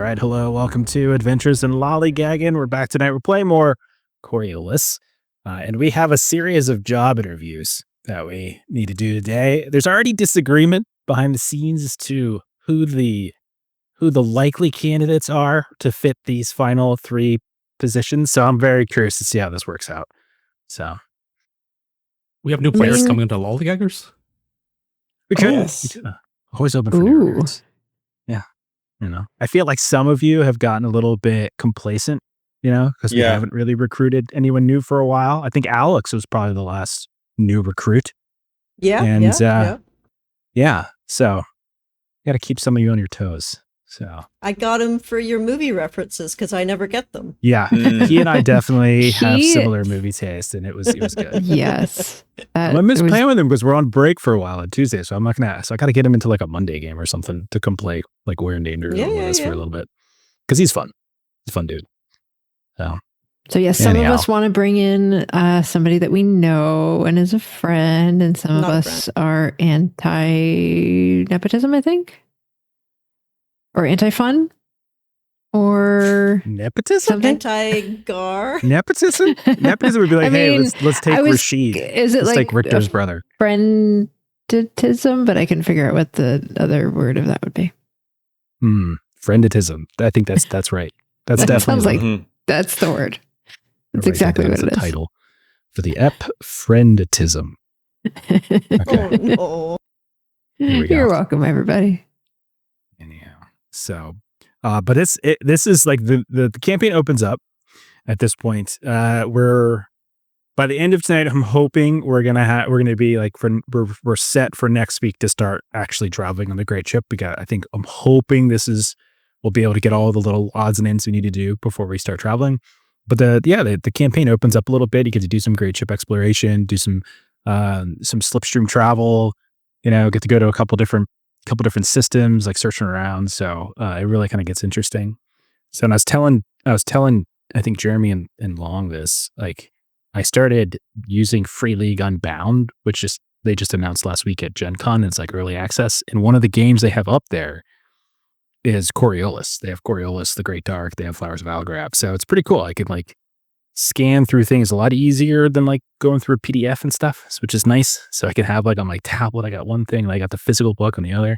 right, hello, welcome to Adventures in Lollygagging. We're back tonight. We're playing more Coriolis, and we have a series of job interviews that we need to do today. There's already disagreement behind the scenes as to who the likely candidates are to fit these final 3 positions. So I'm very curious to see how this works out. So we have new players coming into Lollygaggers. We could. Yes. Always open for new recruits. Yeah. You know, I feel like some of you have gotten a little bit complacent, you know, because we haven't really recruited anyone new for a while. I think Alex was probably the last new recruit. Yeah. And yeah. So you got to keep some of you on your toes. So I got him for your movie references because I never get them. Yeah. He and I definitely have similar movie taste, and it was good. Yes. I miss playing with him because we're on break for a while on Tuesday, so I'm not gonna. So I got to get him into like a Monday game or something to come play like We're in Danger with us for a little bit because he's fun. He's a fun dude. So yes, some of us want to bring in somebody that we know and is a friend, and some of us are anti-nepotism, I think, or anti-fun, or nepotism, anti-gar. Nepotism would be like, hey, let's take Rashid. Let's take Richter's brother. Frienditism, but I can figure out what the other word of that would be. Frienditism. I think that's right. That's that definitely sounds like that's the word. That's exactly what it is. Title for the ep frienditism. Okay. Oh, no. You're welcome, everybody. Anyhow, so, but this is like the campaign opens up at this point. We're by the end of tonight. I'm hoping we're gonna be like we're set for next week to start actually traveling on the Great Ship. I'm hoping we'll be able to get all the little odds and ends we need to do before we start traveling. But the campaign opens up a little bit. You get to do some Great Ship exploration, do some Slipstream travel. You know, get to go to a couple different systems, like searching around. So it really kind of gets interesting. So, and I was telling, I think Jeremy and Long this, like I started using Free League Unbound, which they just announced last week at Gen Con. It's like early access. And one of the games they have up there is Coriolis. They have Coriolis, The Great Dark. They have Flowers of Algorab. So it's pretty cool. I can like scan through things a lot easier than like going through a PDF and stuff, which is nice. So I can have like on my tablet, I got one thing, and I got the physical book on the other.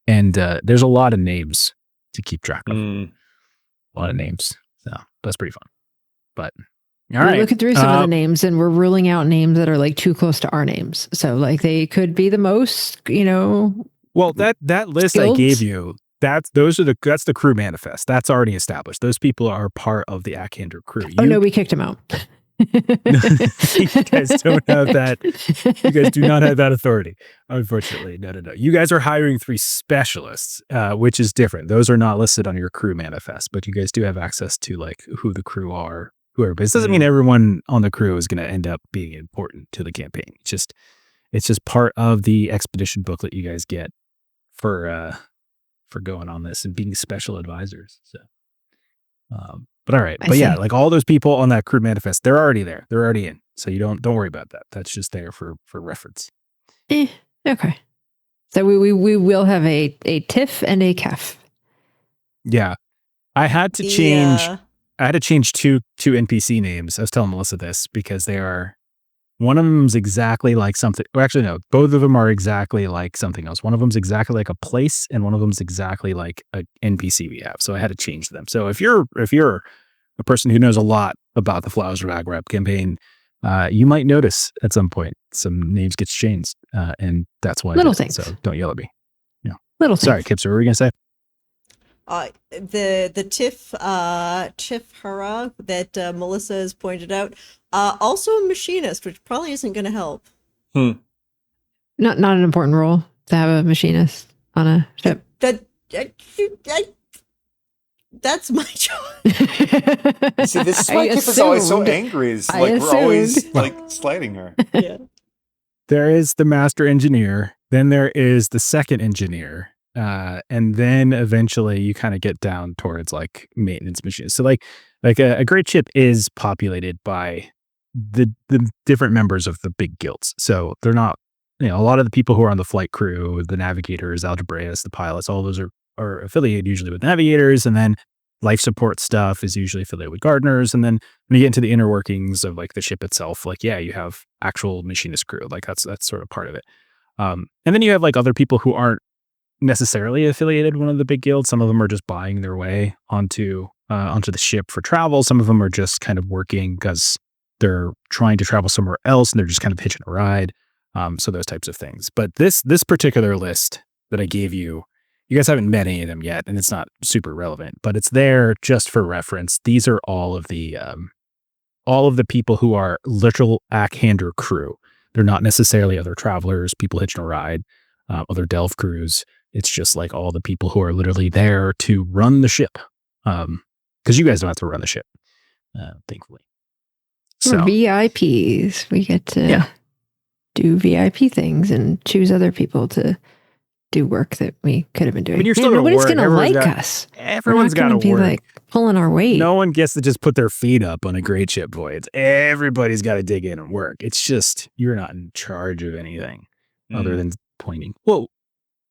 And there's a lot of names to keep track of. A lot of names. So that's pretty fun. But all right. We're looking through some of the names, and we're ruling out names that are like too close to our names. So like they could be the most, Well, that list skilled? I gave you, that's the crew manifest. That's already established. Those people are part of the Ackander crew. No, we kicked him out. You guys don't have that. You guys do not have that authority, unfortunately. No. You guys are hiring 3 specialists, which is different. Those are not listed on your crew manifest, but you guys do have access to like who the crew are, whoever. But this doesn't mean everyone on the crew is going to end up being important to the campaign. It's just part of the expedition booklet you guys get for going on this and being special advisors. So, but all right. But yeah, like all those people on that crew manifest, they're already there. They're already in. So you don't worry about that. That's just there for reference. Okay. So we will have a TIFF and a CAF. Yeah. I had to change two NPC names. I was telling Melissa this because one of them's exactly like something. Well, actually, no, both of them are exactly like something else. One of them's exactly like a place, and one of them's exactly like an NPC we have. So I had to change them. So if you're a person who knows a lot about the Flowers of Algorab campaign, you might notice at some point some names get changed, and that's why. Little things. So don't yell at me. Yeah. Little things. Sorry, Kipster, what were you gonna say? The TIFF hurrah that Melissa has pointed out. Also a machinist, which probably isn't going to help. Not an important role to have a machinist on a ship. That's my job. See, this is why Kip is always so angry. It's like we're always like slighting her. Yeah. There is the master engineer. Then there is the second engineer. And then eventually you kind of get down towards like maintenance machines. So like a great ship is populated by the different members of the big guilds. So they're not, a lot of the people who are on the flight crew, the navigators, algebraists, the pilots, all those are are affiliated usually with navigators, and then life support stuff is usually affiliated with gardeners. And then when you get into the inner workings of like the ship itself, like, yeah, you have actual machinist crew. Like that's sort of part of it. And then you have like other people who aren't necessarily affiliated with one of the big guilds. Some of them are just buying their way onto the ship for travel. Some of them are just kind of working because they're trying to travel somewhere else and they're just kind of hitching a ride. So those types of things. But this particular list that I gave you, you guys haven't met any of them yet, and it's not super relevant, but it's there just for reference. These are all of the people who are literal Ackhander crew. They're not necessarily other travelers, people hitching a ride, other delve crews. It's just like all the people who are literally there to run the ship. Because you guys don't have to run the ship, thankfully. So, we're VIPs. We get to do VIP things and choose other people to do work that we could have been doing. I mean, you're still nobody's going to like us. Everyone's got to be work. Like pulling our weight. No one gets to just put their feet up on a great ship voyage. Everybody's got to dig in and work. It's just, you're not in charge of anything other than pointing. Well,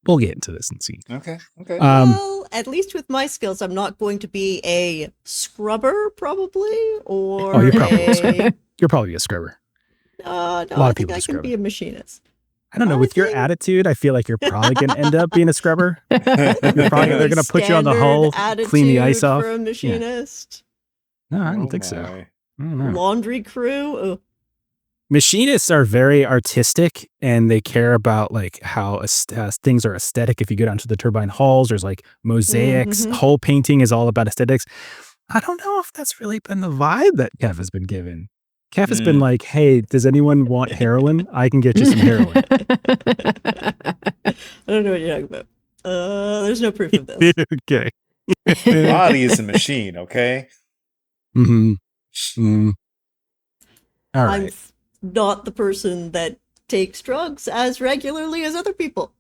we'll get into this and see. Okay. Well, at least with my skills, I'm not going to be a scrubber, probably, or you're probably a scrubber. No, I think I can be a machinist. I don't know. With your attitude, I feel like you're probably going to end up being a scrubber. They're going to put you on the hull, clean the ice off. For a machinist. Yeah. No, I don't think so. I don't know. Laundry crew. Ugh. Machinists are very artistic, and they care about like how things are aesthetic. If you go down to the turbine halls, there's like mosaics. Hull painting is all about aesthetics. I don't know if that's really been the vibe that Kev has been given. Kev has been like, hey, does anyone want heroin? I can get you some heroin. I don't know what you're talking about. There's no proof of this. Okay. The body is a machine, okay? Mm-hmm. All right. I'm not the person that takes drugs as regularly as other people.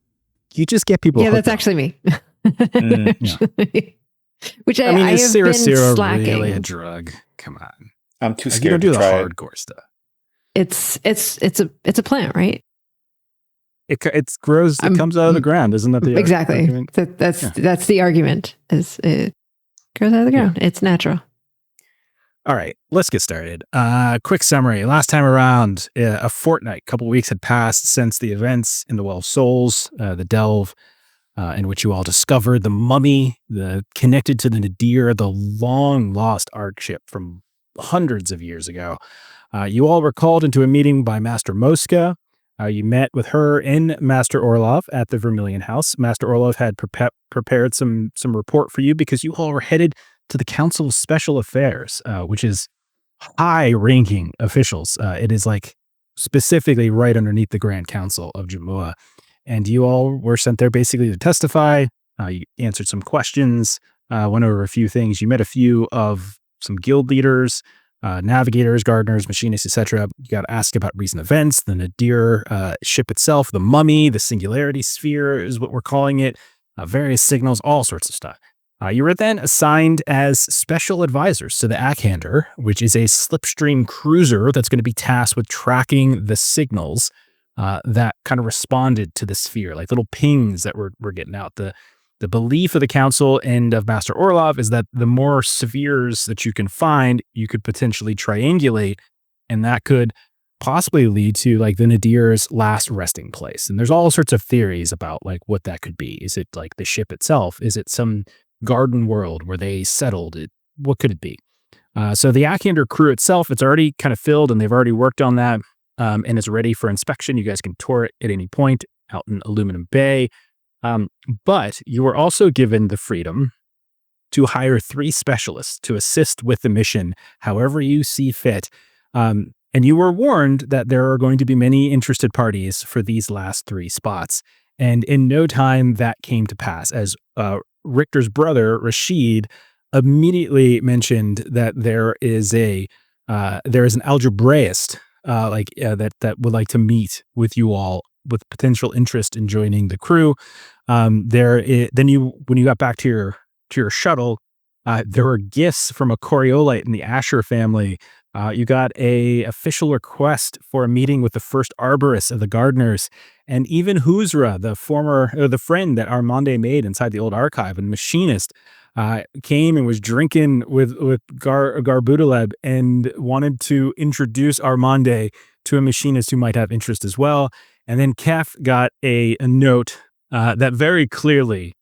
You just get people. Yeah, that's actually me. Which I mean, is Cere really a drug? Come on. I'm too scared you don't do to try the hardcore stuff. It's a plant, right? It grows. It comes out of the ground, isn't that the exactly? Argument? That's the argument. Is it grows out of the ground? It's natural. All right, let's get started. Quick summary. Last time around, a fortnight, couple weeks had passed since the events in the Well of Souls, the delve, in which you all discovered the mummy, connected to the Nadir, the long lost Ark ship from hundreds of years ago. You all were called into a meeting by Master Mosca. You met with her and Master Orlov at the Vermilion House. Master Orlov had prepared some report for you because you all were headed to the Council of Special Affairs, which is high-ranking officials. It is like specifically right underneath the Grand Council of Jamua. And you all were sent there basically to testify. You answered some questions, went over a few things. You met a few of some guild leaders, navigators, gardeners, machinists, etc. You got asked about recent events, the Nadir ship itself, the mummy, the singularity sphere is what we're calling it, various signals, all sorts of stuff. You were then assigned as special advisors to the Ackhander, which is a Slipstream cruiser that's going to be tasked with tracking the signals that kind of responded to the sphere, like little pings that we're getting out. The belief of the council and of Master Orlov is that the more spheres that you can find, you could potentially triangulate, and that could possibly lead to like the Nadir's last resting place. And there's all sorts of theories about like what that could be. Is it like the ship itself? Is it some garden world where they settled it? What could it be? So the Ackhander crew itself, it's already kind of filled, and they've already worked on that, and it's ready for inspection. You guys can tour it at any point out in Aluminum Bay. But you were also given the freedom to hire 3 specialists to assist with the mission however you see fit. And you were warned that there are going to be many interested parties for these last 3 spots. And in no time that came to pass, as Richter's brother, Rashid, immediately mentioned that there is an algebraist that would like to meet with you all with potential interest in joining the crew. When you got back to your shuttle, there were gifts from a Coriolite in the Asher family. You got a official request for a meeting with the first arborist of the gardeners, and even Huzra, the friend that Armande made inside the old archive, and machinist, came and was drinking with Garbudaleb and wanted to introduce Armande to a machinist who might have interest as well. And then Kef got a note that very clearly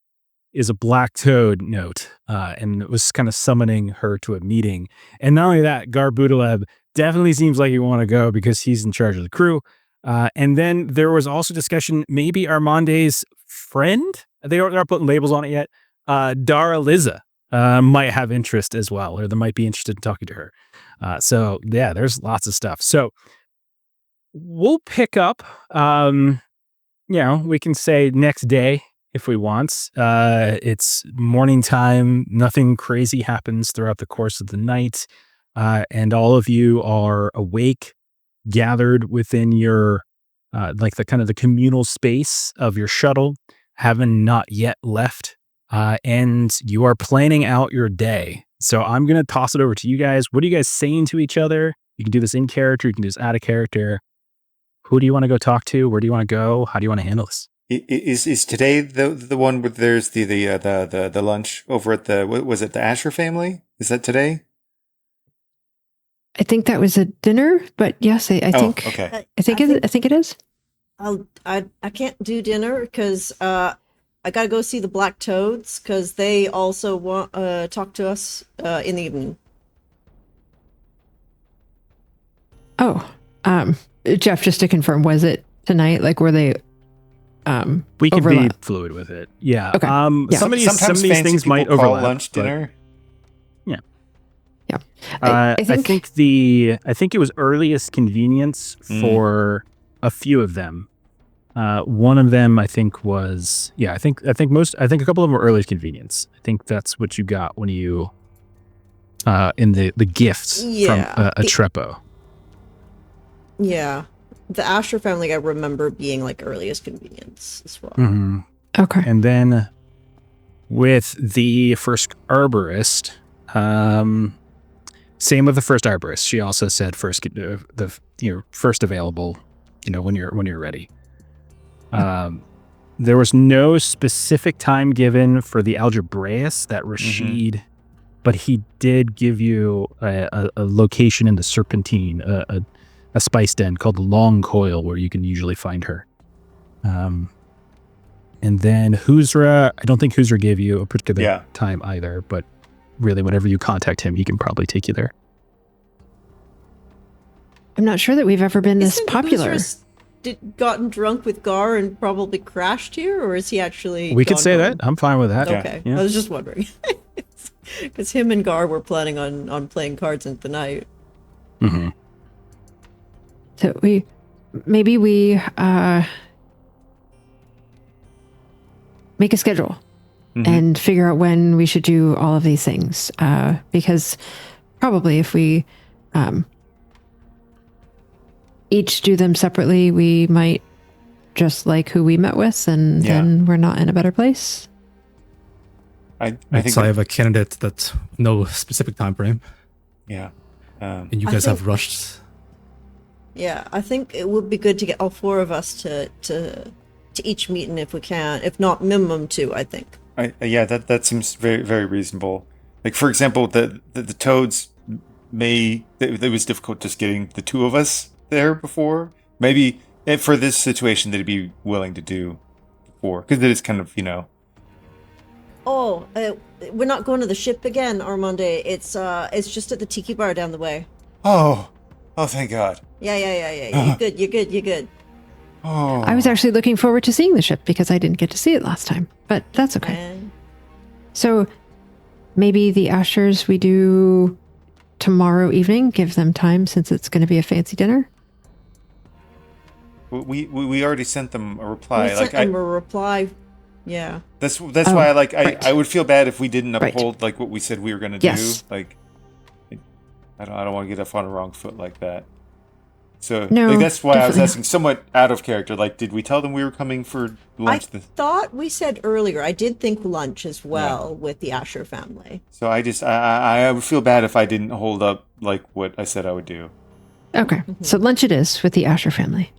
is a Black Toad note, and it was kind of summoning her to a meeting. And not only that, Garbudaleb definitely seems like he want to go because he's in charge of the crew. And then there was also discussion, maybe Armande's friend, they're not putting labels on it yet, Dara Liza might have interest as well, or they might be interested in talking to her. So yeah, there's lots of stuff. So we'll pick up, we can say next day if we want. It's morning time. Nothing crazy happens throughout the course of the night. And all of you are awake, gathered within your, the communal space of your shuttle, having not yet left. And you are planning out your day. So I'm going to toss it over to you guys. What are you guys saying to each other? You can do this in character. You can do this out of character. Who do you want to go talk to? Where do you want to go? How do you want to handle this? Is today the one where there's the lunch over at was it the Asher family? Is that today? I think that was a dinner, but yes, I think. Okay. I think it is. I can't do dinner because I got to go see the Black Toads because they also want talk to us in the evening. Oh, Jeff, just to confirm, was it tonight? Like, were they? We can overlap? be fluid with it. Yeah. Okay. Yeah. Some of these things might overlap. Lunch, dinner. Yeah. Yeah. I think it was earliest convenience for a few of them. One of them I think was I think a couple of them were earliest convenience. I think that's what you got when you in the gifts from a Trepo. Yeah. The Asher family I remember being like earliest convenience as well. Mm-hmm. Okay. And then with the first arborist, same with the first arborist. She also said first first available, when you're ready. There was no specific time given for the algebraist that Rashid, but he did give you a location in the Serpentine, a spice den called the Long Coil, where you can usually find her. And then Huzra, I don't think Huzra gave you a particular time either, but really whenever you contact him, he can probably take you there. I'm not sure that we've ever been this popular. Gotten drunk with Gar and probably crashed here, or is he actually? We could say that. I'm fine with that. Okay, yeah. I was just wondering because him and Gar were planning on playing cards into the night. Mm-hmm. So we make a schedule and figure out when we should do all of these things. Because probably if we each do them separately, we might just like who we met with, and then we're not in a better place. I think I have a candidate that no specific time frame. Yeah. And you guys have rushed. Yeah, I think it would be good to get all four of us to each meeting if we can, if not minimum 2, I think. That seems very, very reasonable. Like, for example, the Toads it was difficult just getting the 2 of us there before. Maybe for this situation they'd be willing to do before, because it is kind of, Oh, we're not going to the ship again, Armande. It's just at the tiki bar down the way. Oh, thank God. Yeah. You're good. Oh. I was actually looking forward to seeing the ship because I didn't get to see it last time, but that's okay. So maybe the Ashers we do tomorrow evening, give them time since it's going to be a fancy dinner. We already sent them a reply. We sent them a reply. Yeah. That's why I would feel bad if we didn't uphold like what we said we were going to do. Like, I don't want to get off on a wrong foot like that. So that's why I was asking, somewhat out of character. Like, did we tell them we were coming for lunch? I thought we said earlier. I did think lunch as well with the Asher family. So I would feel bad if I didn't hold up like what I said I would do. Okay, so lunch it is with the Asher family.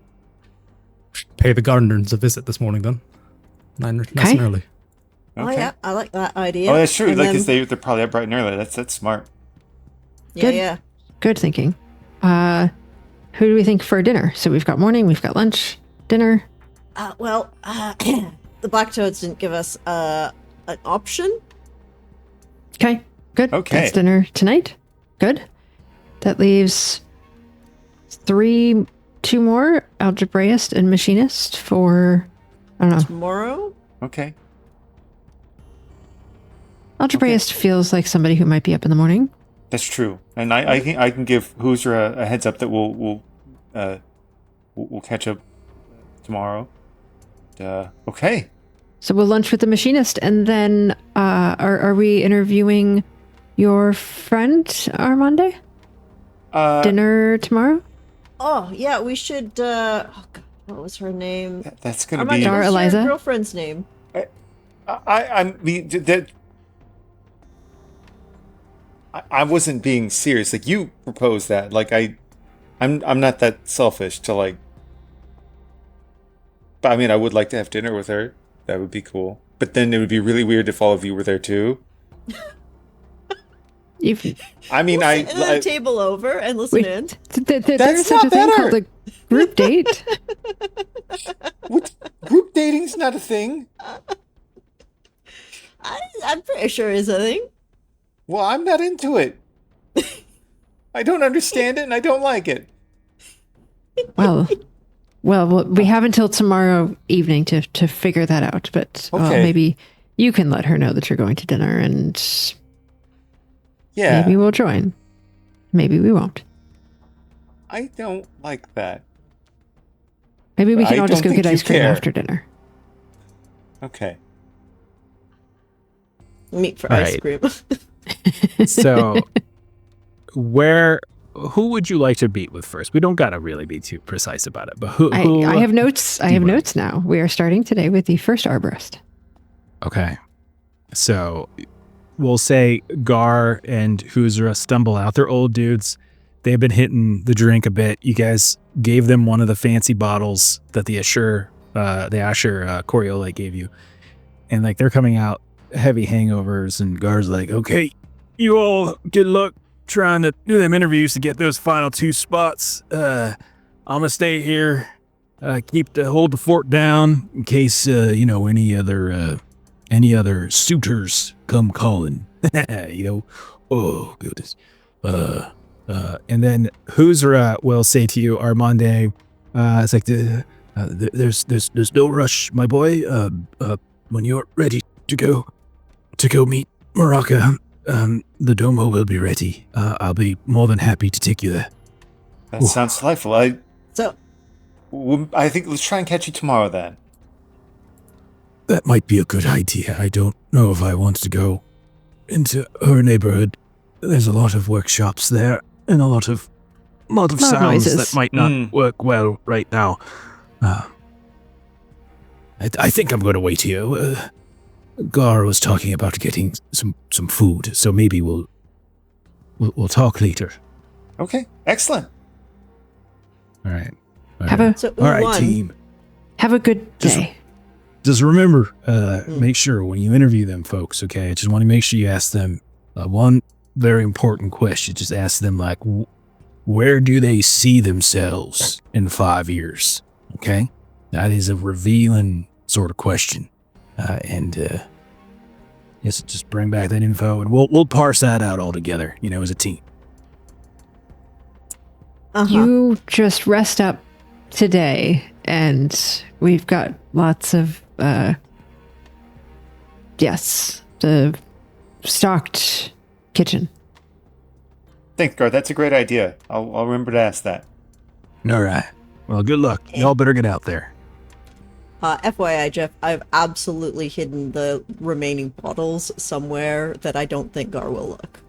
pay the gardeners a visit this morning then. Nice and early. Oh yeah, I like that idea. Oh, that's true. And Like, then- they're probably up bright and early. That's smart. Yeah, Good. yeah. Good thinking. Who do we think for dinner? So we've got morning, we've got lunch, dinner. The Black Toads didn't give us an option. Okay, good. Okay. That's dinner tonight. Good. That leaves 2 more, algebraist and machinist for, I don't know. Tomorrow? Okay. Algebraist feels like somebody who might be up in the morning. That's true. And I can give Hoosier a heads up that we'll catch up tomorrow. Okay. So we'll lunch with the machinist, and then are we interviewing your friend Armande? Dinner tomorrow? Oh yeah, we should. Oh God, what was her name? That's gonna Armande, be. Dar what's Eliza? your girlfriend's name? I wasn't being serious. Like, you proposed that. Like, I'm not that selfish to like. But I mean, I would like to have dinner with her. That would be cool. But then it would be really weird if all of you were there too. I mean, We'll sit at a table over and listen in. There's such a thing called a group date. What? Group dating's not a thing. I'm pretty sure it's a thing. Well, I'm not into it. I don't understand it and I don't like it. Well, we have until tomorrow evening to figure that out. But maybe you can let her know that you're going to dinner, and maybe we'll join. Maybe we won't. I don't like that. Maybe we can I all just don't go get think ice you cream care. after dinner. Okay. Meet for All ice right. cream. So, who would you like to meet with first? We don't gotta really be too precise about it, but who I have notes. I have notes now. We are starting today with the first arborist. Okay. So we'll say Gar and Huzra stumble out. They're old dudes. They've been hitting the drink a bit. You guys gave them one of the fancy bottles that the Asher Coriolis gave you. And like, they're coming out heavy hangovers, and Gar's like, okay, you all good luck trying to do them interviews to get those final 2 spots. I'm gonna stay here, hold the fort down in case any other suitors come calling. Oh goodness. And then Huzra will say to you, Armande, it's like there's no rush, my boy. When you're ready to go meet Maraka, the Domo will be ready. I'll be more than happy to take you there. That sounds delightful. I think let's try and catch you tomorrow then. That might be a good idea. I don't know if I want to go into her neighborhood. There's a lot of workshops there and a lot of sounds noises that might not work well right now. I think I'm going to wait here. Gar was talking about getting some food, so maybe we'll talk later. Okay, excellent. All right. So, All right, one. team. Have a good day. Just remember, make sure when you interview them folks, okay, I just want to make sure you ask them one very important question. Just ask them, like, where do they see themselves in 5 years? Okay? That is a revealing sort of question. Yes, just bring back that info and we'll parse that out all together, as a team. You just rest up today, and we've got lots of the stocked kitchen. Thanks, Gar. That's a great idea. I'll remember to ask that. All right. Well, good luck. Y'all better get out there. FYI, Jeff, I've absolutely hidden the remaining bottles somewhere that I don't think Gar will look.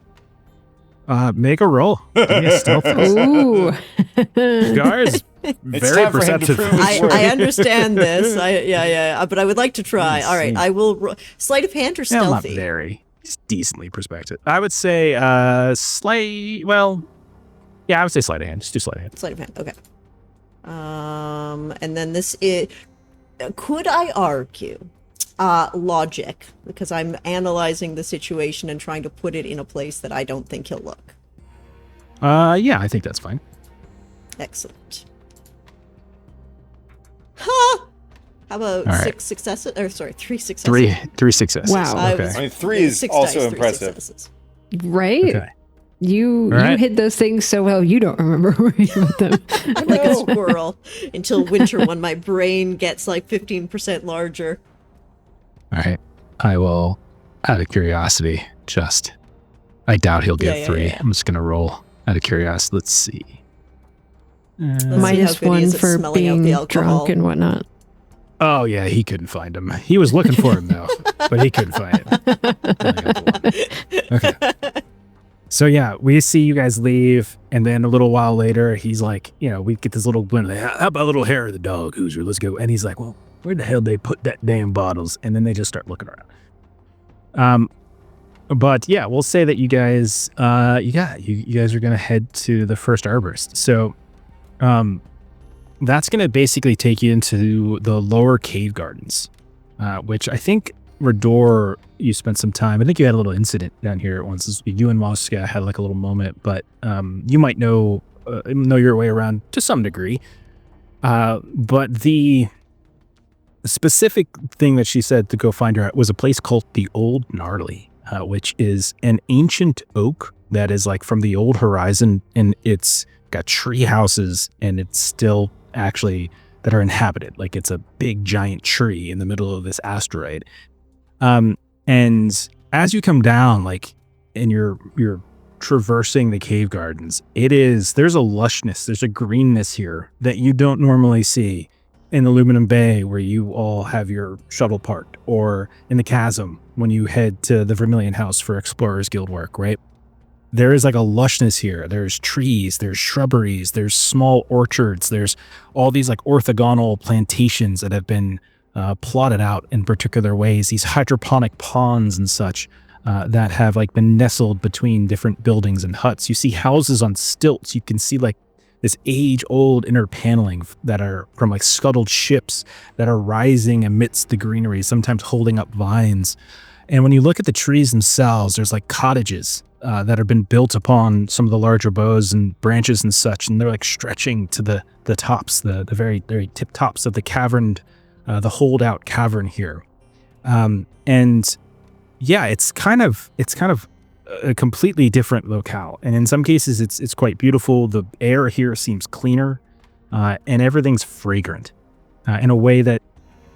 Make a roll. Give me a stealth. Ooh. Gar is very time for him to perceptive. prove his worth. I understand this. But I would like to try. All right, I will. Sleight of hand or Yeah, not stealthy? very. He's decently perspective. I would say slight. Well, yeah, I would say sleight of hand. Just do sleight of hand. Sleight of hand. Okay. And then this is, could I argue, logic, because I'm analyzing the situation and trying to put it in a place that I don't think he'll look. Yeah, I think that's fine. Excellent. Ha! How about All right. 6 successes? Or sorry, 3 successes. Three successes. Wow. Okay. I mean, 3 is 6 also dice, 3 impressive. successes. Right? Okay. You All right. you hid those things so well you don't remember worrying about them. I'm like a squirrel until winter when my brain gets like 15% larger. All right. I will, out of curiosity, I doubt he'll get 3. Yeah. I'm just going to roll out of curiosity. Let's see. Let's see how Minus good he 1 is at for smelling out the being alcohol. drunk and whatnot. Oh, yeah, he couldn't find him. He was looking for him, though, but he couldn't find him. Okay. So, yeah, we see you guys leave, and then a little while later, he's like, we get this little blend. How about a little hair of the dog, Hoosier? Let's go. And he's like, well, where the hell they put that damn bottles? And then they just start looking around. But yeah, we'll say that you guys, you guys are going to head to the first arborist. So, that's going to basically take you into the lower cave gardens, which I think Rador, you spent some time. I think you had a little incident down here at once. You and Moska had like a little moment, but you might know your way around to some degree. But the specific thing that she said to go find her at was a place called the Old Gnarly, which is an ancient oak that is like from the old horizon, and it's got tree houses, and it's still actually that are inhabited. Like it's a big giant tree in the middle of this asteroid. And as you come down, like, and you're traversing the cave gardens, there's a lushness, there's a greenness here that you don't normally see in Aluminum Bay, where you all have your shuttle parked, or in the Chasm when you head to the Vermilion House for Explorers Guild work, right? There is like a lushness here. There's trees, there's shrubberies, there's small orchards, there's all these like orthogonal plantations that have been plotted out in particular ways, these hydroponic ponds and such that have like been nestled between different buildings and huts. You see houses on stilts. You can see like this age-old inner paneling that are from like scuttled ships that are rising amidst the greenery, sometimes holding up vines. And when you look at the trees themselves, there's like cottages that have been built upon some of the larger boughs and branches and such, and they're like stretching to the tops, the very, very tip tops of the cavern, the holdout cavern here. And yeah, it's kind of a completely different locale. And in some cases it's quite beautiful. The air here seems cleaner, and everything's fragrant in a way that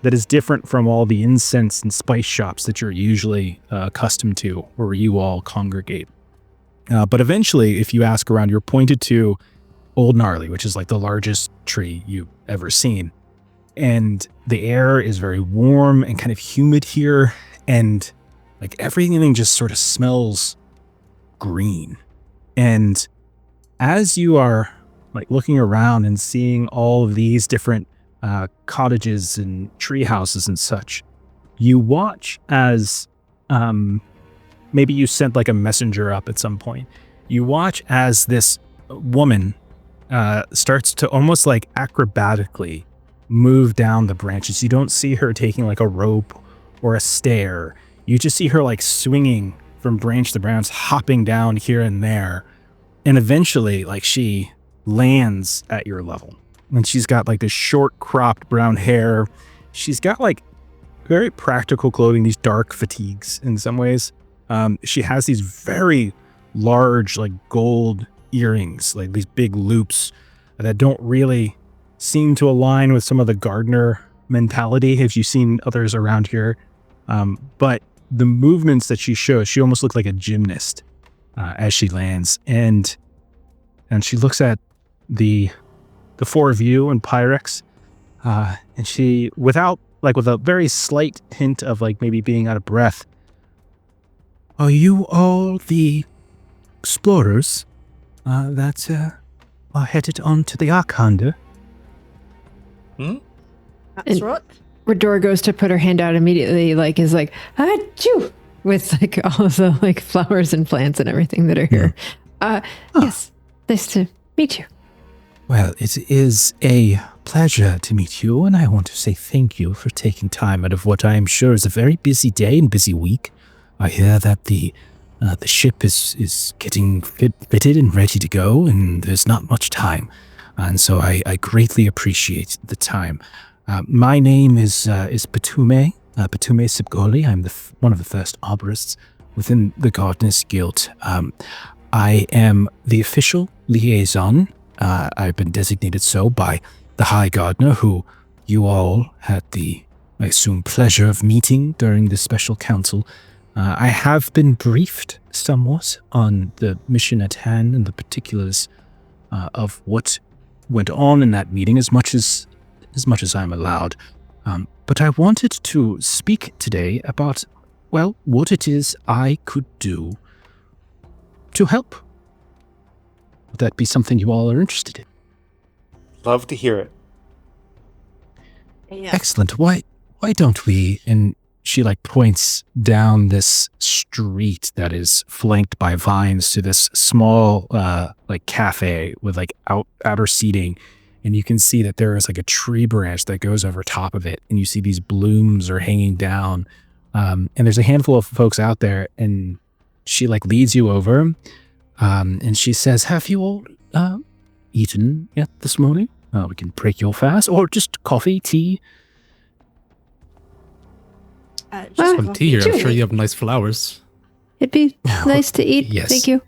is different from all the incense and spice shops that you're usually accustomed to, where you all congregate. But eventually, if you ask around, you're pointed to Old Gnarly, which is like the largest tree you've ever seen. And the air is very warm and kind of humid here. And like everything just sort of smells green. And as you are like looking around and seeing all of these different cottages and tree houses and such, you watch as maybe you sent like a messenger up at some point. You watch as this woman starts to almost like acrobatically move down the branches. You don't see her taking like a rope or a stair. You just see her like swinging from branch to branch, hopping down here and there. And eventually like she lands at your level. And she's got like this short cropped brown hair. She's got like very practical clothing, these dark fatigues in some ways. She has these very large like gold earrings, like these big loops that don't really seem to align with some of the gardener mentality. Have you seen others around here? But the movements that she shows, she almost looks like a gymnast as she lands. And she looks at the four of you and Pyrex, and she, with a very slight hint of like maybe being out of breath, "Are you all the explorers that are headed on to the Arcanda?" That's right. Rador goes to put her hand out immediately, like is like, achoo, with like all of the like flowers and plants and everything that are here. Yes, nice to meet you. Well, it is a pleasure to meet you, and I want to say thank you for taking time out of what I am sure is a very busy day and busy week. I hear that the ship is getting fitted and ready to go, and there's not much time. And so I greatly appreciate the time. My name is Batume Sibgoli. I'm one of the first arborists within the Gardeners Guild. I am the official liaison. I've been designated so by the High Gardener, who you all had the, I assume, pleasure of meeting during the special council. I have been briefed somewhat on the mission at hand and the particulars of what went on in that meeting, as much as I'm allowed. But I wanted to speak today about, well, what it is I could do to help. Would that be something you all are interested in? Love to hear it. Yeah. Excellent. Why don't we? And she points down this street that is flanked by vines to this small cafe with outer seating, and you can see that there is a tree branch that goes over top of it, and you see these blooms are hanging down, and there's a handful of folks out there, and she leads you over, and she says, "Have you all eaten yet this morning? We can break your fast, or just coffee, tea." Some tea here. I'm sure you have nice flowers. It'd be nice to eat. Yes. Thank you.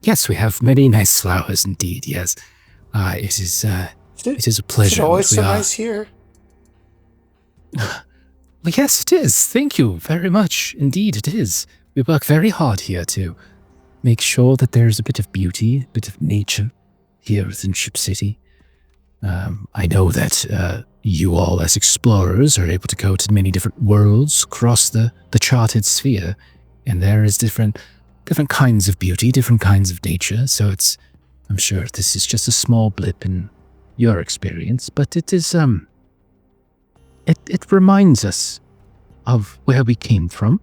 Yes, we have many nice flowers indeed, yes. It is a pleasure. It's always so We are- nice here. Well, yes, it is. Thank you very much. Indeed, it is. We work very hard here to make sure that there's a bit of beauty, a bit of nature here within Ship City. I know that you all, as explorers, are able to go to many different worlds across the charted sphere, and there is different kinds of beauty, different kinds of nature. So I'm sure this is just a small blip in your experience, but it is it reminds us of where we came from,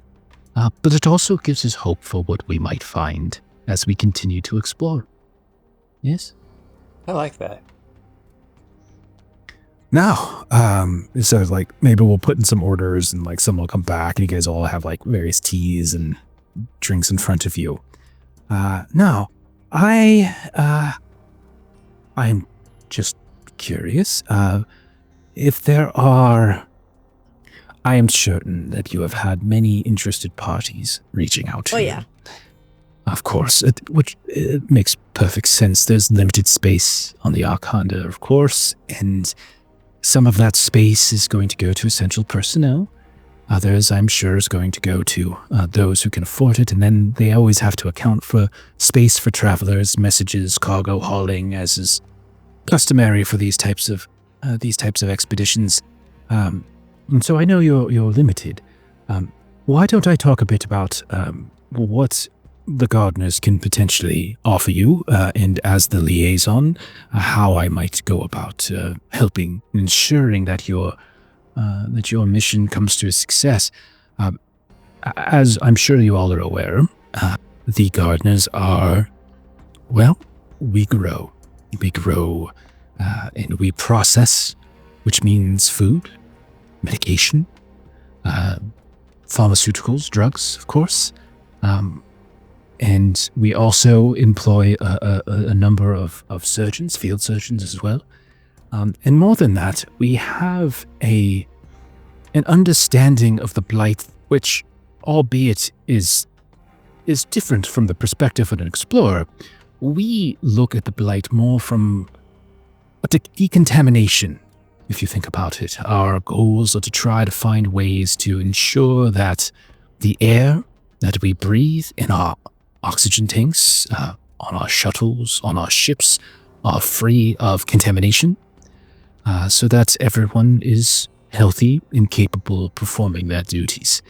but it also gives us hope for what we might find as we continue to explore. Yes? I like that. Now, so maybe we'll put in some orders and someone will come back and you guys all have various teas and drinks in front of you. Now, I'm just curious, if there are, I am certain that you have had many interested parties reaching out to you. Oh, yeah. Of course, which makes perfect sense. There's limited space on the Arcanda, of course, and some of that space is going to go to essential personnel. Others, I'm sure, is going to go to those who can afford it, and then they always have to account for space for travelers, messages, cargo hauling, as is customary for these types of expeditions. And so I know you're limited. Why don't I talk a bit about what the gardeners can potentially offer you, and as the liaison, how I might go about helping, ensuring that your mission comes to a success. As I'm sure you all are aware, the gardeners are, well, we grow. We grow and we process, which means food, medication, pharmaceuticals, drugs, of course. And we also employ a number of surgeons, field surgeons as well. And more than that, we have an understanding of the Blight, which, albeit is different from the perspective of an explorer. We look at the Blight more from a decontamination, if you think about it. Our goals are to try to find ways to ensure that the air that we breathe in our oxygen tanks, on our shuttles, on our ships, are free of contamination, so that everyone is healthy and capable of performing their duties.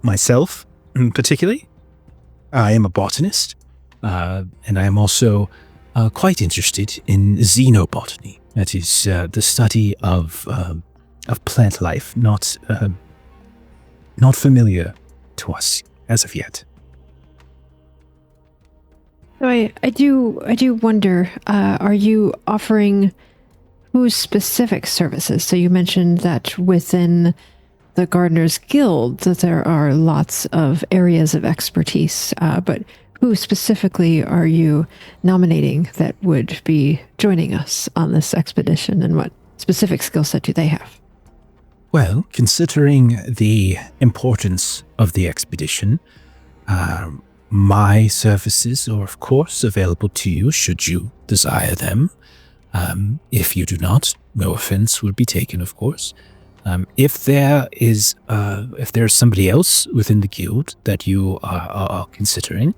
Myself, particularly, I am a botanist, and I am also quite interested in xenobotany. That is the study of plant life, not familiar to us as of yet. So I do wonder, are you offering whose specific services? So you mentioned that within the Gardeners Guild that there are lots of areas of expertise, but who specifically are you nominating that would be joining us on this expedition, and what specific skill set do they have? Well, considering the importance of the expedition, my services are, of course, available to you should you desire them. If you do not, no offense will be taken, of course. If there's somebody else within the guild that you are considering,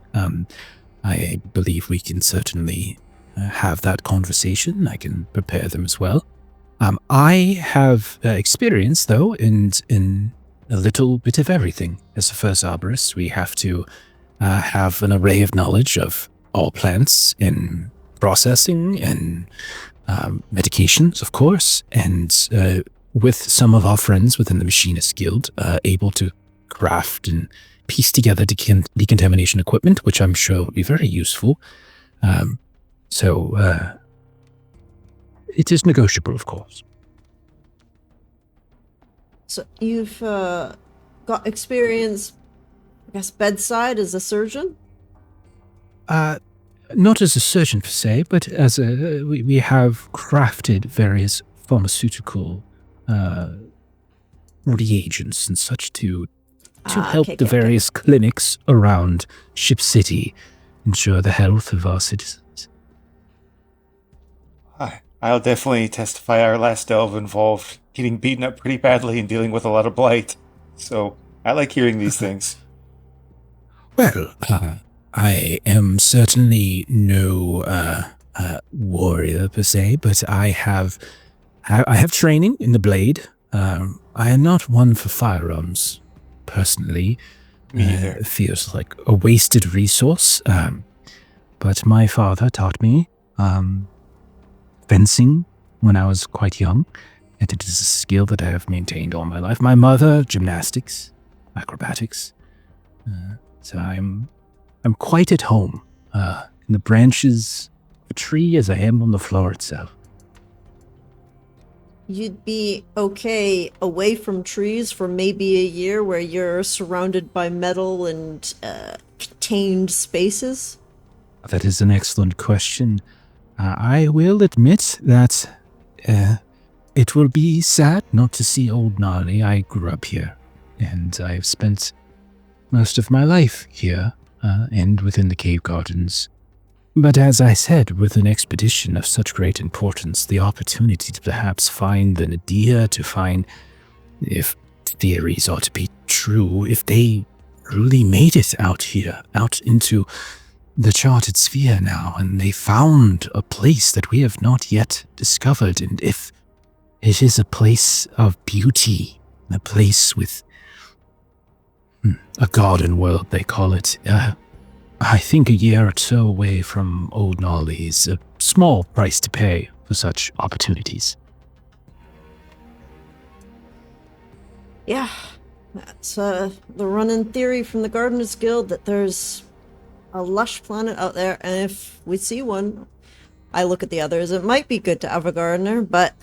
I believe we can certainly have that conversation. I can prepare them as well. I have experience, though, in a little bit of everything. As a first arborist, we have to have an array of knowledge of all plants in processing and medications, of course, and with some of our friends within the Machinist Guild, able to craft and piece together decontamination equipment, which I'm sure will be very useful. So it is negotiable, of course. So you've got experience, I guess, bedside as a surgeon? Not as a surgeon per se, but as we have crafted various pharmaceutical reagents and such to help the various clinics around Ship City ensure the health of our citizens. I'll definitely testify our last delve involved getting beaten up pretty badly and dealing with a lot of blight. So I like hearing these things. Well, I am certainly no warrior per se, but I have training in the blade. I am not one for firearms, personally. Me neither. It feels like a wasted resource. But my father taught me fencing when I was quite young, and it is a skill that I have maintained all my life. My mother, gymnastics, acrobatics. So I'm quite at home in the branches of a tree as I am on the floor itself. You'd be okay away from trees for maybe a year where you're surrounded by metal and contained spaces? That is an excellent question. I will admit that it will be sad not to see old Gnarly. I grew up here, and I've spent most of my life here and within the cave gardens. But as I said, with an expedition of such great importance, the opportunity to perhaps find the nadir, to find if theories are to be true, if they really made it out here, out into the charted sphere now, and they found a place that we have not yet discovered, and if it is a place of beauty, a place with a garden world, they call it, I think a year or so away from Old Gnarly is a small price to pay for such opportunities. Yeah, that's the running theory from the Gardeners Guild, that there's a lush planet out there, and if we see one, I look at the others. It might be good to have a gardener, but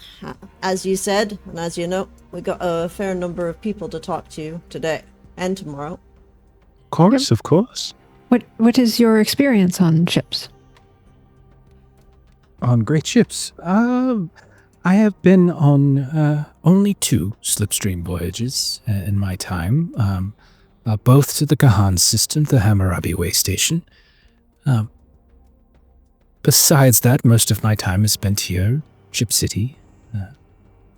as you said, and as you know, we got a fair number of people to talk to today and tomorrow. Of course, of course. What is your experience on ships? On great ships? I have been on only 2 Slipstream voyages in my time, both to the Kahan system, the Hammurabi way station. Besides that, most of my time is spent here, Ship City.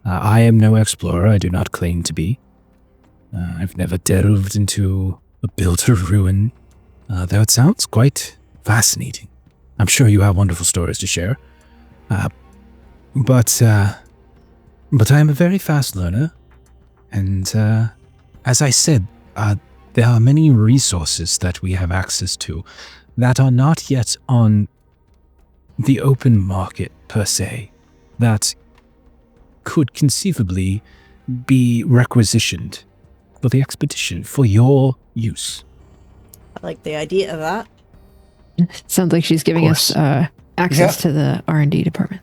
I am no explorer, I do not claim to be. I've never delved into a builder ruin, though it sounds quite fascinating. I'm sure you have wonderful stories to share. But I am a very fast learner, and as I said, there are many resources that we have access to that are not yet on the open market per se, that could conceivably be requisitioned for the expedition for your use. I like the idea of that. Sounds like she's giving us access to the R&D department.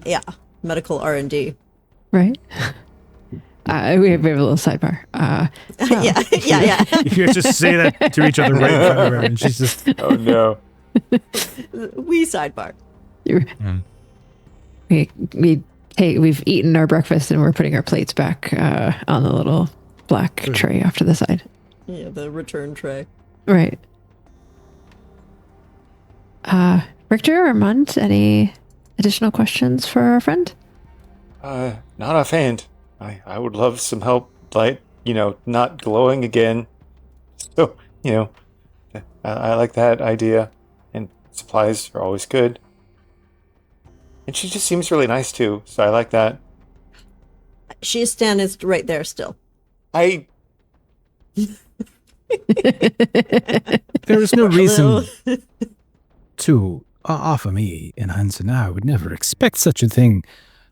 Yeah, medical R&D. Right? We have a little sidebar. Yeah. You just say that to each other right in front of her, and she's just, oh no. We sidebar. We've eaten our breakfast and we're putting our plates back on the little black tray off to the side. Yeah, the return tray. Right. Richter or Armande, any additional questions for our friend? Not offhand. I would love some help, light, not glowing again. So, I like that idea. And supplies are always good. And she just seems really nice too, so I like that. She is standing right there still. There is no reason to offer me an answer now. I would never expect such a thing.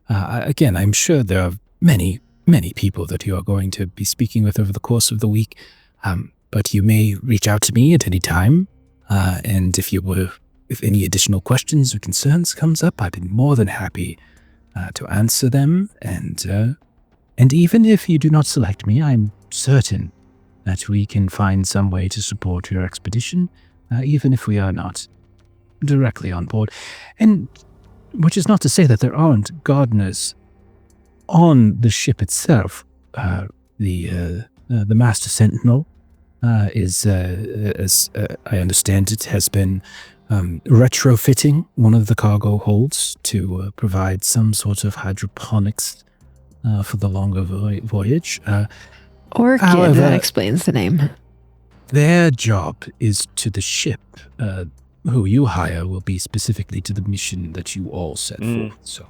Again, I'm sure there are many, many people that you are going to be speaking with over the course of the week. But you may reach out to me at any time. And if any additional questions or concerns comes up, I'd be more than happy to answer them. And even if you do not select me, I'm certain that we can find some way to support your expedition, even if we are not directly on board. And which is not to say that there aren't gardeners on the ship itself. The Master Sentinel is, as I understand it, has been retrofitting one of the cargo holds to provide some sort of hydroponics for the longer voyage. However, that explains the name. Their job is to the ship. Who you hire will be specifically to the mission that you all set forth. So,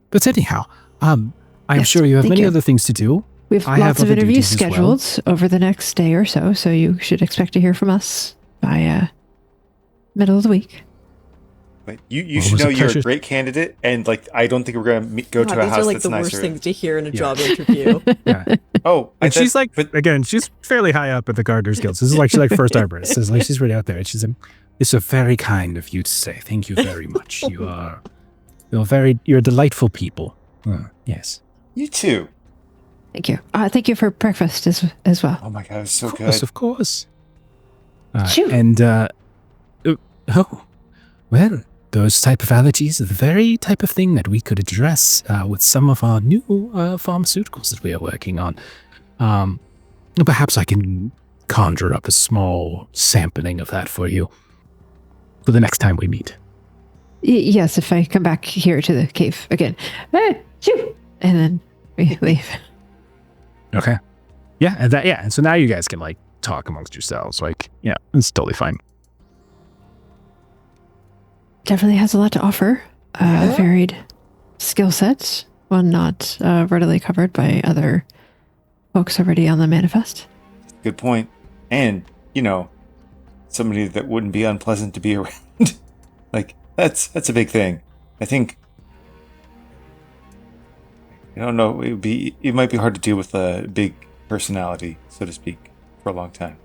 but anyhow, I'm sure you have many other things to do. We have lots of interviews scheduled over the next day or so, so you should expect to hear from us by middle of the week. But you should know you're a great candidate, and I don't think we're going to go to a house that's nicer. These are the worst things to hear in a job interview. Oh, and she's she's fairly high up at the Gardeners Guild. So this is she's first arborist. She's really out there. And she's it's so very kind of you to say. Thank you very much. You're delightful people. Yes. You too. Thank you. Thank you for breakfast as well. Oh my God, it's so good. Of course. Well, those type of allergies are the very type of thing that we could address with some of our new pharmaceuticals that we are working on. Perhaps I can conjure up a small sampling of that for you for the next time we meet. Yes, if I come back here to the cave again. And then we leave. Okay. Yeah, and so now you guys can talk amongst yourselves. It's totally fine. Definitely has a lot to offer. Varied skill sets, one not readily covered by other folks already on the manifest. Good point. And, somebody that wouldn't be unpleasant to be around. That's a big thing. I think, I don't know, it might be hard to deal with a big personality, so to speak, for a long time.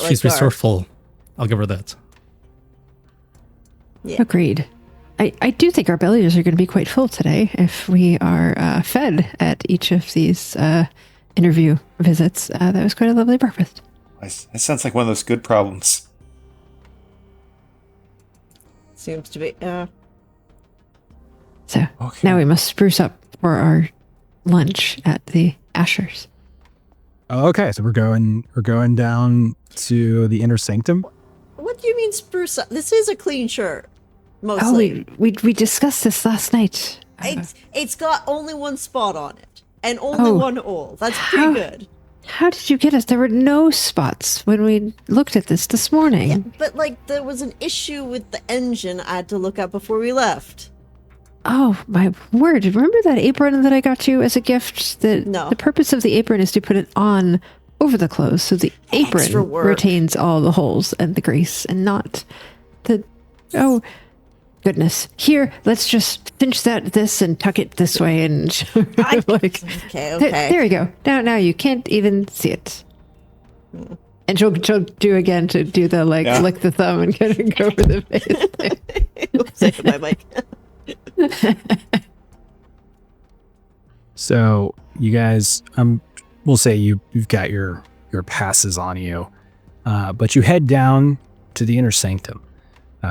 She's resourceful. I'll give her that. Yeah. Agreed. I do think our bellies are going to be quite full today if we are fed at each of these interview visits. That was quite a lovely breakfast. That sounds like one of those good problems. Seems to be. So now we must spruce up for our lunch at the Ashers. Okay, so we're going down to the inner sanctum. What do you mean spruce up? This is a clean shirt, mostly. Oh, we discussed this last night. It's got only one spot on it, and only one hole. That's pretty good. How did you get us? There were no spots when we looked at this morning. Yeah, but there was an issue with the engine I had to look at before we left. Oh, my word. Remember that apron that I got you as a gift? No. The purpose of the apron is to put it on over the clothes, so the apron retains all the holes and the grease and not the... Oh, goodness. Here, let's just pinch this and tuck it this way and... Okay. There you go. Now you can't even see it. And she'll do again to do the lick the thumb and kind of go over the face. Oops, I hit my mic. So you guys, we'll say you've got your passes on you, but you head down to the Inner Sanctum.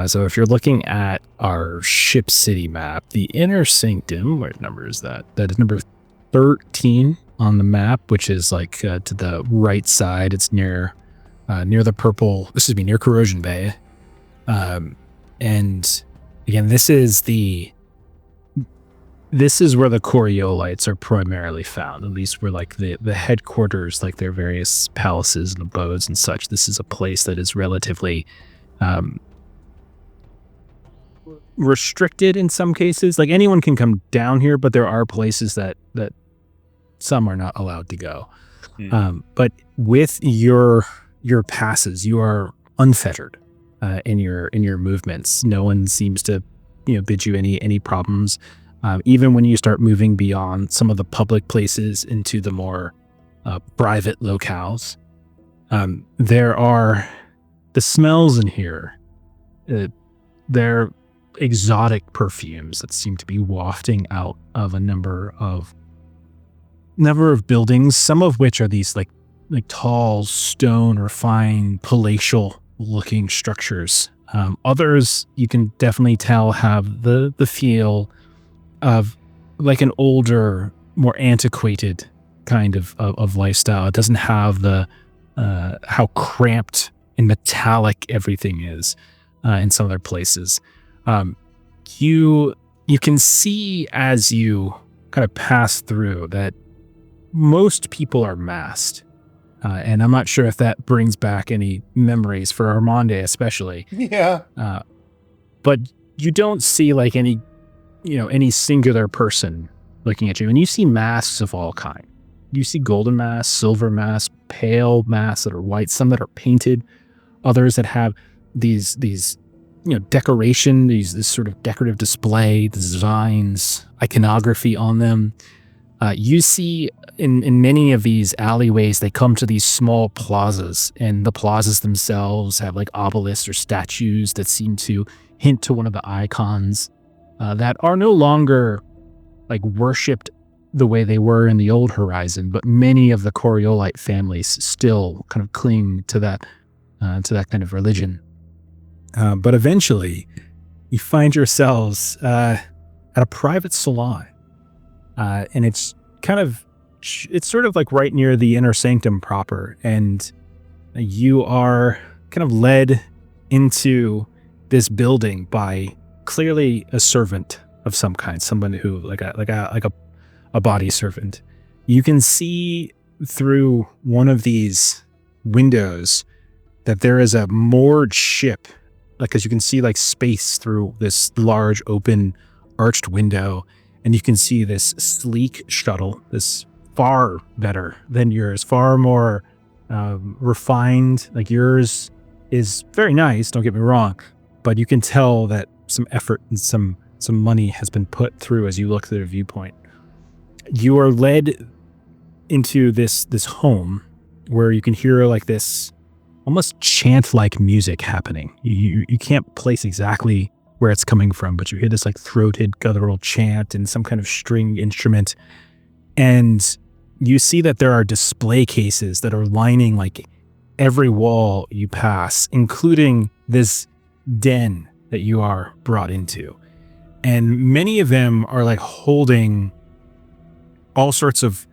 So if you're looking at our ship city map, the Inner Sanctum, what number is that? That is number 13 on the map, which is like to the right side. It's near the purple, near Corrosion Bay. And again, this is where the Coriolites are primarily found, at least where like the headquarters, like their various palaces and abodes and such. This is a place that is relatively restricted in some cases. Like anyone can come down here, but there are places that some are not allowed to go. But with your passes, you are unfettered in your movements. No one seems to bid you any problems. Even when you start moving beyond some of the public places into the more private locales, there are the smells in here. They're exotic perfumes that seem to be wafting out of a number of buildings, some of which are these like tall, stone, refined, palatial looking structures. Others you can definitely tell have the feel of like an older, more antiquated kind of lifestyle. It doesn't have the how cramped and metallic everything is in some other places. You can see as you kind of pass through that most people are masked. And I'm not sure if that brings back any memories for Armande especially. Yeah. But you don't see like any singular person looking at you. And you see masks of all kinds. You see golden masks, silver masks, pale masks that are white, some that are painted, others that have these decoration, this sort of decorative display, designs, iconography on them. You see in many of these alleyways, they come to these small plazas, and the plazas themselves have like obelisks or statues that seem to hint to one of the icons that are no longer like worshipped the way they were in the old Horizon, but many of the Coriolite families still kind of cling to that kind of religion. But eventually, you find yourselves at a private salon, and it's sort of like right near the Inner Sanctum proper, and you are kind of led into this building by clearly a servant of some kind, someone who like a body servant. You can see through one of these windows that there is a moored ship, because you can see like space through this large open arched window, and you can see this sleek shuttle, this far better than yours, far more refined. Like yours is very nice, don't get me wrong, but you can tell that some effort and some money has been put through as you look through the viewpoint. You are led into this home where you can hear like this almost chant-like music happening. You can't place exactly where it's coming from, but you hear this like throated guttural chant and some kind of string instrument. And you see that there are display cases that are lining like every wall you pass, including this den that you are brought into. And many of them are like holding all sorts of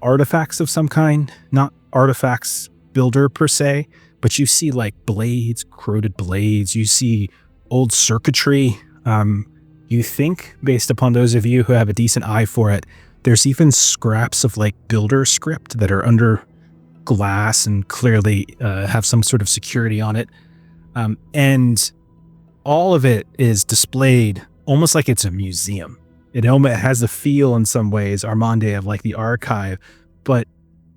artifacts of some kind, not artifacts builder per se, but you see like blades, corroded blades, you see old circuitry. You think, based upon those of you who have a decent eye for it, there's even scraps of like builder script that are under glass and clearly have some sort of security on it. And all of it is displayed almost like it's a museum. It has the feel in some ways, Armande, of like the archive, but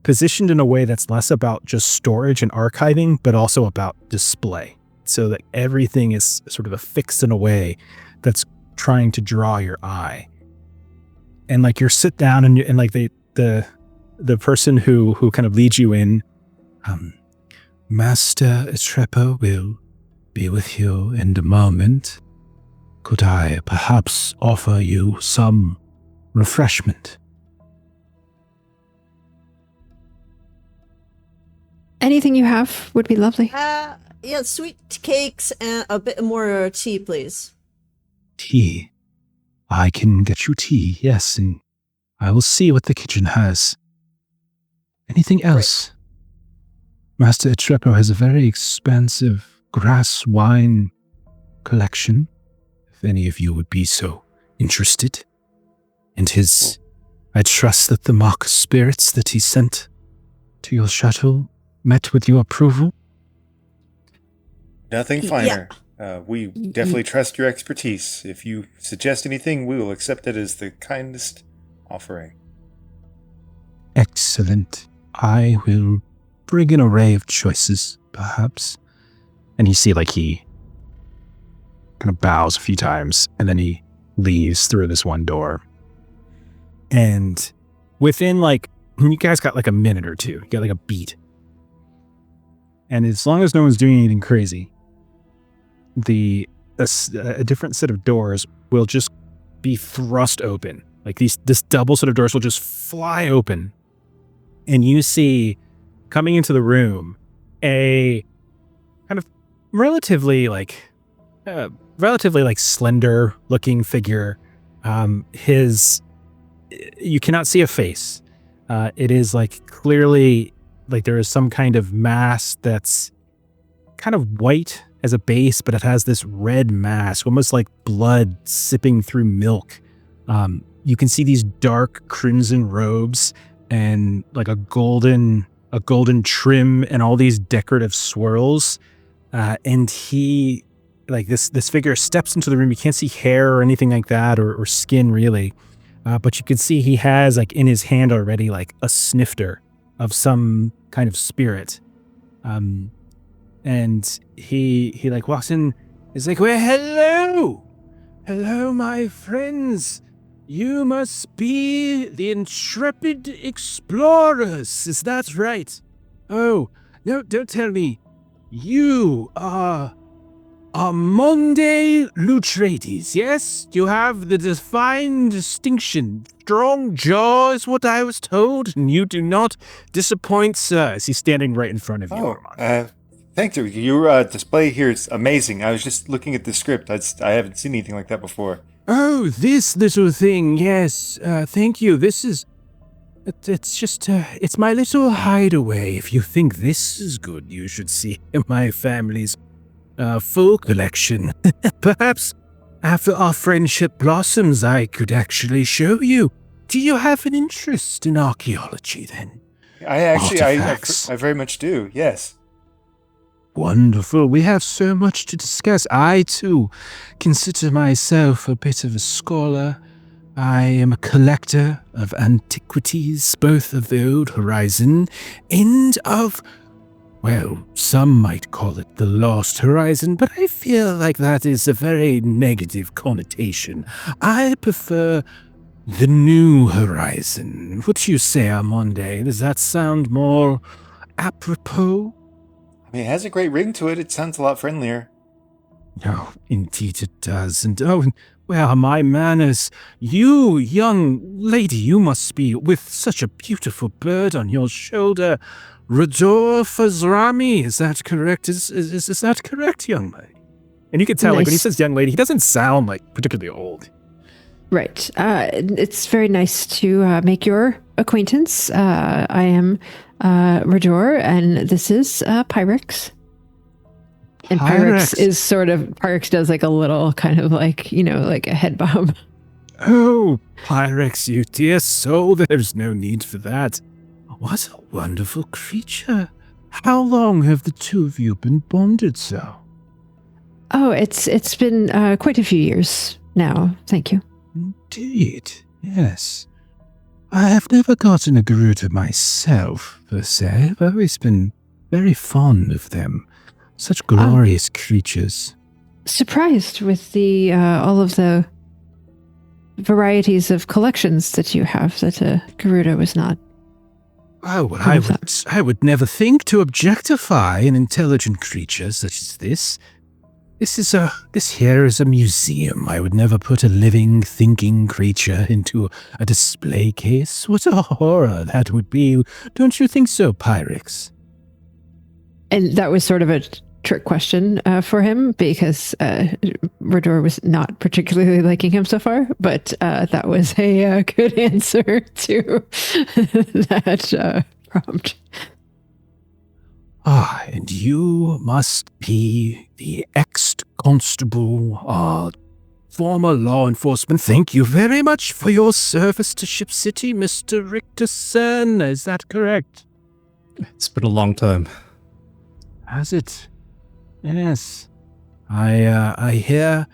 positioned in a way that's less about just storage and archiving, but also about display. So that everything is sort of affixed in a way that's trying to draw your eye. And like you sit down and like the person who kind of leads you in, Master Atrepo will be with you in a moment. Could I perhaps offer you some refreshment? Anything you have would be lovely. Yeah, sweet cakes and a bit more tea, please. Tea. I can get you tea, yes, and I will see what the kitchen has. Anything else? Master Atrepo has a very expansive grass wine collection, if any of you would be so interested. And I trust that the mock spirits that he sent to your shuttle met with your approval. Nothing finer. We definitely trust your expertise. If you suggest anything, we will accept it as the kindest offering. Excellent. I will bring an array of choices, perhaps. And you see, he kind of bows a few times, and then he leaves through this one door. And within, you guys got a minute or two. You got a beat. And as long as no one's doing anything crazy, a different set of doors will just be thrust open. This double set of doors will just fly open. And you see, coming into the room, a kind of relatively slender looking figure. You cannot see a face. It is clearly there is some kind of mass that's kind of white as a base, but it has this red mask, almost like blood sipping through milk. You can see these dark crimson robes and a golden trim and all these decorative swirls. And he, this figure steps into the room. You can't see hair or anything like that, or skin really. But you can see he has in his hand already a snifter of some kind of spirit. And he walks in. He's well, hello, my friends. You must be the intrepid explorers. Is that right? Oh, no, don't tell me. You are Armande Loutreides, yes? You have the defined distinction. Strong jaw is what I was told, and you do not disappoint, sir. Is he standing right in front of you, Armande? Thank you. Your display here is amazing. I was just looking at the script. I haven't seen anything like that before. Oh, this little thing, yes. Thank you. This is... It's just... it's my little hideaway. If you think this is good, you should see my family's full collection. Perhaps after our friendship blossoms, I could actually show you. Do you have an interest in archaeology, then? I very much do, yes. Wonderful. We have so much to discuss. I, too, consider myself a bit of a scholar. I am a collector of antiquities, both of the Old Horizon and of, well, some might call it the Lost Horizon, but I feel like that is a very negative connotation. I prefer the New Horizon. What do you say, Armande? Does that sound more apropos? I mean, it has a great ring to it. It sounds a lot friendlier. Oh, indeed it does. And where are my manners? You, young lady, you must be with such a beautiful bird on your shoulder. Rador Fazrami, is that correct? Is that correct, young lady? And you can tell, when he says young lady, he doesn't sound particularly old. Right. It's very nice to make your acquaintance. I am Rador, and this is Pyrex. And Pyrex is Pyrex does a little kind of a head bob. Oh, Pyrex, you dear soul, there's no need for that. What a wonderful creature. How long have the two of you been bonded so? Oh, it's been quite a few years now, thank you. Indeed, yes. I have never gotten a Garuda myself, per se. I've always been very fond of them. Such glorious creatures. Surprised with the all of the varieties of collections that you have, that Garuda was not Oh, well, I would never think to objectify an intelligent creature such as this. This here is a museum. I would never put a living, thinking creature into a display case. What a horror that would be. Don't you think so, Pyrex? And that was sort of a trick question for him, because Richter was not particularly liking him so far, but that was a good answer to that prompt. Ah, and you must be the ex-constable, former law enforcement. Thank you very much for your service to Ship City, Mr. Richter Cerne. Is that correct? It's been a long time. Has it? Yes. I hear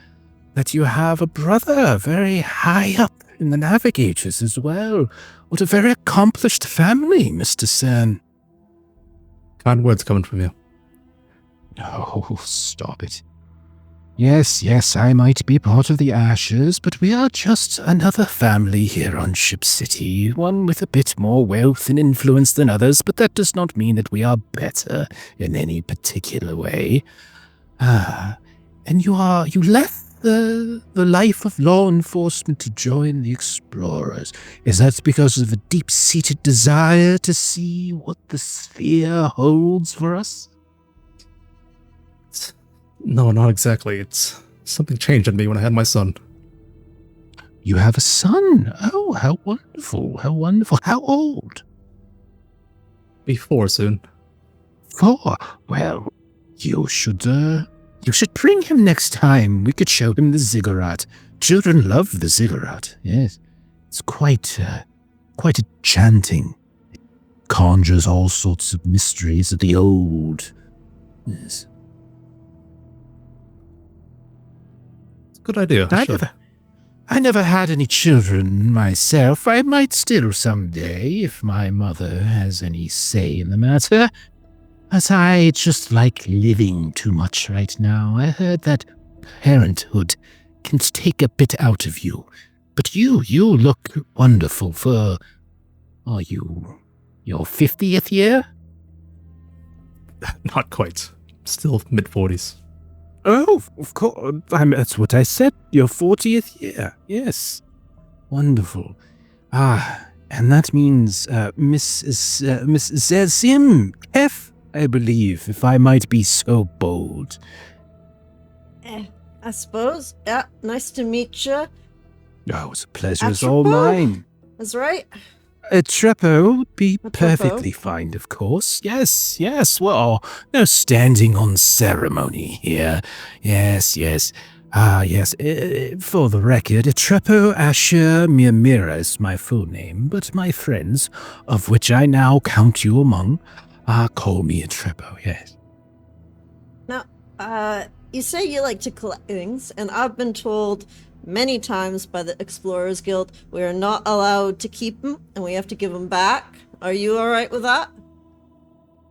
that you have a brother very high up in the Navigators as well. What a very accomplished family, Mr. Cerne. Kind words coming from you. Oh, stop it. Yes, I might be part of the Ashes, but we are just another family here on Ship City, one with a bit more wealth and influence than others, but that does not mean that we are better in any particular way. And you left the life of law enforcement to join the Explorers. Is that because of a deep-seated desire to see what the sphere holds for us? No, not exactly. It's something changed in me when I had my son. You have a son? Oh, how wonderful, how wonderful. How old? Be 4 soon. 4? Well, you should bring him next time. We could show him the ziggurat. Children love the ziggurat, yes. It's quite enchanting. It conjures all sorts of mysteries of the old. Yes. Good idea. I never had any children myself. I might still someday, if my mother has any say in the matter. As I just like living too much right now. I heard that parenthood can take a bit out of you. But you look wonderful for, your 50th year? Not quite. Still mid-40s. Oh, of course. That's what I said. Your 40th year. Yes. Wonderful. And that means Miss Zim F, I believe, if I might be so bold. I suppose. Yeah, nice to meet you. Oh, it's a pleasure. It's all mine. That's right. A Trepo would be A perfectly fine, of course. Yes. Well, no standing on ceremony here. Yes. Yes. For the record, Trepo Asher Mirmira is my full name, but my friends, of which I now count you among, call me a Trepo, yes. Now, you say you like to collect things, and I've been told many times by the Explorers Guild we are not allowed to keep them, and we have to give them back. Are you alright with that?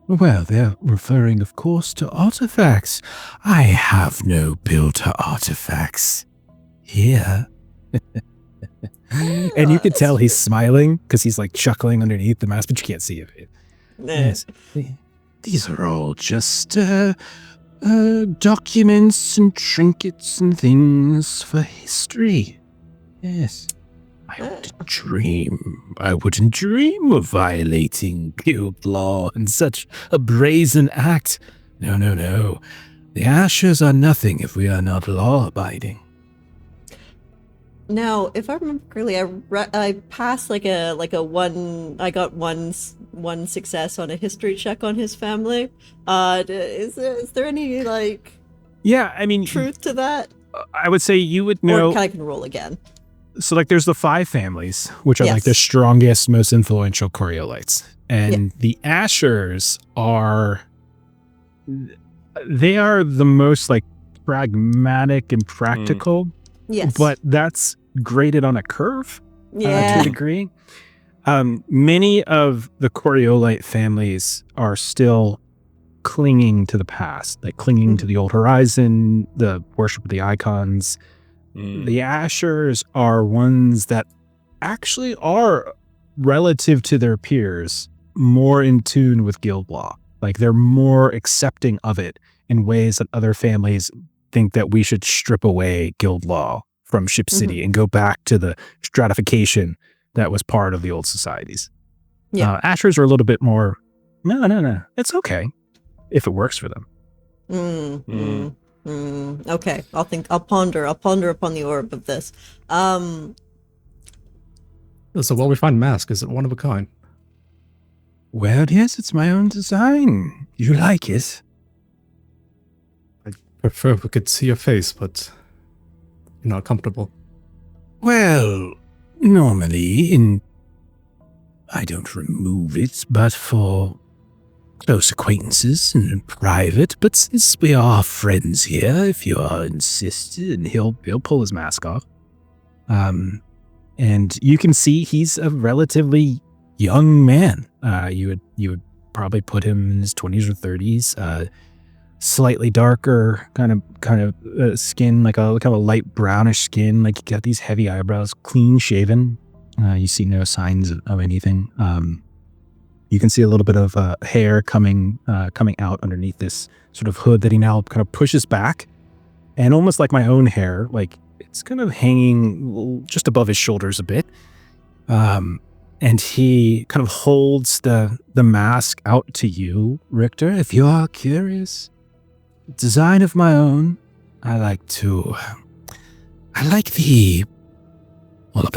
Well, they're referring, of course, to artifacts. I have no builder artifacts here. And you can tell he's smiling because he's like chuckling underneath the mask, but you can't see it. Yes. These are all just documents and trinkets and things for history. Yes. I wouldn't dream of violating guild law in such a brazen act. No. The Ashes are nothing if we are not law-abiding. Now, if I remember correctly, I passed I got one success on a history check on his family. Is there any truth to that? I would say you would know. Or I can roll again. So there's the 5 families, which are Yes. the strongest, most influential Coriolites. And the Ashers they are the most pragmatic and practical. Yes. But that's graded on a curve to yeah. a degree. Many of the Coriolite families are still clinging to the past, clinging to the old horizon, the worship of the icons. The Ashers are ones that actually are, relative to their peers, more in tune with guild law. Like they're more accepting of it in ways that other families think that we should strip away guild law from Ship City and go back to the stratification that was part of the old societies. Yeah. Ashers are a little bit more, no. It's okay if it works for them. Okay. I'll ponder upon the orb of this. It's a well-refined mask. Is it one of a kind? Well, yes, it's my own design. You like it? I prefer if we could see your face, but you're not comfortable. Well, normally I don't remove it, but for close acquaintances and in private. But since we are friends here, if you are insisted, and he'll pull his mask off. And you can see he's a relatively young man. You would probably put him in his 20s or 30s. Slightly darker kind of skin, like a light brownish skin. Like you got these heavy eyebrows, clean shaven. You see no signs of anything. You can see a little bit of hair coming out underneath this sort of hood that he now kind of pushes back, and almost like my own hair, like it's kind of hanging just above his shoulders a bit. And he kind of holds the mask out to you, Richter, if you are curious. Design of my own. I'll be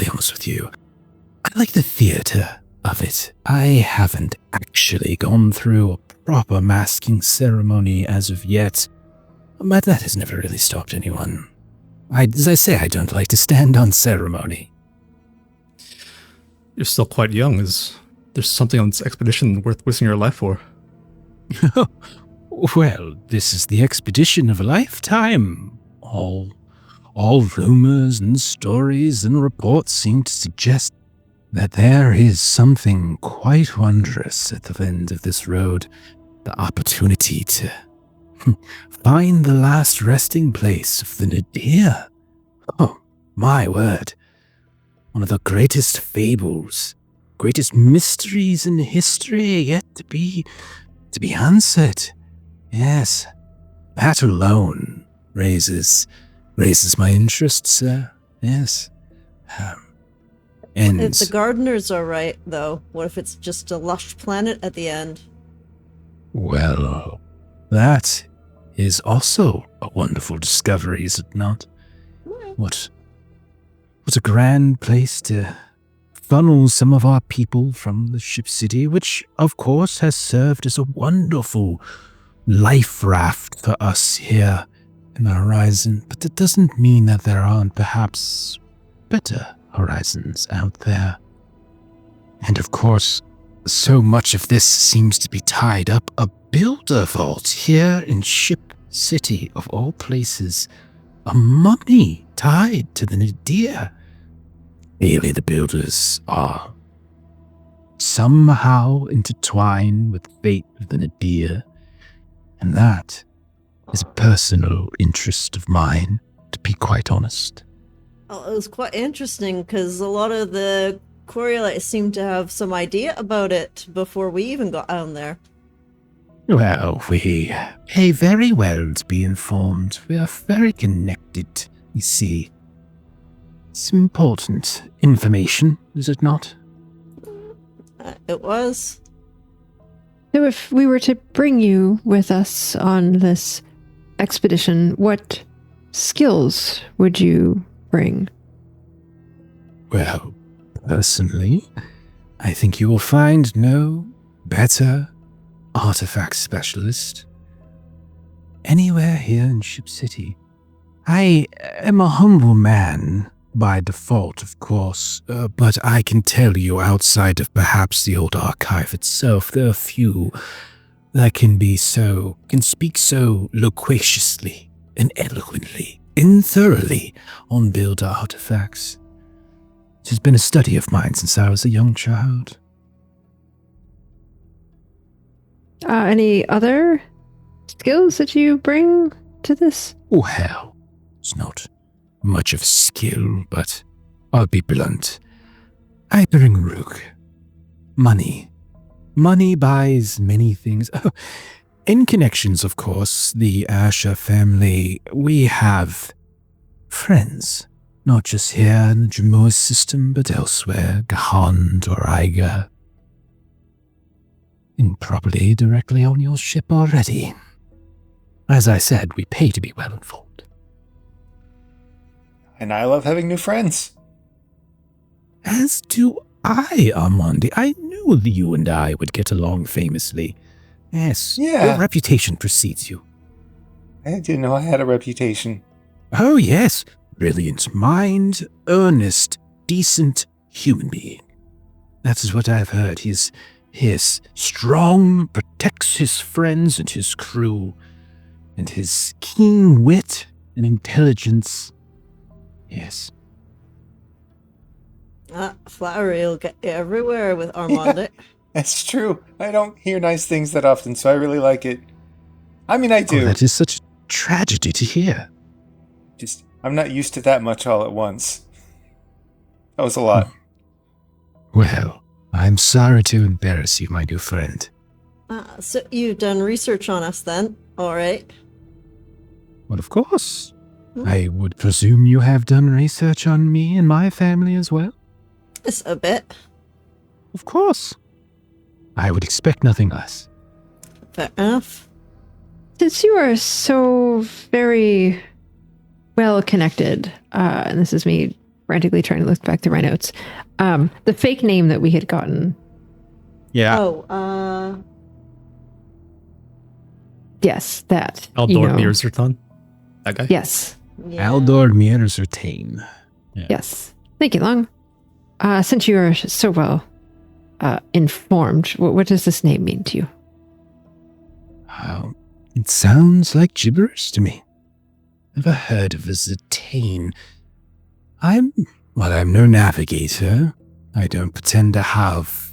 honest with you. I like the theater of it. I haven't actually gone through a proper masking ceremony as of yet, but that has never really stopped anyone. As I say, I don't like to stand on ceremony. You're still quite young. Is there something on this expedition worth risking your life for? Well, this is the expedition of a lifetime. All rumors and stories and reports seem to suggest that there is something quite wondrous at the end of this road. The opportunity to find the last resting place of the Nadir. Oh, my word. One of the greatest fables, greatest mysteries in history yet to be answered. Yes, that alone raises my interest, sir. Yes. And if the gardeners are right, though, what if it's just a lush planet at the end? Well, that is also a wonderful discovery, is it not? What a grand place to funnel some of our people from the Ship City, which, of course, has served as a wonderful life raft for us here in the horizon. But that doesn't mean that there aren't perhaps better horizons out there. And of course, so much of this seems to be tied up a builder vault here in Ship City, of all places. A mummy tied to the Nadir. Clearly the builders are somehow intertwined with the fate of the Nadir, and that is a personal interest of mine, to be quite honest. Well, it was quite interesting because a lot of the Coriolis seemed to have some idea about it before we even got down there. Well, we pay very well to be informed. We are very connected, you see. It's important information, is it not? It was. So if we were to bring you with us on this expedition, what skills would you bring? Well, personally, I think you will find no better artifact specialist anywhere here in Ship City. I am a humble man by default, of course, but I can tell you outside of perhaps the old archive itself, there are few that can speak so loquaciously and eloquently and thoroughly on builder artifacts. It has been a study of mine since I was a young child. Any other skills that you bring to this? Oh, hell. It's not much of skill, but I'll be blunt. I bring rook. Money. money buys many things. Oh, in connections, of course, the Asher family, we have friends. Not just here in the Jamur system, but elsewhere, Gahand or Aiga. And probably directly on your ship already. As I said, we pay to be well informed. And I love having new friends. As do I, Armande. I knew that you and I would get along famously. Yes, Yeah. your reputation precedes you. I didn't know I had a reputation. Oh, yes. Brilliant mind, earnest, decent human being. That is what I've heard. He is strong, protects his friends and his crew, and his keen wit and intelligence. Yes. Flattery will get you everywhere with Armande. That's true. I don't hear nice things that often, so I really like it. I mean, I do. Oh, that is such a tragedy to hear. Just, I'm not used to that much all at once. That was a lot. Well, I'm sorry to embarrass you, my new friend. So you've done research on us then, all right? Well, of course. I would presume you have done research on me and my family as well? Just a bit. Of course. I would expect nothing less. Fair enough. Since you are so very well connected, and this is me frantically trying to look back through my notes, the fake name that we had gotten. Yeah. Oh, Yes, that. Aldor Mirzerton? That guy? Yes. yeah. Aldor Mierzertain. Yes. Thank you, Long. Since you are so well informed, what does this name mean to you? It sounds like gibberish to me. Never heard of a Zertain. I'm no navigator. I don't pretend to have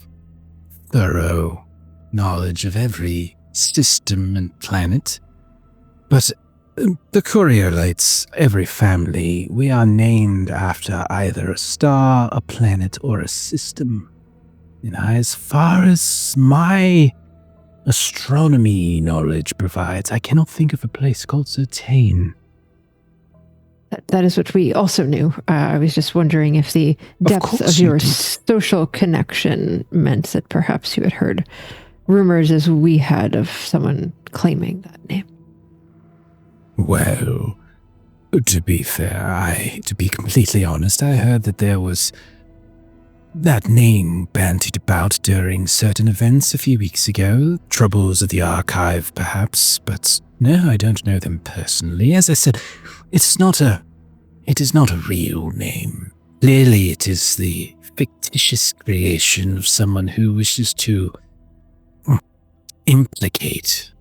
thorough knowledge of every system and planet. But the Coriolis, every family, we are named after either a star, a planet, or a system. And as far as my astronomy knowledge provides, I cannot think of a place called Zertain. That is what we also knew. I was just wondering if the depth of your social connection meant that perhaps you had heard rumors as we had of someone claiming that name. Well, to be fair, to be completely honest, I heard that there was that name bandied about during certain events a few weeks ago. Troubles of the archive, perhaps, but no, I don't know them personally. As I said, it is not a real name. Clearly, it is the fictitious creation of someone who wishes to implicate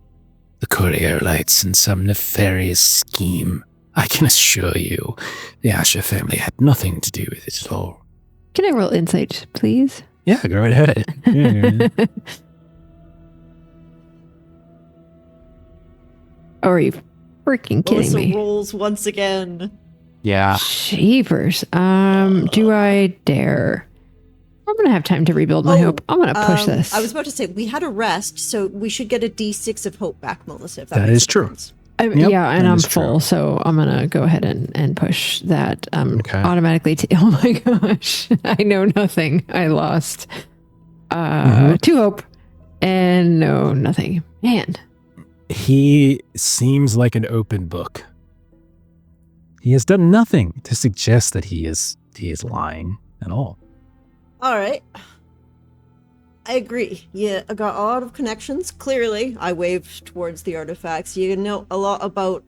the Coriolites in some nefarious scheme. I can assure you, the Asher family had nothing to do with it at all. Can I roll insight, please? Yeah, go right ahead. Yeah. Oh, are you freaking kidding Melissa me? rolls once again. Yeah. Jeepers. Do I dare? I'm going to have time to rebuild my hope. I'm going to push this. I was about to say, we had a rest, so we should get a D6 of hope back, Melissa. If That makes is true. sense. Yep, yeah, and that I'm is full, true. so I'm going to go ahead and push that Okay. automatically. Oh my gosh. I know nothing. I lost 2 hope and no nothing. Man. He seems like an open book. He has done nothing to suggest that he is lying at all. All right. I agree. Yeah, I got a lot of connections. Clearly, I waved towards the artifacts. You know a lot about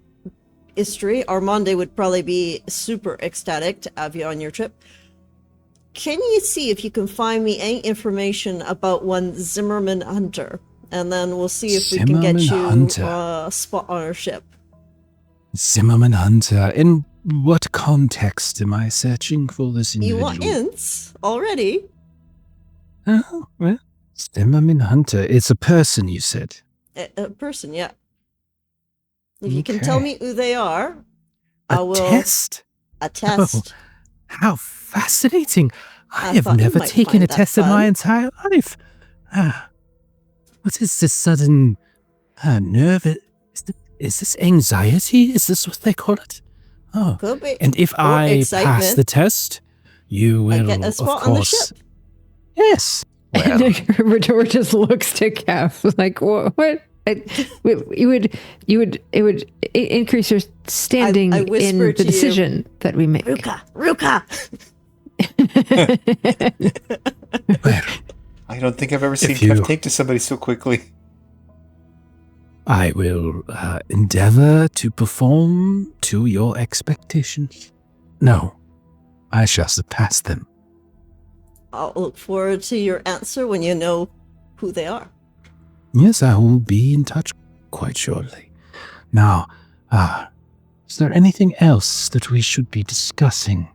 history. Armande would probably be super ecstatic to have you on your trip. Can you see if you can find me any information about one Zimmerman Hunter? And then we'll see if we can get Zimmerman you Hunter. a spot on our ship. Zimmerman Hunter. In what context am I searching for this You individual? want hints already? Oh, well, Zimmerman Hunter. It's a person, you said. A person, yeah. If you can tell Okay. me who they are, I A will test? attest. How fascinating. I I have thought you never might taken find a that test in my fun. entire life. What is this sudden nerve? Is this anxiety? Is this what they call it? Oh, Could be. and if Or I pass excitement. the test, you will, get a of spot on the course. ship. Yes. And Well, Richter just looks to Kath like, what? It would increase your standing I in whisper the to you, decision that we make. Ruka! well, I don't think I've ever seen you- Kev take to somebody so quickly. I will endeavor to perform to your expectations. No, I shall surpass them. I'll look forward to your answer when you know who they are. Yes, I will be in touch quite shortly. Now, is there anything else that we should be discussing?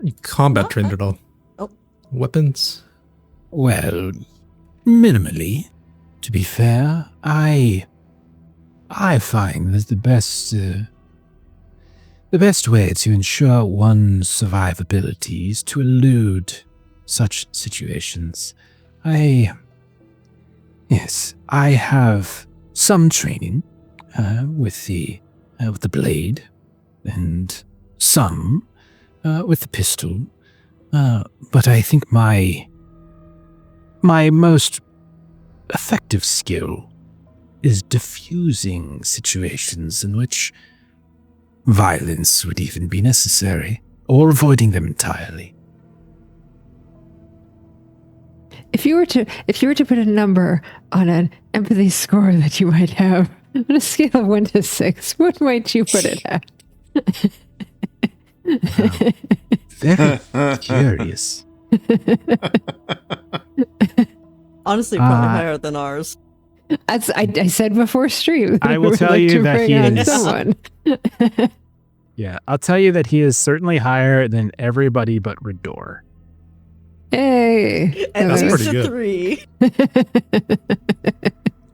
You combat trained at all? Oh. Weapons? Well, minimally. To be fair, I find that the best way to ensure one's survivability is to elude such situations. I have some training with the blade, and some with the pistol. But I think my most effective skill is diffusing situations in which violence would even be necessary, or avoiding them entirely. If you were to put a number on an empathy score that you might have on a scale of 1 to 6, what might you put it at? Very curious. Honestly, probably higher than ours. As I said before stream, I will would tell like you to that bring he on is- someone. Yeah, I'll tell you that he is certainly higher than everybody but Redor. Hey, And That's there's pretty a good. 3.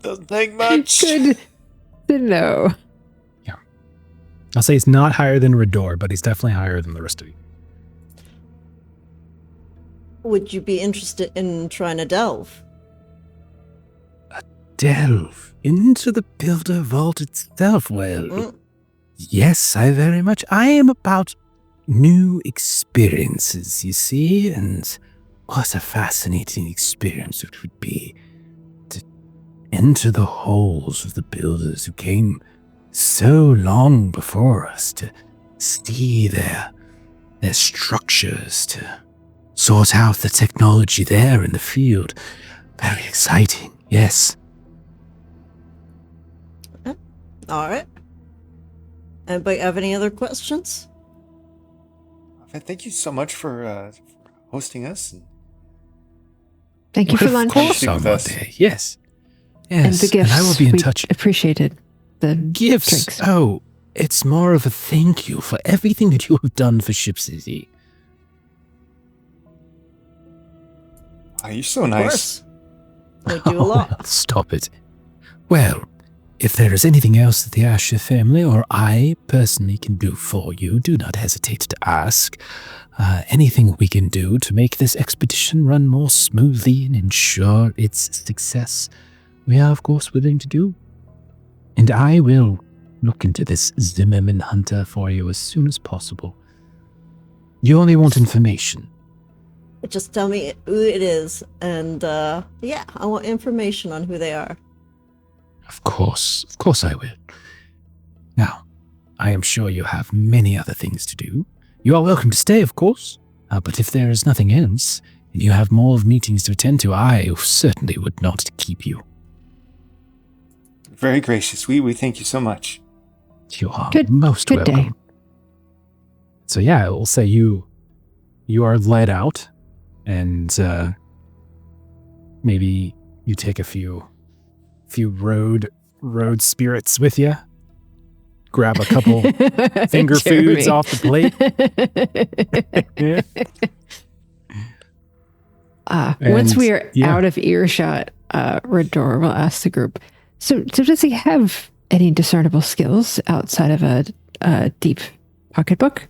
Doesn't take much. Good to know. I'll say he's not higher than Redor, but he's definitely higher than the rest of you. Would you be interested in trying to delve? Delve into the Builder Vault itself. Well, Mm. yes, I very much. I am about new experiences, you see, and what a fascinating experience it would be to enter the halls of the builders who came so long before us, to see their structures, to sort out the technology there in the field. Very exciting, yes. All right. Anybody have any other questions? Thank you so much for hosting us. Thank you for Of lunch course, Speak with us. Armande. Yes. and Yes. the gifts. I will be in we touch. appreciated the Gifts. drinks. Oh, it's more of a thank you for everything that you have done for Ship City. Oh, you're so Of nice. course. We do a lot. Well, stop it. Well, if there is anything else that the Asher family or I personally can do for you, do not hesitate to ask. Anything we can do to make this expedition run more smoothly and ensure its success, we are, of course, willing to do. And I will look into this Zimmerman Hunter for you as soon as possible. You only want information. Just tell me who it is, and yeah, I want information on who they are. Of course I will. Now, I am sure you have many other things to do. You are welcome to stay, of course, but if there is nothing else, and you have more meetings to attend to, I certainly would not keep you. Very gracious. We thank you so much. You are Good- most good day. welcome. So yeah, I will say you are led out, and maybe you take a few road spirits with you. Grab a couple finger foods Jeremy. off the plate. Yeah. Once And, we are yeah. out of earshot, Redor will ask the group. So does he have any discernible skills outside of a deep pocketbook?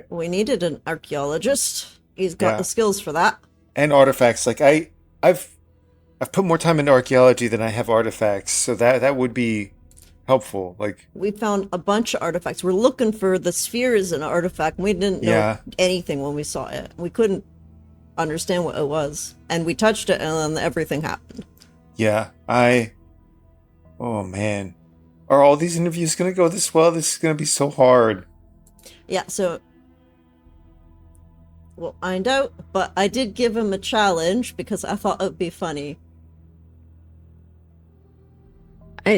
We needed an archaeologist. He's got Yeah. the skills for that. And artifacts. Like I I've put more time into archaeology than I have artifacts, so that would be helpful. Like, We found a bunch of artifacts. We're looking for the sphere as an artifact. We didn't know Yeah. anything when we saw it. We couldn't understand what it was. And we touched it and then everything happened. yeah, oh man. Are all these interviews going to go this well? This is going to be so hard. Yeah, so we'll find out. But I did give him a challenge because I thought it would be funny.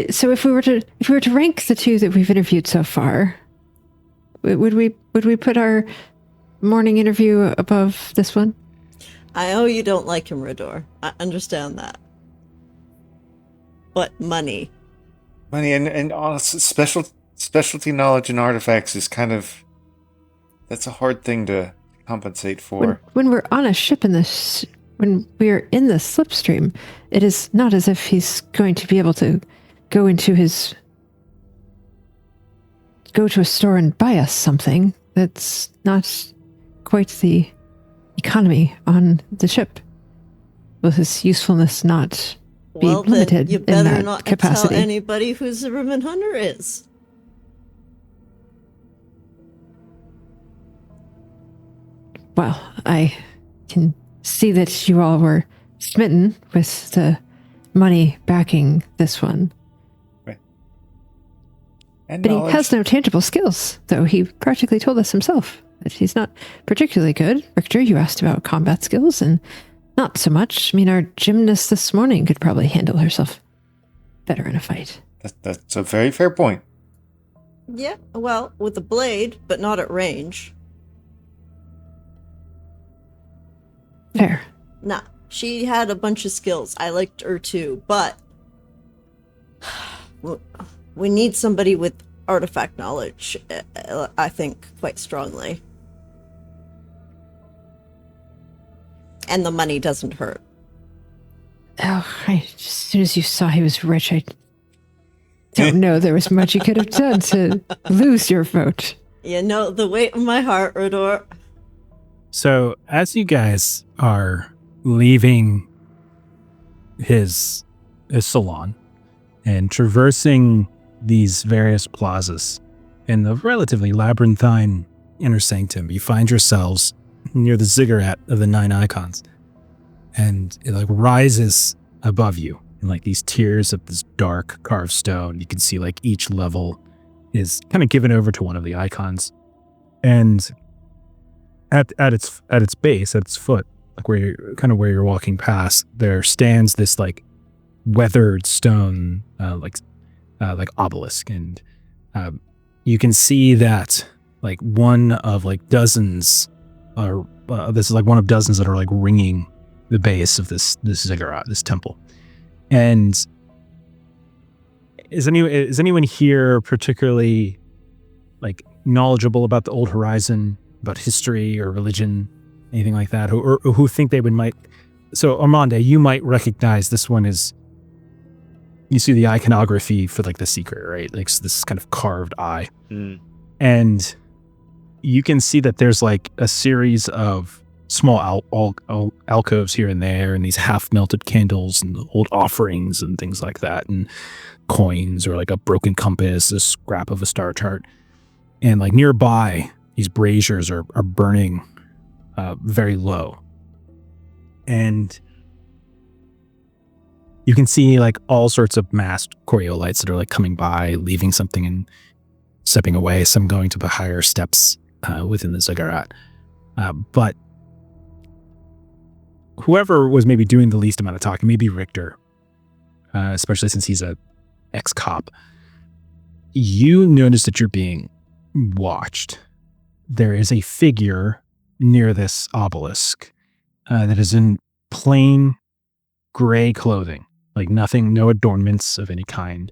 So if we were to rank the two that we've interviewed so far, would we put our morning interview above this one? I know you don't like him, Rador. I understand that. But money. Money and also specialty knowledge and artifacts is kind of, that's a hard thing to compensate for. When we're on a ship when we're in the Slipstream, it is not as if he's going to be able to go to a store and buy us something. That's not quite the economy on the ship. Will his usefulness not be limited then you in better that not capacity? tell anybody who Zimmerman Hunter is. Well, I can see that you all were smitten with the money backing this one. And But knowledge. he has no tangible skills, though he practically told us himself that he's not particularly good. Richter, you asked about combat skills, and not so much. I mean, our gymnast this morning could probably handle herself better in a fight. That's a very fair point. Yeah, well, with a blade, but not at range. Fair. Nah, she had a bunch of skills. I liked her too, but we need somebody with artifact knowledge, I think, quite strongly. And the money doesn't hurt. Oh, as soon as you saw he was rich, I don't know there was much you could have done to lose your vote. You know, the weight of my heart, Rodor. So as you guys are leaving his salon and traversing these various plazas in the relatively labyrinthine inner sanctum, you find yourselves near the ziggurat of the 9 icons, and it like rises above you in like these tiers of this dark carved stone. You can see like each level is kind of given over to one of the icons, and at its base, at its foot, like where you're walking past, there stands this like weathered stone like obelisk, and you can see that like one of like dozens this is like one of dozens that are like ringing the base of this ziggurat, this temple. And is anyone here particularly like knowledgeable about the Old Horizon, about history or religion, anything like that, or who think they might? So Armande, you might recognize this one as, you see the iconography for like the secret, right? Like this kind of carved eye. And you can see that there's like a series of small alcoves here and there, and these half melted candles and old offerings and things like that, and coins or like a broken compass, a scrap of a star chart. And like nearby, these braziers are burning very low. And you can see like all sorts of masked Coriolites that are like coming by, leaving something and stepping away, some going to the higher steps within the ziggurat. But whoever was maybe doing the least amount of talking, maybe Richter, especially since he's a ex-cop, you notice that you're being watched. There is a figure near this obelisk that is in plain gray clothing, like nothing, no adornments of any kind.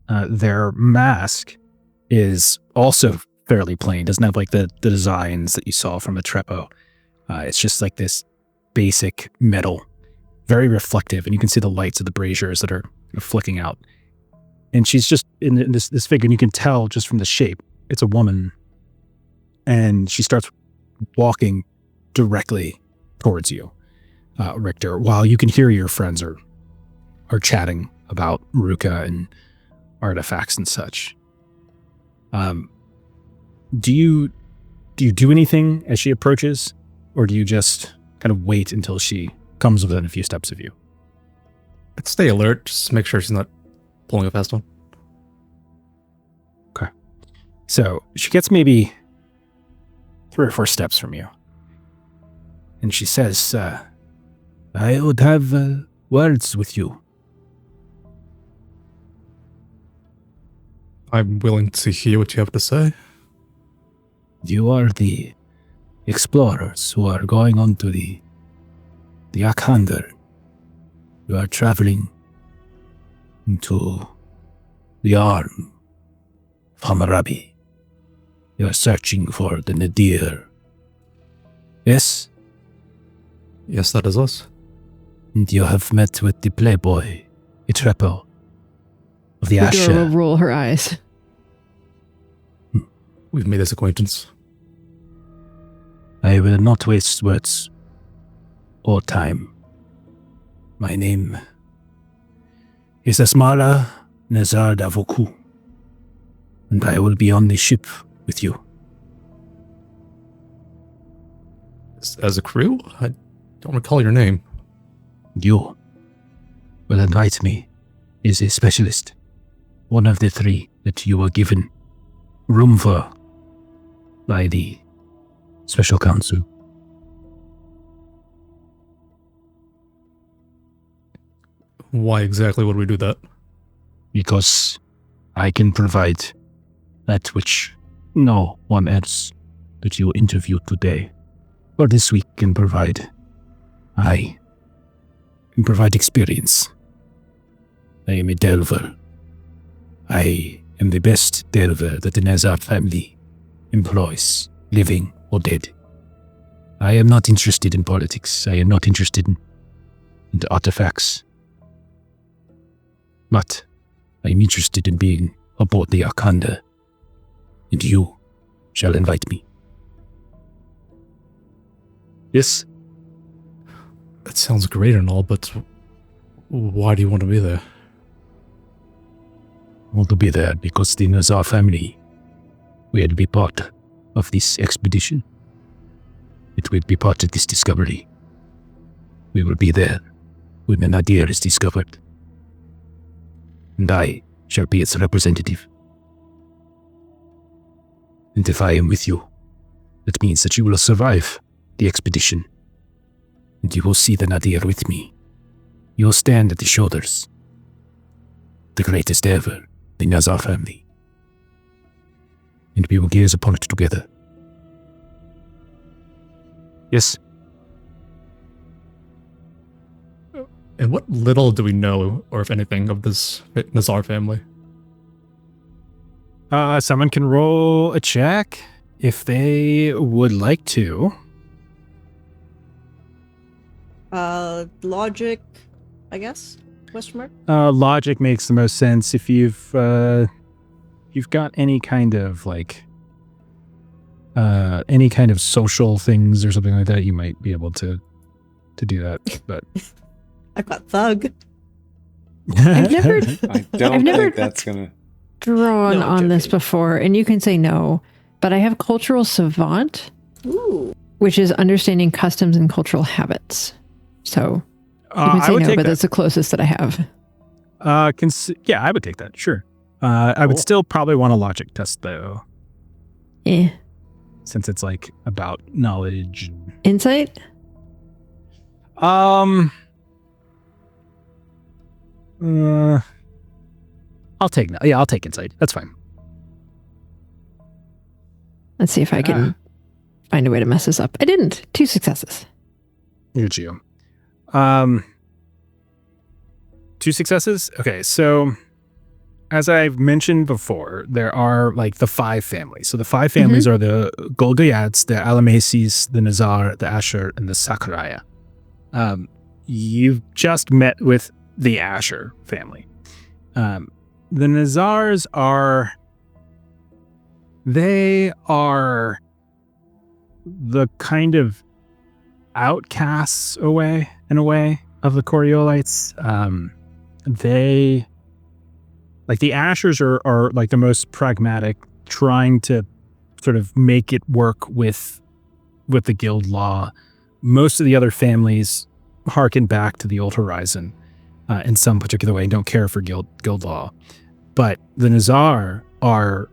Their mask is also fairly plain, doesn't have like the designs that you saw from a Trepo. It's just like this basic metal, very reflective, and you can see the lights of the braziers that are flicking out. And she's just in this figure, and you can tell just from the shape, it's a woman. And she starts walking directly towards you. Richter, while you can hear your friends are chatting about Ruka and artifacts and such. Do you do anything as she approaches, or do you just kind of wait until she comes within a few steps of you? I'd stay alert, just make sure she's not pulling a fast one. Okay. So she gets maybe 3 or 4 steps from you. And she says, I would have words with you. I'm willing to hear what you have to say. You are the explorers who are going on to the Akhander. You are traveling into the arm of Hammurabi. You are searching for the Nadir. Yes? Yes, that is us. And you have met with the playboy, Itrepo, of the Eudora Asher. will roll her eyes. We've made his acquaintance. I will not waste words or time. My name is Asmara Nazar Davoku, and I will be on the ship with you. As a crew? I don't recall your name. You will invite me as a specialist, one of the 3 that you were given room for by the Special Council. Why exactly would we do that? Because I can provide that which no one else that you interviewed today or this week can provide. I can provide experience. I am a delver. I am the best delver that the Nazar family employs, living or dead. I am not interested in politics. I am not interested in the artifacts. But I am interested in being aboard the Akhander, and you shall invite me. Yes? That sounds great and all, but why do you want to be there? I want to be there because the Nazar family will be part of this expedition. It will be part of this discovery. We will be there when an idea is discovered. And I shall be its representative. And if I am with you, that means that you will survive the expedition. And you will see the Nadir with me. You will stand at the shoulders. The greatest ever, the Nazar family. And we will gaze upon it together. Yes? And what little do we know, or if anything, of this Nazar family? Someone can roll a check if they would like to. Logic, I guess? Question mark? Logic makes the most sense if you've got any kind of social things or something like that. You might be able to do that. But I've got thug. I've never I don't I've never think that's gonna. drawn No, I'm on this joking. before, and you can say no, but I have cultural savant, Ooh. which is understanding customs and cultural habits. So you can I say would no, take but that. that's the closest that I have. Yeah, I would take that. Sure. I would Cool. still probably want a logic test though, Eh. since it's about knowledge. Insight? I'll take that. Yeah, I'll take insight. That's fine. Let's see if I can find a way to mess this up. I didn't. 2 successes. You're you. 2 successes? Okay, so as I've mentioned before, there are the 5 families. So the 5 families are the Golgoyads, the Alamaces, the Nazar, the Asher, and the Sakaraya. You've just met with the Asher family. The Nazars are the kind of outcasts in a way of the Coriolites. They, like, the Ashers are like the most pragmatic, trying to sort of make it work with the guild law. Most of the other families harken back to the Old Horizon in some particular way and don't care for guild law. But the Nazar are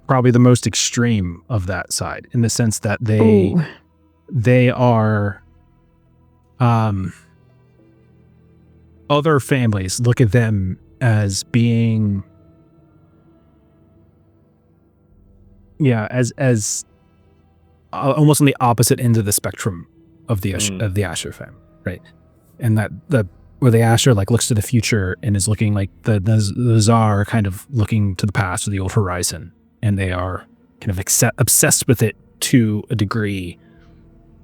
probably the most extreme of that side, in the sense that they are other families look at them as being as almost on the opposite end of the spectrum of the Asher family, right? And that where the Asher like looks to the future and is looking like the Nazar are kind of looking to the past, or the Old Horizon, and they are kind of obsessed with it to a degree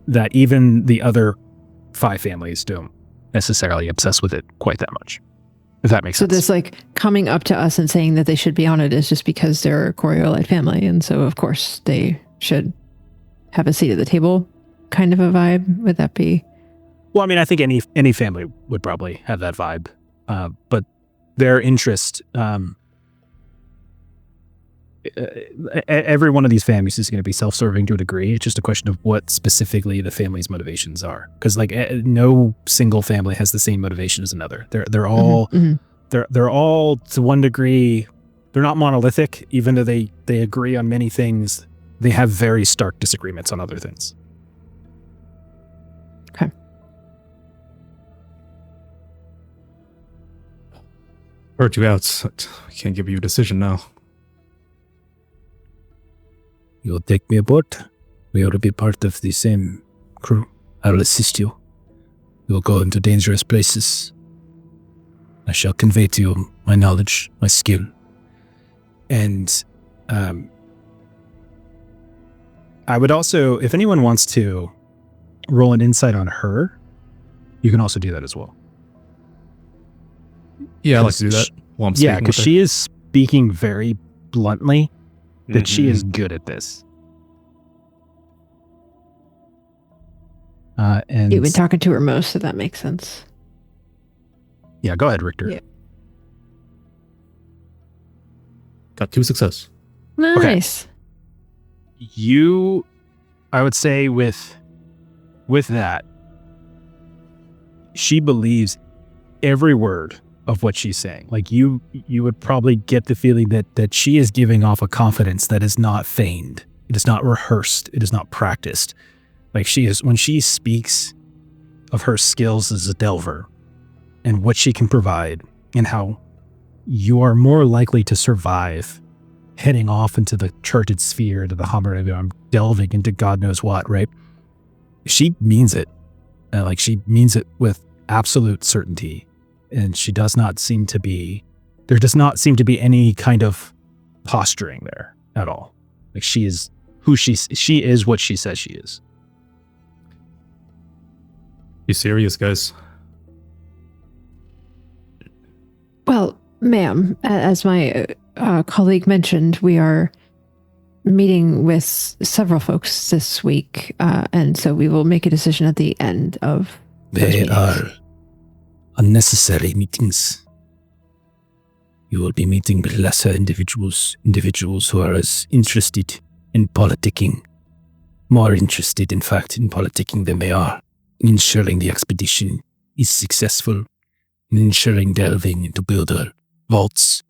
that even the other 5 families don't necessarily obsess with it quite that much, if that makes sense. So this like coming up to us and saying that they should be on it is just because they're a Coriolite family, and so of course they should have a seat at the table kind of a vibe. Would that be? Well, I mean, I think any family would probably have that vibe, but their interest, every one of these families is going to be self-serving to a degree. It's just a question of what specifically the family's motivations are, because like no single family has the same motivation as another. They're all they're all to one degree. They're not monolithic, even though they agree on many things. They have very stark disagreements on other things. Okay. Heard you out. I can't give you a decision now. You'll take me aboard. We ought to be part of the same crew. I will assist you. You will go into dangerous places. I shall convey to you my knowledge, my skill. And I would also, if anyone wants to roll an insight on her, you can also do that as well. Yeah, I like to do that while I'm speaking. Yeah, because she is speaking very bluntly that she is good at this. And You've been talking to her most, so that makes sense. Yeah, go ahead, Richter. Yeah. Got 2 success. Nice. I would say with that, she believes every word of what she's saying. Like you would probably get the feeling that she is giving off a confidence that is not feigned. It is not rehearsed. It is not practiced. Like when she speaks of her skills as a delver and what she can provide and how you are more likely to survive heading off into the charted sphere, to the Hammer, delving into God knows what, right? She means it. Like she means it with absolute certainty. And there does not seem to be any kind of posturing there at all. Like she is what she says she is. You serious, guys? Well, ma'am, as my colleague mentioned, we are meeting with several folks this week, and so we will make a decision at the end of those They meetings. are unnecessary meetings. You will be meeting with lesser individuals who are as interested in politicking, more interested, in fact, in politicking than they are in ensuring the expedition is successful, in ensuring delving into builder vaults.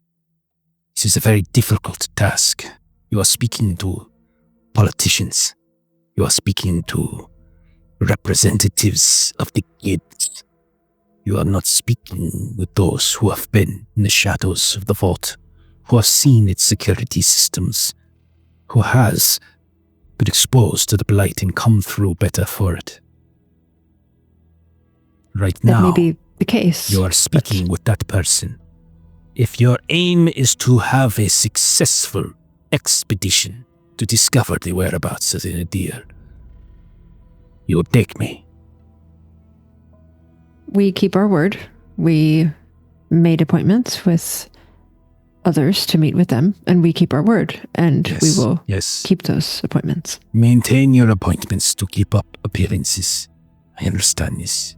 This is a very difficult task. You are speaking to politicians. You are speaking to representatives of the kids. You are not speaking with those who have been in the shadows of the vault, who have seen its security systems, who has been exposed to the blight and come through better for it. Right That now, may be the case. you are speaking with that person. If your aim is to have a successful expedition to discover the whereabouts of the Nadir, you will take me. We keep our word. We made appointments with others to meet with them, and we keep our word, and we will Yes. keep those appointments. Maintain your appointments to keep up appearances. I understand this.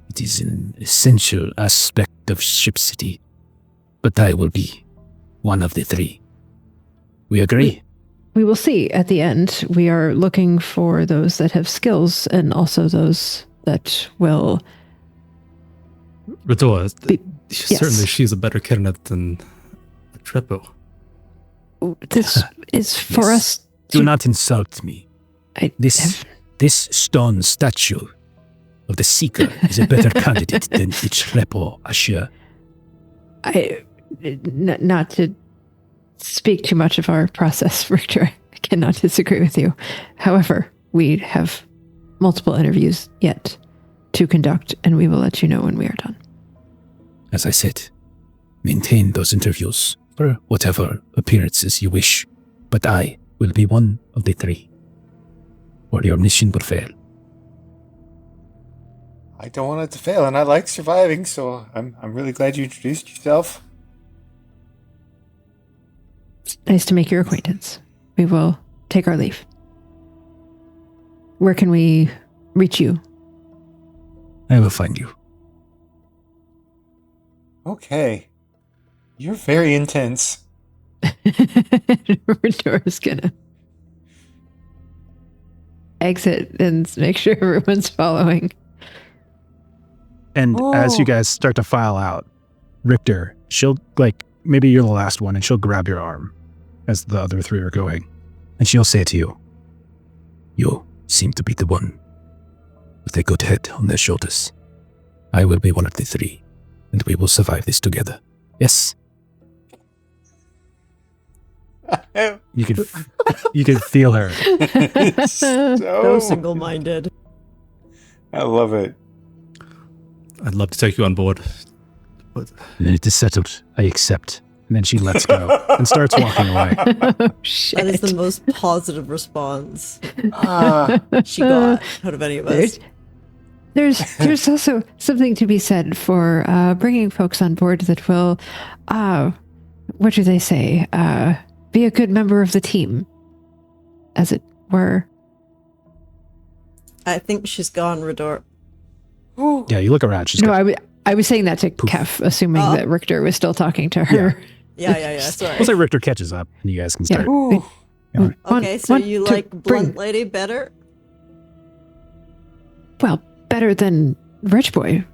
It is an essential aspect of Ship City. But I will be one of the 3. We agree? We will see at the end. We are looking for those that have skills and also those that will... Riddor, Yes. certainly she's a better candidate than Treppo. This is for us Do not insult me. This stone statue of the Seeker is a better candidate than the Treppo Asher. Not to speak too much of our process, Richter. I cannot disagree with you. However, we have multiple interviews yet to conduct, and we will let you know when we are done. As I said, maintain those interviews for whatever appearances you wish, but I will be one of the 3, or your mission will fail. I don't want it to fail, and I like surviving, so I'm really glad you introduced yourself. Nice to make your acquaintance. We will take our leave. Where can we reach you? I will find you. Okay. You're very intense. Ridor's gonna exit and make sure everyone's following. And as you guys start to file out, Richter, she'll, like, maybe you're the last one, and she'll grab your arm as the other 3 are going. And she'll say to you, you seem to be the one with a good head on their shoulders. I will be one of the 3, and we will survive this together. Yes? You could feel her. So single-minded. I love it. I'd love to take you on board. But Then it is settled. I accept. And then she lets go and starts walking away. Oh, shit. That is the most positive response she got out of any of us. There's also something to be said for bringing folks on board that will, what do they say, be a good member of the team, as it were. I think she's gone, Ridor. Yeah, you look around. She's No, got, I was saying that to Kef, assuming that Richter was still talking to her. Yeah, sorry. We'll say Richter catches up, and you guys can start. Okay, so you like Blunt Lady better? Well, better than Rich Boy.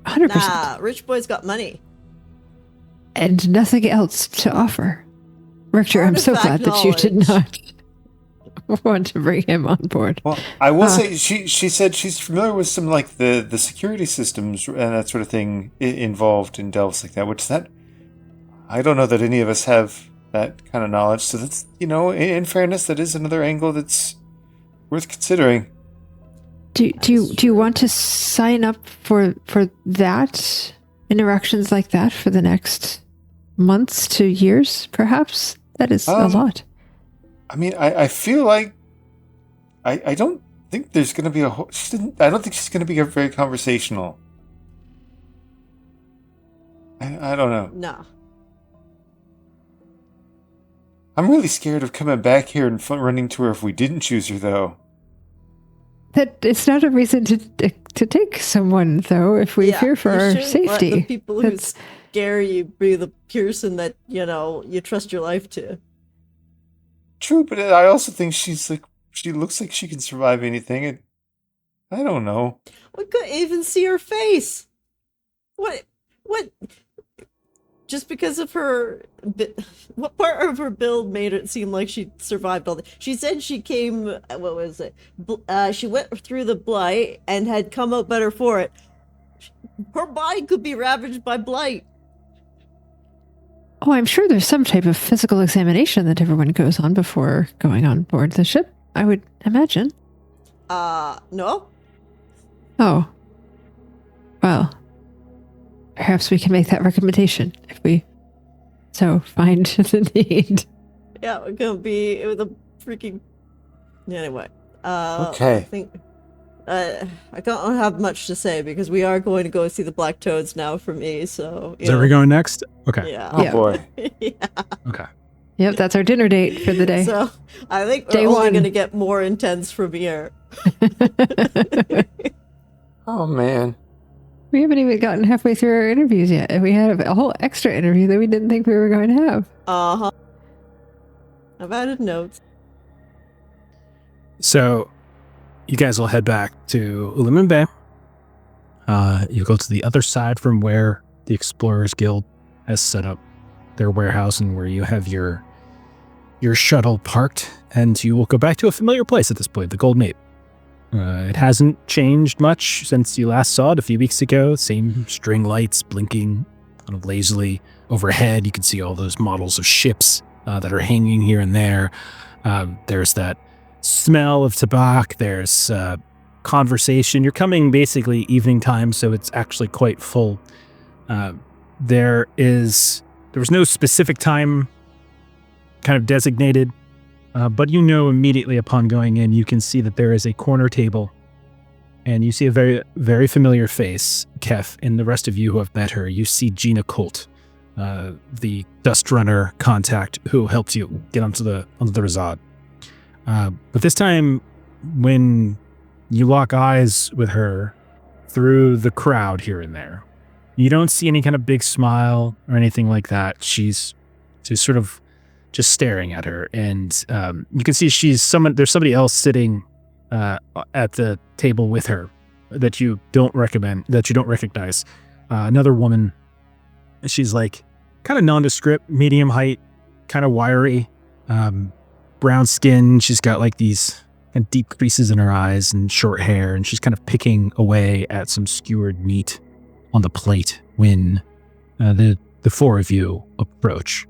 100%. Nah, Rich Boy's got money. And nothing else to offer. Richter, I'm so glad Artifact that you did knowledge. not want to bring him on board. Well, I will say she said she's familiar with some like the security systems and that sort of thing involved in delves like that. Which I don't know that any of us have that kind of knowledge. So that's in fairness, that is another angle that's worth considering. Do you want to sign up for that? Interactions like that for the next months to years, perhaps? That is a lot. I mean, I feel like I don't think there's going to be I don't think she's going to be very conversational. I don't know. No. I'm really scared of coming back here and running to her if we didn't choose her, though. That it's not a reason to take someone, though, if we fear for our safety. Let the people who scare you be the person that, you trust your life to. True, but I also think she looks like she can survive anything. And I don't know. We couldn't even see her face. What? Just because of her, what part of her build made it seem like she survived all that? She said she came, what was it? She went through the blight and had come out better for it. Her body could be ravaged by blight. Oh, I'm sure there's some type of physical examination that everyone goes on before going on board the ship, I would imagine. No? Oh. Well, perhaps we can make that recommendation if we so find the need. Yeah, it could be with a freaking... Anyway. Okay. I think I don't have much to say because we are going to go see the Black Toads now for me. So Is that where we're going next? Okay. Yeah. Oh Yeah. boy. Yeah. Okay. Yep, that's our dinner date for the day. So I think we're Day only one. going to get more intense from here. Oh man. We haven't even gotten halfway through our interviews yet, and we had a whole extra interview that we didn't think we were going to have. Uh-huh. I've added notes. So you guys will head back to Uluman Bay. You go to the other side from where the Explorers Guild has set up their warehouse and where you have your shuttle parked, and you will go back to a familiar place at this point, the Golden Ape. It hasn't changed much since you last saw it a few weeks ago. Same string lights blinking kind of lazily overhead. You can see all those models of ships that are hanging here and there. There's that smell of tobacco. There's conversation. You're coming basically evening time, so it's actually quite full. There was no specific time kind of designated, but you know immediately upon going in, you can see that there is a corner table, and you see a very, very familiar face, Kef, and the rest of you who have met her. You see Gina Colt, the Dust Runner contact who helped you get onto the Razad. But this time, when you lock eyes with her through the crowd here and there, you don't see any kind of big smile or anything like that. She's sort of just staring at her, and you can see there's somebody else sitting at the table with her that you don't recognize. Another woman. She's like kind of nondescript, medium height, kind of wiry, brown skin. She's got like these kind of deep creases in her eyes and short hair, and she's kind of picking away at some skewered meat on the plate when the four of you approach.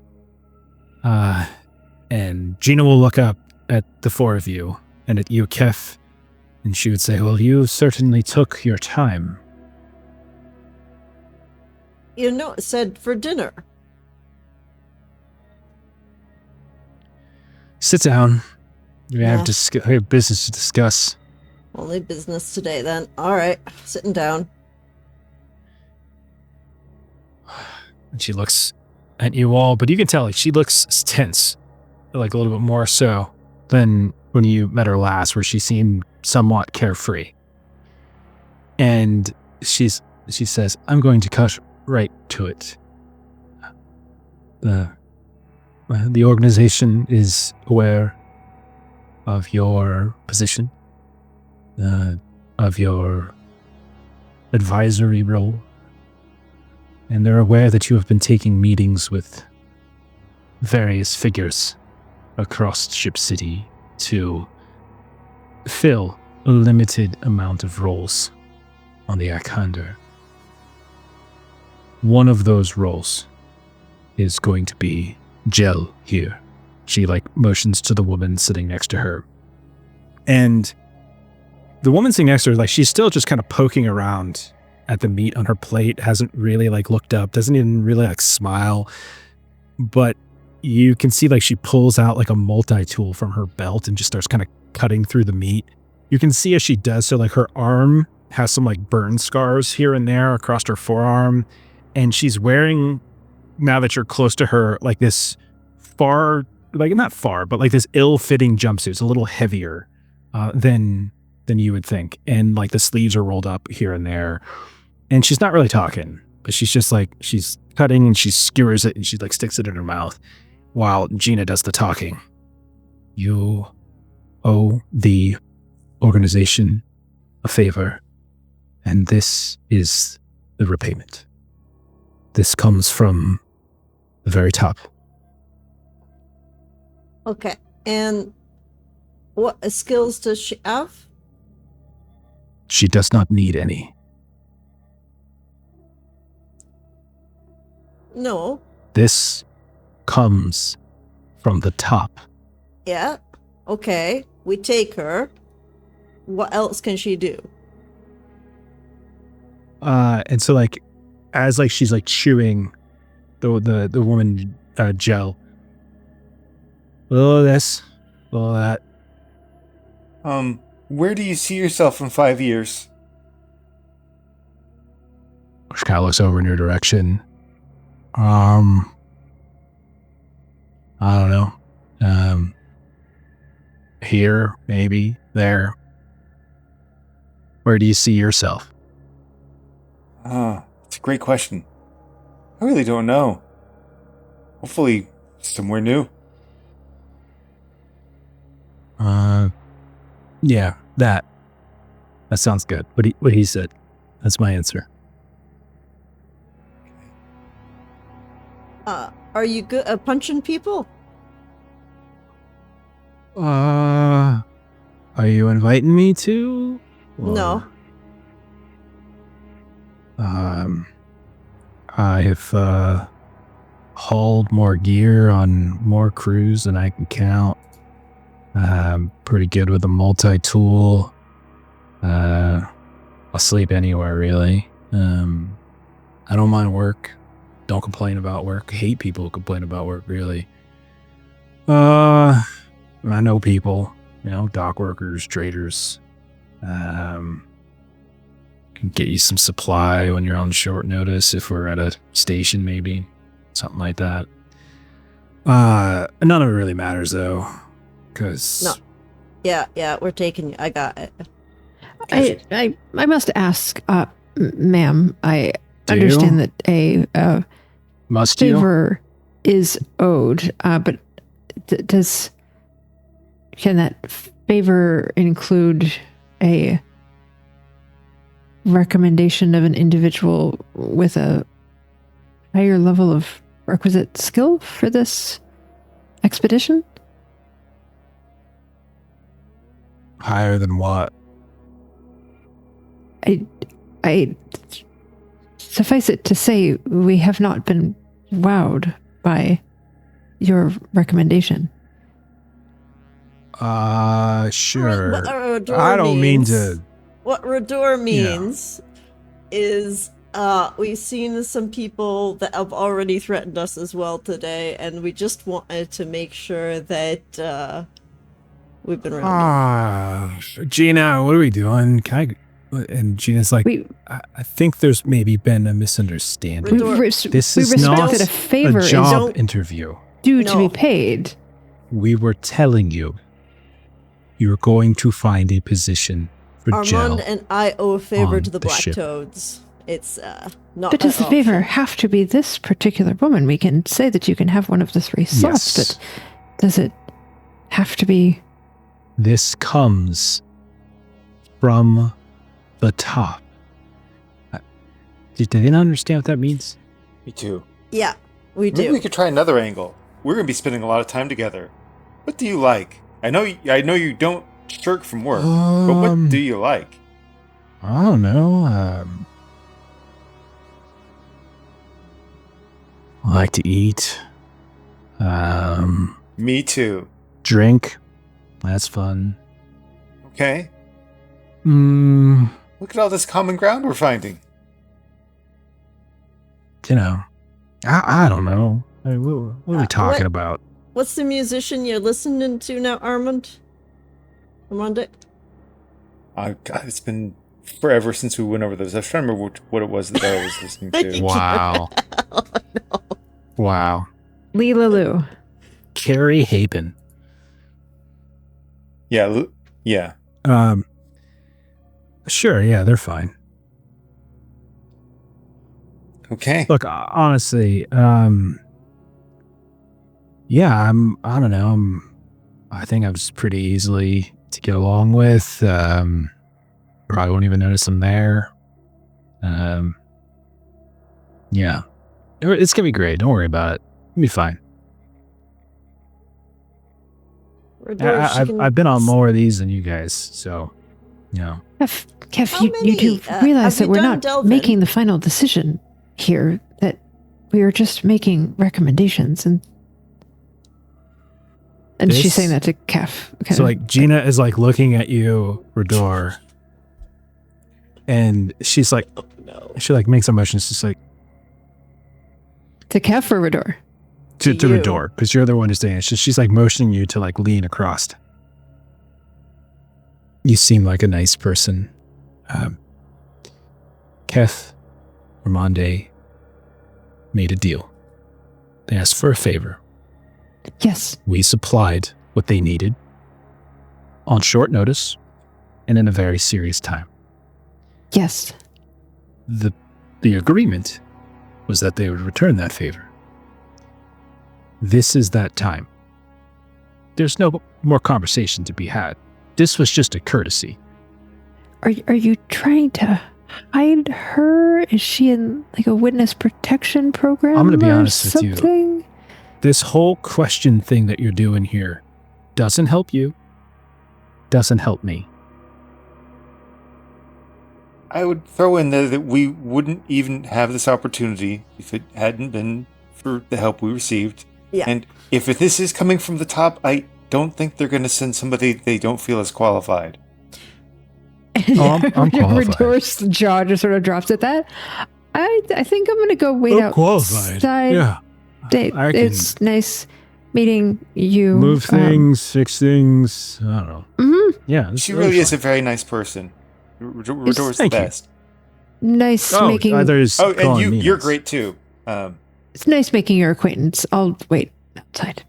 And Gina will look up at the four of you and at you, Kef, and she would say, "Well, you certainly took your time." You know, it said for dinner. Sit down. We Yeah. have business to discuss. Only business today, then. All right, sitting down. And she looks at you all, but you can tell she looks tense, like a little bit more so than when you met her last, where she seemed somewhat carefree. And she says, "I'm going to cut right to it. The organization is aware of your position, of your advisory role, and they're aware that you have been taking meetings with various figures across Ship City to fill a limited amount of roles on the Akhander. One of those roles is going to be Gel here." She motions to the woman sitting next to her. And the woman sitting next to her, she's still just kind of poking around at the meat on her plate, hasn't really looked up, doesn't even really smile. But you can see she pulls out a multi-tool from her belt and just starts kind of cutting through the meat. You can see as she does so, her arm has some burn scars here and there across her forearm. And she's wearing, now that you're close to her, this not far, but this ill-fitting jumpsuit. It's a little heavier than you would think. And the sleeves are rolled up here and there. And she's not really talking, but she's just she's cutting and she skewers it and she sticks it in her mouth while Gina does the talking. "You owe the organization a favor, and this is the repayment. This comes from the very top." Okay, and what skills does she have? She does not need any. No. This comes from the top. Yeah. Okay, we take her. What else can she do? And so as she's chewing the woman Gel. A little of this, a little of that. Where do you see yourself in 5 years? She kind of looks over in your direction. I don't know. Here, maybe, there. Where do you see yourself? It's a great question. I really don't know. Hopefully, somewhere new. Yeah, that sounds good. What he said. That's my answer. Are you good at punching people? Are you inviting me to? No. I have hauled more gear on more crews than I can count. I'm pretty good with a multi-tool. I'll sleep anywhere, really. I don't mind work. Don't complain about work. Hate people who complain about work, really. I know people, dock workers, traders. Can get you some supply when you're on short notice if we're at a station, maybe. Something like that. None of it really matters, though. Because... No. Yeah, we're taking you. I got it. I must ask, ma'am, I Do understand you? that a Must you? favor is owed, but can that favor include a recommendation of an individual with a higher level of requisite skill for this expedition? Higher than what? I suffice it to say, we have not been wowed by your recommendation. Sure. What Rador I don't mean means- to... What Rador means is we've seen some people that have already threatened us as well today, and we just wanted to make sure that we've been around. Gina, what are we doing? Can I... And Gina's like, We I think there's maybe been a misunderstanding. Rador- This we is respect not that a favor a is job interview. due to No. be paid. We were telling you, you're going to find a position for Gel. Armande and I owe a favor on to the the Black ship. Toads. It's not. But does an the favor option. have to be this particular woman? We can say that you can have one of the three slots, Yes. but does it have to be? This comes from the top. Did they not understand what that means? Me too. Yeah, we Maybe do. we could try another angle. We're going to be spending a lot of time together. What do you like? I know you don't shirk from work, but what do you like? I don't know. I like to eat. Me too. Drink. That's fun. Okay. You Look at all this common ground we're finding. know, I don't know. I mean, what are we talking what- about? What's the musician you're listening to now, Armande? Armande? God, it's been forever since we went over those. I was trying to remember what it was that I was listening to. Wow. Wow. Leela Lou. Carrie Haben. Yeah, yeah. Sure, yeah, they're fine. Okay. Look, honestly, yeah, I don't know. I think I was pretty easily to get along with. Probably won't even notice I'm there. Yeah. It's going to be great. Don't worry about it. It'll be fine. Rador, she can- I've been on more of these than you guys, so, Kev, How you do many, realize have that you we're done not Delvin? making the final decision here, that we are just making recommendations, and she's This- saying that to Kev. Okay. So like Gina is like looking at you, Rador, and she's like, Oh, no. she like makes a motion. It's just like to Kev or Rador? to To you. Rador, because you're the one who's saying it. She's like motioning you to like lean across. You seem like a nice person. Keth, Armande made a deal. They asked for a favor. Yes. We supplied what they needed on short notice and in a very serious time. Yes. The agreement was that they would return that favor. This is that time. There's no more conversation to be had. This was just a courtesy. Are you trying to hide her? Is she in like a witness protection program? I'm going to be or honest with you. something? This whole question thing that you're doing here doesn't help you, doesn't help me. I would throw in there that we wouldn't even have this opportunity if it hadn't been for the help we received. Yeah. And if this is coming from the top, I don't think they're going to send somebody they don't feel is qualified. Oh, I'm qualified. Redor's jaw just sort of drops at that. I think I'm going to go wait I'm qualified. outside. Yeah. I can It's nice meeting you. Move things, fix things. I don't know. Mm-hmm. Yeah. She really is a very nice person. Redor's the Thank you. best. Nice making. Oh, and you're great too. It's nice making your acquaintance. I'll wait outside.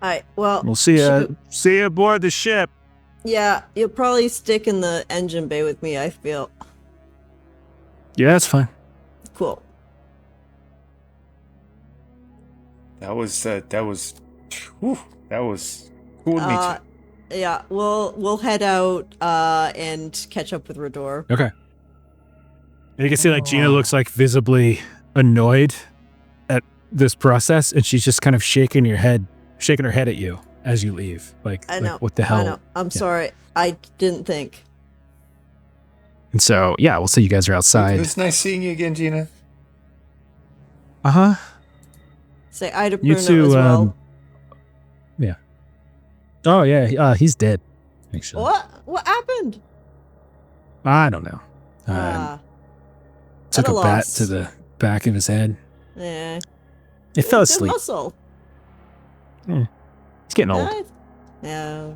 All right. Well, We'll see you aboard the ship. yeah, you'll probably stick in the engine bay with me, I feel. Yeah, that's fine. Cool. That was cool to meet you. Yeah, we'll head out and catch up with Redor. Okay. And you can see like Gina looks like visibly annoyed at this process, and she's just kind of shaking her head at you as you leave. I know. What the hell? I know. I'm sorry. I didn't think. And so, yeah, we'll see you guys are It outside. was nice seeing you again, Gina. Uh-huh. Say hi to You Bruno two, as well. yeah. Oh, yeah, he's dead, actually. What happened? I don't know. Took at a a bat loss. to the back of his head. Yeah. It fell Good asleep. muscle. He's getting old. Yeah.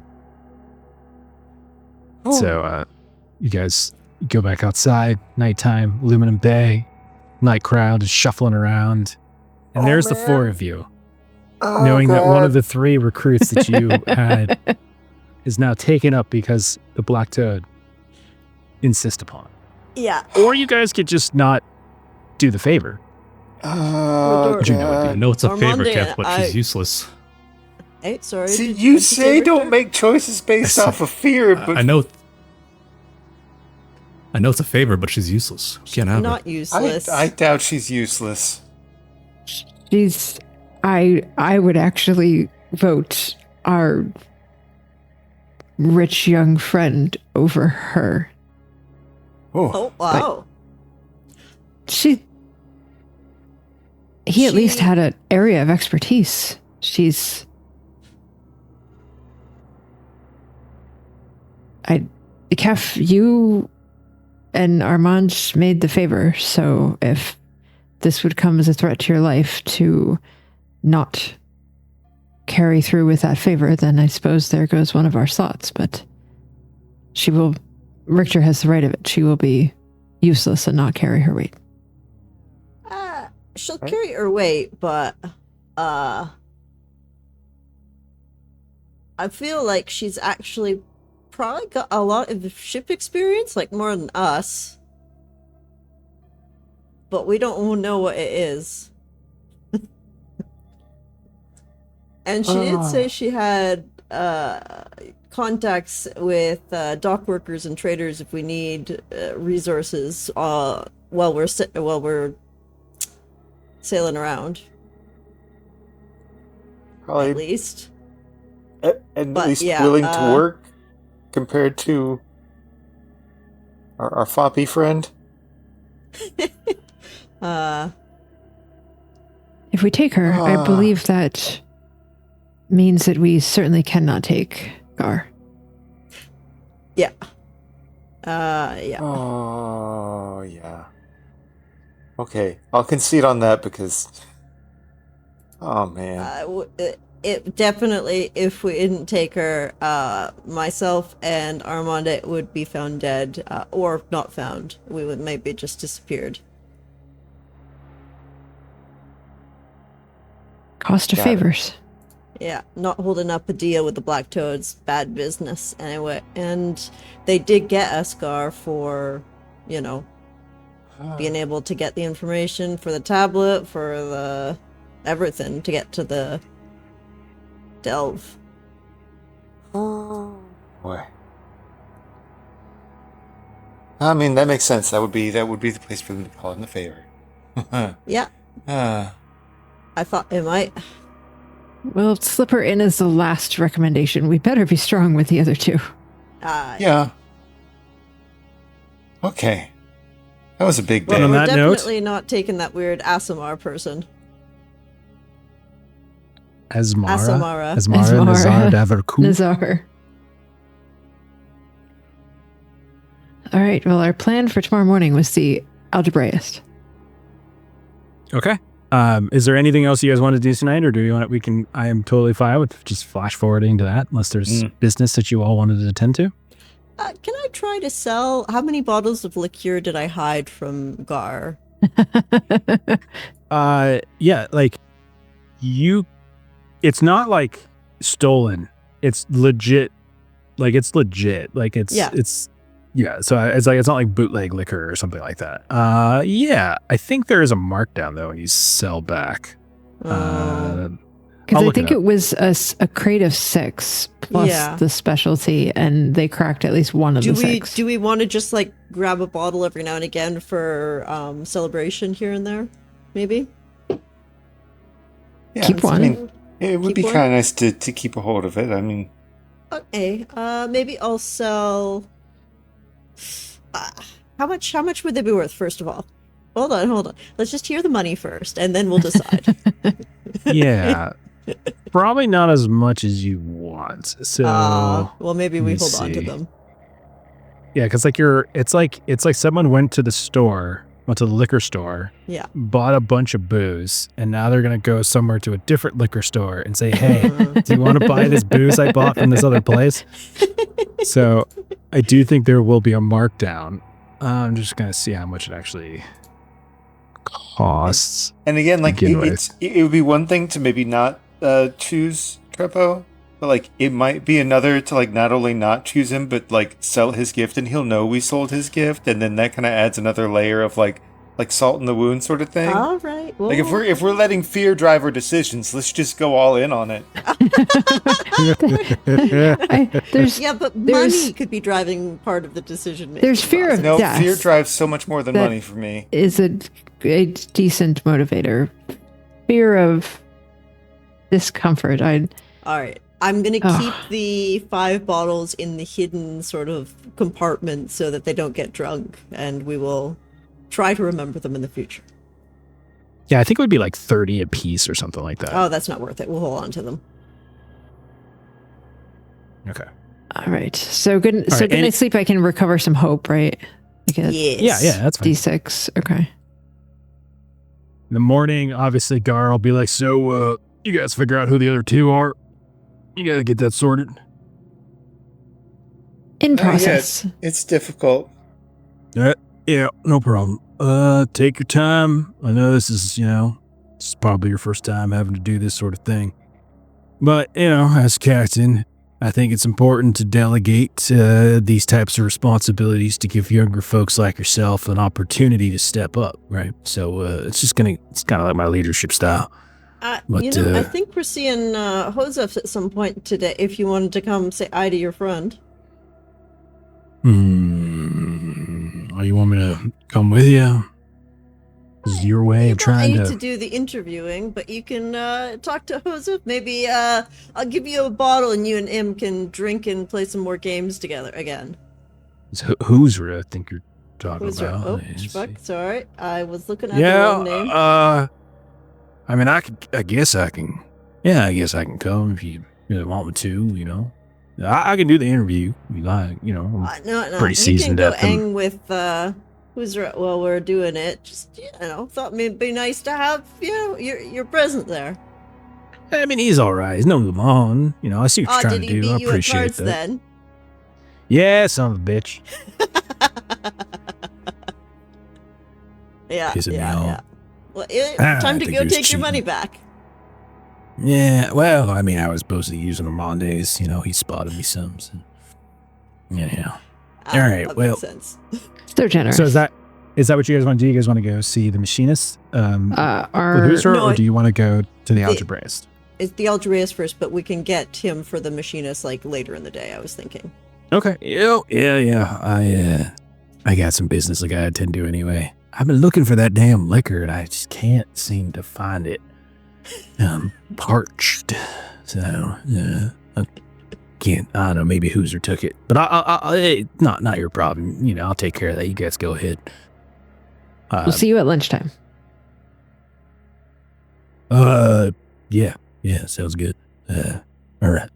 So, you guys go back outside, nighttime, aluminum bay, night crowd is shuffling around. And there's the four of you, knowing that one of the three recruits that you had is now taken up because the Black Toad insist upon. Yeah. Or you guys could just not do the favor. God. You know it'd I be. know it's a favor, Armande, Keth, but she's useless. Hey, sorry. See, did you say say Richter? don't make choices based off of fear, but I know it's a favor, but she's useless. You can't have Not it. useless. I doubt she's useless. She's. I would actually vote our rich young friend over her. Oh, wow. He at least had an area of expertise. Kef, you and Armande made the favor, so if this would come as a threat to your life to not carry through with that favor, then I suppose there goes one of our slots, but Richter has the right of it. She will be useless and not carry her weight. She'll carry her weight, but I feel like she's actually probably got a lot of ship experience, like more than us. But we don't know what it is. And she did say she had contacts with dock workers and traders if we need resources while we're sailing around. Probably At least. and But, at least yeah, willing to work compared to our floppy friend. If we take her, I believe that means that we certainly cannot take Gar. Yeah. Yeah. Oh, yeah. Okay, I'll concede on that because... Oh, man. it definitely, if we didn't take her, myself and Armande would be found dead, or not found. We would maybe just disappeared. Cost of Got it. favors. Yeah, not holding up a deal with the Black Toads. Bad business, anyway. And they did get Escar for, you know, being able to get the information for the tablet, for the everything to get to the delve. Oh boy. I mean, that makes sense. That would be the place for them to call in the favor. Yeah, I thought it might. Well, slip her in as the last recommendation. We better be strong with the other two. Yeah. Okay. That was a big day. Well, on we're that note- definitely not taking that weird Asimar person. Asmara. Asmara. Nazar Daverku. Nazar. All right. Well, our plan for tomorrow morning was the algebraist. Okay. Is there anything else you guys want to do tonight, or do you want? I am totally fine with just flash forwarding to that, unless there's business that you all wanted to attend to. Can I try to sell? How many bottles of liqueur did I hide from Gar? Yeah, like it's not like stolen. It's legit. Like it's legit. Like it's so it's like, it's not like bootleg liquor or something like that. Yeah, I think there is a markdown though when you sell back. Because I think it was a crate of 6 plus the specialty, and they cracked at least one of the 6. Do we want to just like grab a bottle every now and again for celebration here and there? Maybe. Yeah, Keep one. I mean, it would Keep be one? kind of nice to keep a hold of it. I mean, Okay. Maybe I'll sell. How much would they be worth? First of all, hold on. Let's just hear the money first, and then we'll decide. Yeah, probably not as much as you want. So well, maybe we let me hold on to see. them. Yeah, because like it's like someone went to the liquor store, Yeah. bought a bunch of booze, and now they're gonna go somewhere to a different liquor store and say, "Hey, do you want to buy this booze I bought from this other place?" So I do think there will be a markdown. I'm just gonna see how much it actually costs. and again, like Begin with. it would be one thing to maybe not choose Trepo, but like it might be another to like not only not choose him, but like sell his gift, and he'll know we sold his gift, and then that kind of adds another layer of like salt in the wound sort of thing. All right. Well, Like if we're letting fear drive our decisions, let's just go all in on it. yeah, but there's- money could be driving part of the decision making. There's fear of No, death. fear drives so much more than That- money for me. Is a decent motivator. Fear of discomfort. All right. I'm going to keep the 5 bottles in the hidden sort of compartment so that they don't get drunk, and we will try to remember them in the future. Yeah, I think it would be like 30 a piece or something like that. Oh, that's not worth it. We'll hold on to them. Okay. All right. So good. All right, Good night's sleep. I can recover some hope, right? Like a Yes. Yeah, that's fine. D6. Okay. In the morning, obviously, Gar will be like, "So, you guys figure out who the other 2 are? You gotta get that sorted." In process. It's difficult. Yeah, no problem. Take your time. I know this is probably your first time having to do this sort of thing. But, as captain, I think it's important to delegate these types of responsibilities to give younger folks like yourself an opportunity to step up, right? So it's kind of like my leadership style. But, I think we're seeing Joseph at some point today, if you wanted to come say hi to your friend. Oh, you want me to come with you? This is your way of trying You don't to... need to do the interviewing, but you can talk to Joseph. Maybe I'll give you a bottle and you and him can drink and play some more games together again. It's Hoosra, I think you're talking Was there? about. Oh, Let's fuck, see. sorry. I was looking at the wrong name. I mean, I guess I can. Yeah, I guess I can come if you really want me to. I can do the interview. I'm No. pretty seasoned you at can go them. hang with who's while we're doing it. Just thought it'd be nice to have your present there. I mean, he's all right. He's no Lamont. You know, I see what you're Oh, trying did to he do. I beat you at appreciate cards that. then? Yeah, son of a bitch. Yeah, Pissing me yeah, off. yeah. Well, I time to think go he was take your money cheating. back. Yeah, well, I mean, I was supposed to use Armande's. You know, he spotted me some. So. Yeah. All right, That well. makes sense. So generous. So is that what you guys want to do? You guys want to go see the machinist, producer, No, or do you want to go to the algebraist? It's the Algorab first, but we can get him for the machinist like later in the day, I was thinking. Okay. Yeah. I got some business I gotta attend to anyway. I've been looking for that damn liquor and I just can't seem to find it. I'm parched. So, I can't, I don't know, maybe Hooser took it. But not your problem. You know, I'll take care of that. You guys go ahead. We'll see you at lunchtime. Yeah, sounds good. All right.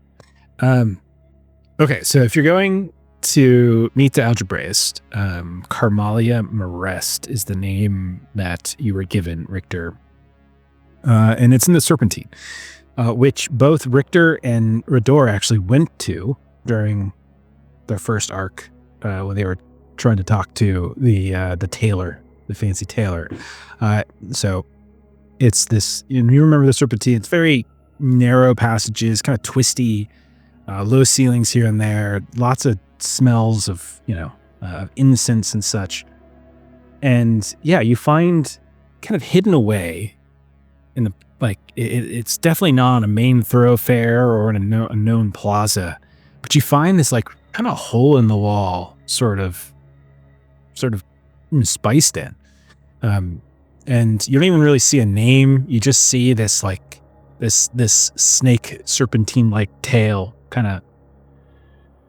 Okay, so if you're going to meet the algebraist, Carmalia Marest is the name that you were given, Richter. And it's in the Serpentine, which both Richter and Rador actually went to during their first arc, when they were trying to talk to the tailor, the fancy tailor. So it's this, you remember the Serpentine, it's very narrow passages, kind of twisty, low ceilings here and there, lots of smells of, incense and such. And yeah, you find kind of hidden away in the, it's definitely not on a main thoroughfare or in a known plaza, but you find this like kind of hole in the wall, sort of spiced in. And you don't even really see a name. You just see this like this snake serpentine-like tail kind of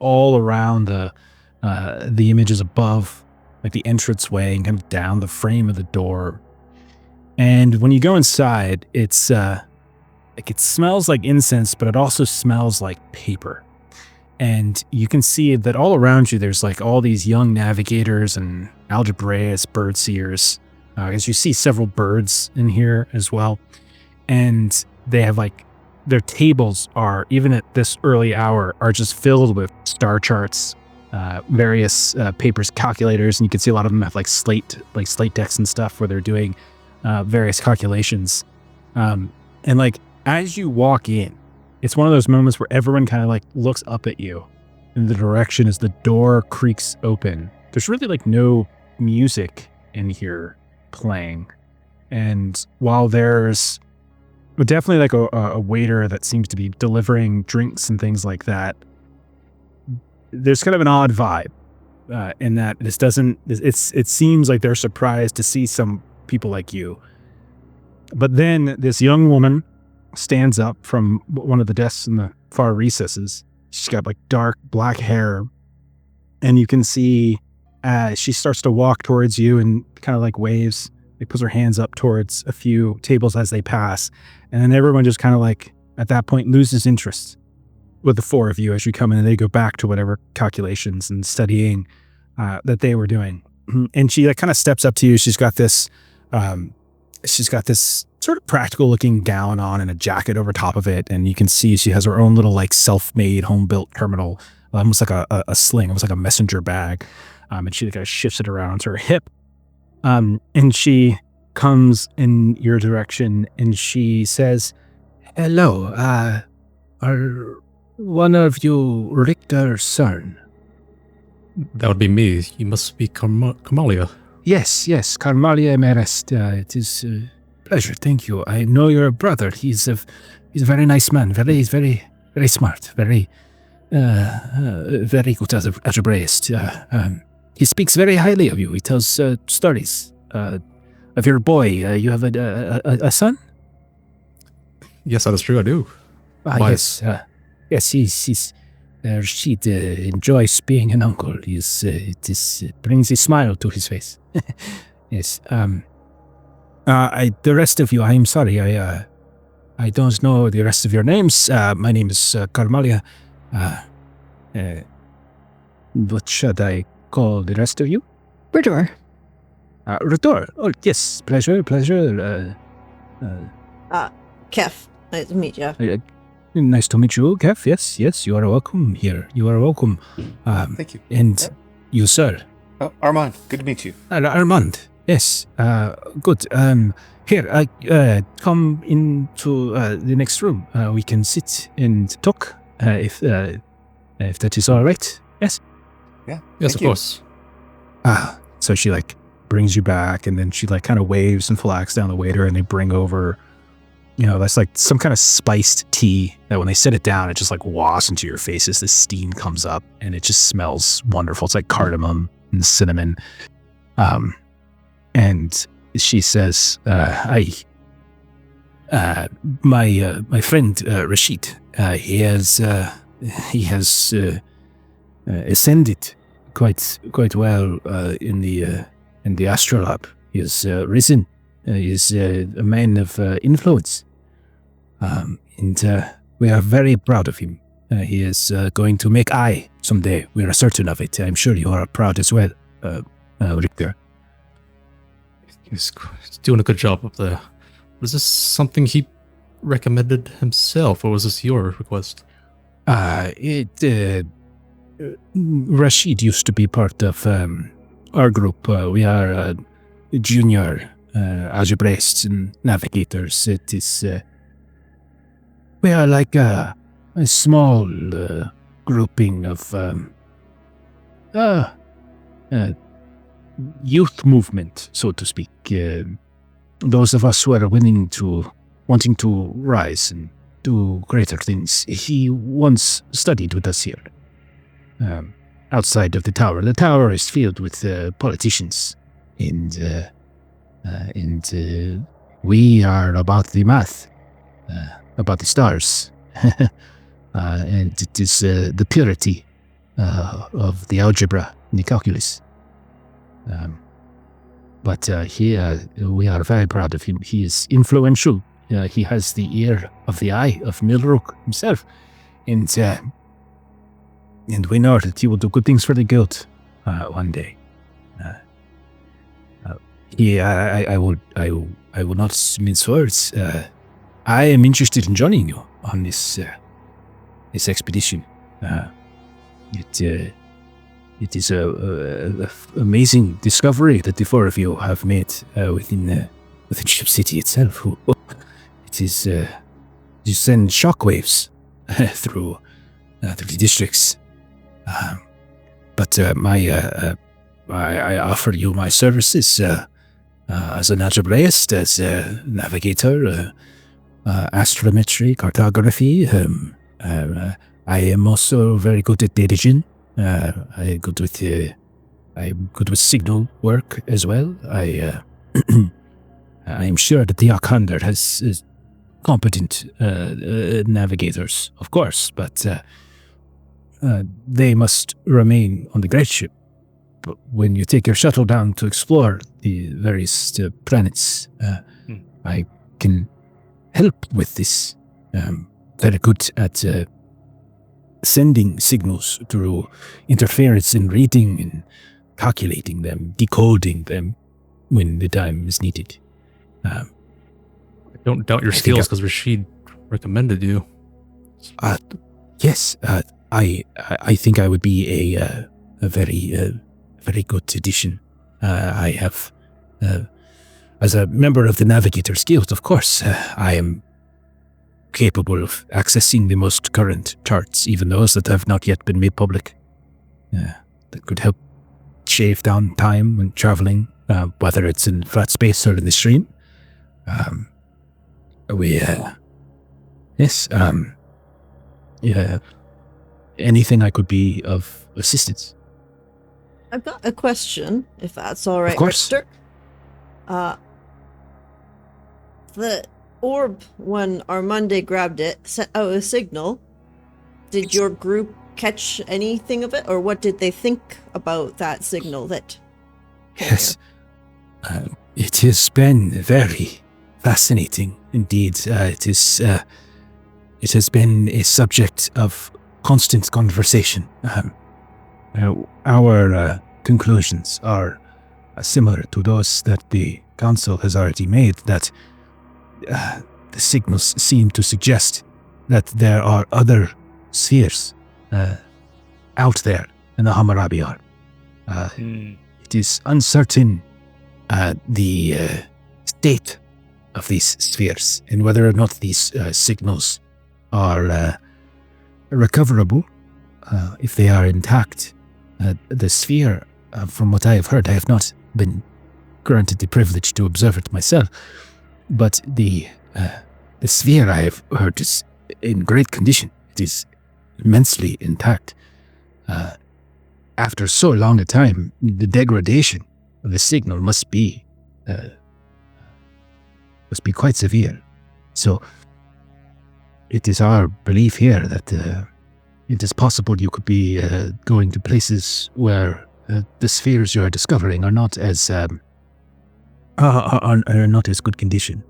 all around the images above, like the entranceway and kind of down the frame of the door. And when you go inside, it's like it smells like incense, but it also smells like paper. And you can see that all around you, there's like all these young navigators and algebraists, bird seers. As you see several birds in here as well. And they have like, their tables are, even at this early hour, are just filled with star charts, various papers, calculators, and you can see a lot of them have like slate decks and stuff where they're doing various calculations. And like, as you walk in, it's one of those moments where everyone kind of like looks up at you in the direction as the door creaks open. There's really like no music in here playing. And while there's definitely like a waiter that seems to be delivering drinks and things like that, there's kind of an odd vibe in that it seems like they're surprised to see some people like you. But then this young woman stands up from one of the desks in the far recesses. She's got like dark black hair, and you can see she starts to walk towards you and kind of like waves. She puts her hands up towards a few tables as they pass. And then everyone just kind of like, at that point, loses interest with the four of you as you come in, and they go back to whatever calculations and studying that they were doing. And she like kind of steps up to you. She's got this sort of practical looking gown on and a jacket over top of it. And you can see she has her own little like self-made home-built terminal, almost like a sling, almost like a messenger bag. And she kind of shifts it around to her hip. And she comes in your direction and she says, "Hello, are one of you Richter Cerne?" That would be me. You must be Carmalia. Yes, Carmalia Marest. It is a pleasure, thank you. I know your brother. He's a very nice man. Very smart. Very good as a algebraist. He speaks very highly of you. He tells stories of your boy. You have a son? Yes, that is true. I do. Yes. Yes, he's Rashid enjoys being an uncle. It brings a smile to his face. Yes. The rest of you, I'm sorry. I don't know the rest of your names. My name is Carmalia. What should I call the rest of you? Rador. Rador. Oh, yes. Pleasure. Kef. Nice to meet you. Nice to meet you, Kev. Yes, you are welcome here. You are welcome. Thank you. And you, sir. Oh, Armande, good to meet you. Armande. Yes. Good. Here, come into the next room. We can sit and talk. If that is all right. Yes. Yeah. Yes, thank of you. course. So she like brings you back, and then she like kind of waves and flags down the waiter, and they bring over, that's like some kind of spiced tea that when they set it down, it just like wafts into your face as the steam comes up, and it just smells wonderful. It's like cardamom and cinnamon. And she says, my friend Rashid, he has ascended quite well in the Astrolab. He has risen. He is a man of influence, and we are very proud of him. He is going to make I someday. We are certain of it. I'm sure you are proud as well, Richter. He's doing a good job up there. Was this something he recommended himself, or was this your request? Rashid used to be part of our group. We are junior algebraists and navigators. It is we are like a small grouping of youth movement, so to speak. Those of us who are wanting to rise and do greater things. He once studied with us here, outside of the tower. The tower is filled with politicians, and we are about the math, about the stars, and it is the purity of the algebra and the calculus. But we are very proud of him. He is influential. He has the ear of the eye of Milrook himself, and we know that he will do good things for the guild one day. I will not mince words. I am interested in joining you on this expedition. It is a amazing discovery that the four of you have made within Ship City itself. It is you send shockwaves through the districts. But I offer you my services as an algebraist, as a navigator, astrometry, cartography. I am also very good at data. I'm good with signal work as well. I am sure that the Arkander has competent navigators, of course, but they must remain on the great ship. But when you take your shuttle down to explore the various planets, I can help with this. Very good at sending signals through interference in reading and calculating them, decoding them when the time is needed. I don't doubt your skills because Rashid recommended you. Yes, I think I would be a very good addition. I have, as a member of the Navigators Guild, of course, I am capable of accessing the most current charts, even those that have not yet been made public. That could help shave down time when traveling, whether it's in flat space or in the stream. Anything I could be of assistance. I've got a question, if that's all right, Of course. Richter. The orb, when Armande grabbed it, sent out a signal. Did your group catch anything of it, or what did they think about that signal that came Yes. It has been very fascinating indeed. It has been a subject of constant conversation. Our conclusions are similar to those that the council has already made, that the signals seem to suggest that there are other spheres out there in the Hammurabi Arm. It is uncertain the state of these spheres and whether or not these signals are recoverable. If they are intact, the sphere, from what I have heard, I have not been granted the privilege to observe it myself, but the sphere I have heard is in great condition. It is immensely intact. After so long a time, the degradation of the signal must be quite severe. So it is our belief here that it is possible you could be going to places where the spheres you are discovering are not as not as good condition.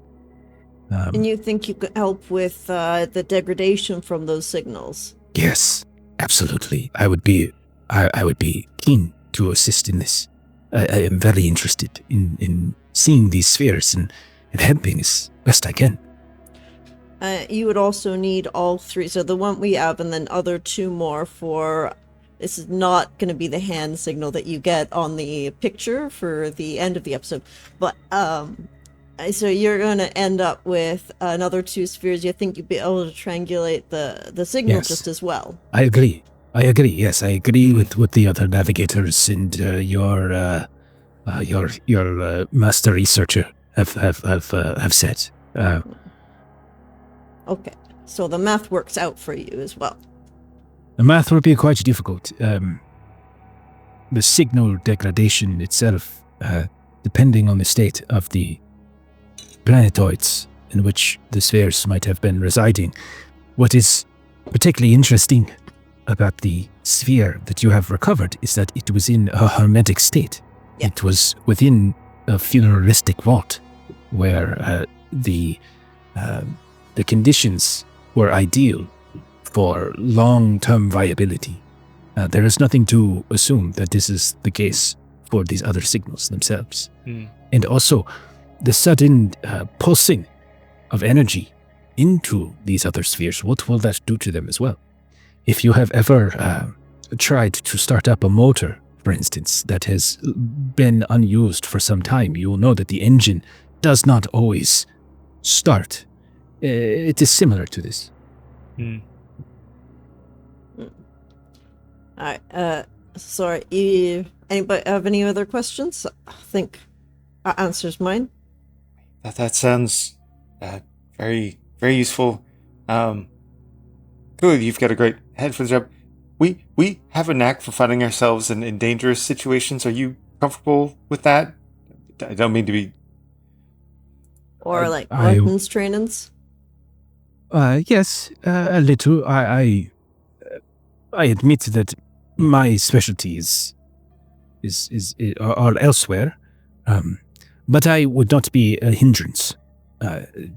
And you think you could help with the degradation from those signals? Yes, absolutely. I would be keen to assist in this. I am very interested in seeing these spheres and helping as best I can. You would also need all three. So the one we have and then other two more for... This is not going to be the hand signal that you get on the picture for the end of the episode. But so you're going to end up with another two spheres. You think you'd be able to triangulate the signal just as well? I agree. Yes, I agree with the other navigators and your master researcher have said. Okay, so the math works out for you as well. The math would be quite difficult. The signal degradation itself, depending on the state of the planetoids in which the spheres might have been residing. What is particularly interesting about the sphere that you have recovered is that it was in a hermetic state. Yeah. It was within a funeralistic vault where the conditions were ideal for long-term viability. There is nothing to assume that this is the case for these other signals themselves. And also, the sudden pulsing of energy into these other spheres, what will that do to them as well? If you have ever tried to start up a motor, for instance, that has been unused for some time, you will know that the engine does not always start. It is similar to this. All right. Sorry. Anybody have any other questions? I think that answers mine. That sounds very, very useful. Clearly, you've got a great head for the job. We have a knack for finding ourselves in dangerous situations. Are you comfortable with that? I don't mean to be... Or weapons trainings? Yes, a little. I admit that my specialties are elsewhere, but I would not be a hindrance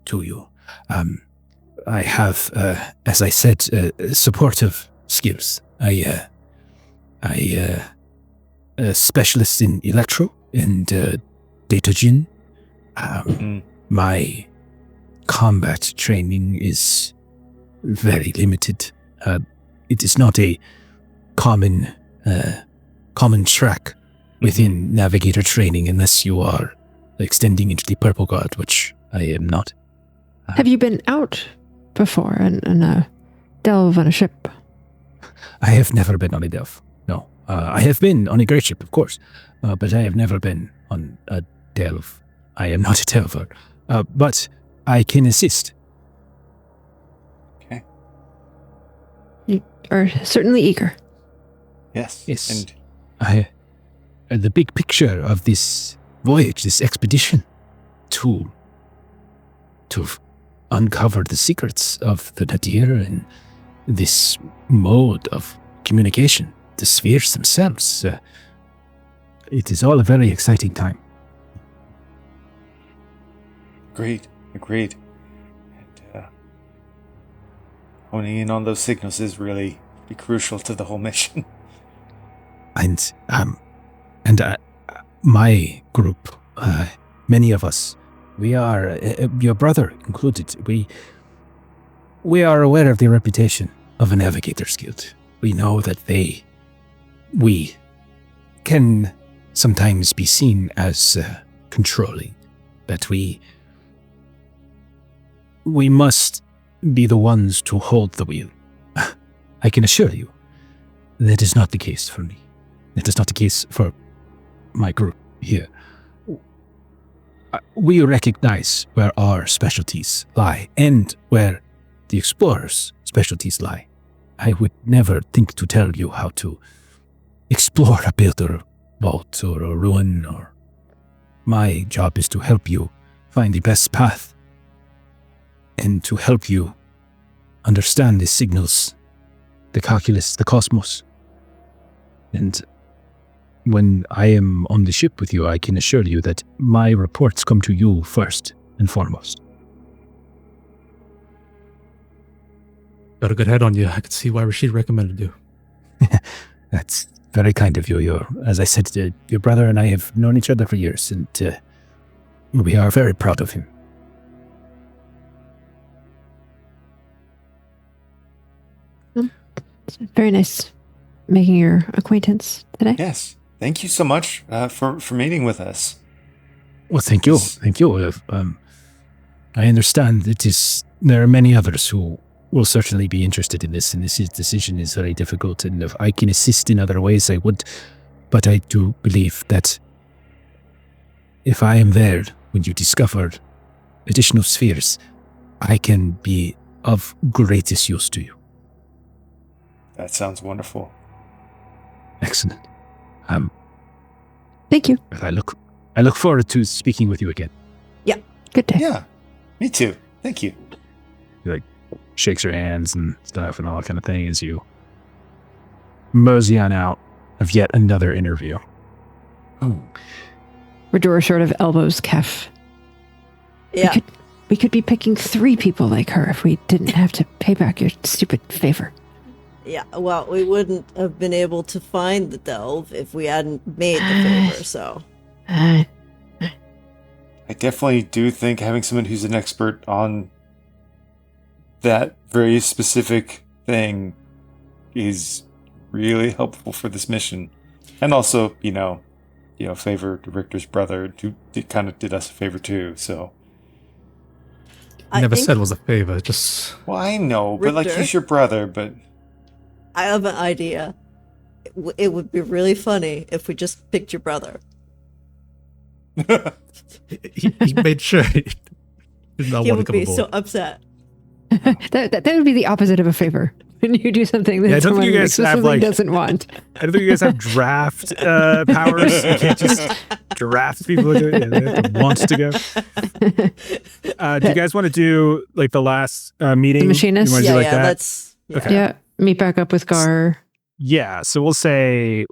to you. I have, as I said, supportive skills. I a specialist in electro and datagen. My combat training is very limited. It is not a common track within navigator training unless you are extending into the Purple Guard, which I am not. Have you been out before in a delve on a ship? I have never been on a delve, no. I have been on a great ship, of course, but I have never been on a delve. I am not a delver, but I can assist. Okay. You are certainly eager. Yes. And the big picture of this voyage, this expedition, to uncover the secrets of the Nadir and this mode of communication, the spheres themselves. It is all a very exciting time. Agreed. And honing in on those signals is really crucial to the whole mission. And my group, many of us We are, your brother included, we are aware of the reputation of a Navigator's Guild. We know that we can sometimes be seen as controlling, that we must be the ones to hold the wheel. I can assure you, that is not the case for me. That is not the case for my group here. We recognize where our specialties lie and where the explorers' specialties lie. I would never think to tell you how to explore a builder vault or a ruin. Or my job is to help you find the best path and to help you understand the signals, the calculus, the cosmos. And when I am on the ship with you, I can assure you that my reports come to you first and foremost. Got a good head on you. I could see why Rashid recommended you. That's very kind of you. As I said, your brother and I have known each other for years, and we are very proud of him. It's very nice making your acquaintance today. Yes. Thank you so much for meeting with us. Well, thank you. Thank you. I understand there are many others who will certainly be interested in this, and this decision is very difficult, and if I can assist in other ways, I would. But I do believe that if I am there when you discover additional spheres, I can be of greatest use to you. That sounds wonderful. Excellent. Thank you. I look forward to speaking with you again. Yeah. Good day. Yeah, me too. Thank you. He like shakes your hands and stuff and all that kind of thing as you mosey on out of yet another interview. Redora sort of elbows Kef. Yeah. We could be picking 3 people like her if we didn't have to pay back your stupid favor. Yeah, well, we wouldn't have been able to find the delve if we hadn't made the favor, so. I definitely do think having someone who's an expert on that very specific thing is really helpful for this mission. And also, favor to Richter's brother, who kind of did us a favor too, so. I never said it was a favor, just... Well, I know, but Richter? he's your brother, but... I have an idea. It would be really funny if we just picked your brother. he made sure he did not He want would to come be aboard. so upset. that would be the opposite of a favor. When you do something that Yeah, I don't think someone you guys have, explicitly like- doesn't want. I don't think you guys have draft powers. You can't just draft people to do it. Yeah, they have to want to go. Do you guys want to do like the last meeting? The machinist? You wanna do Yeah, like yeah, that? that's... Yeah. Okay. Yeah, meet back up with Gar. Yeah, so we'll kind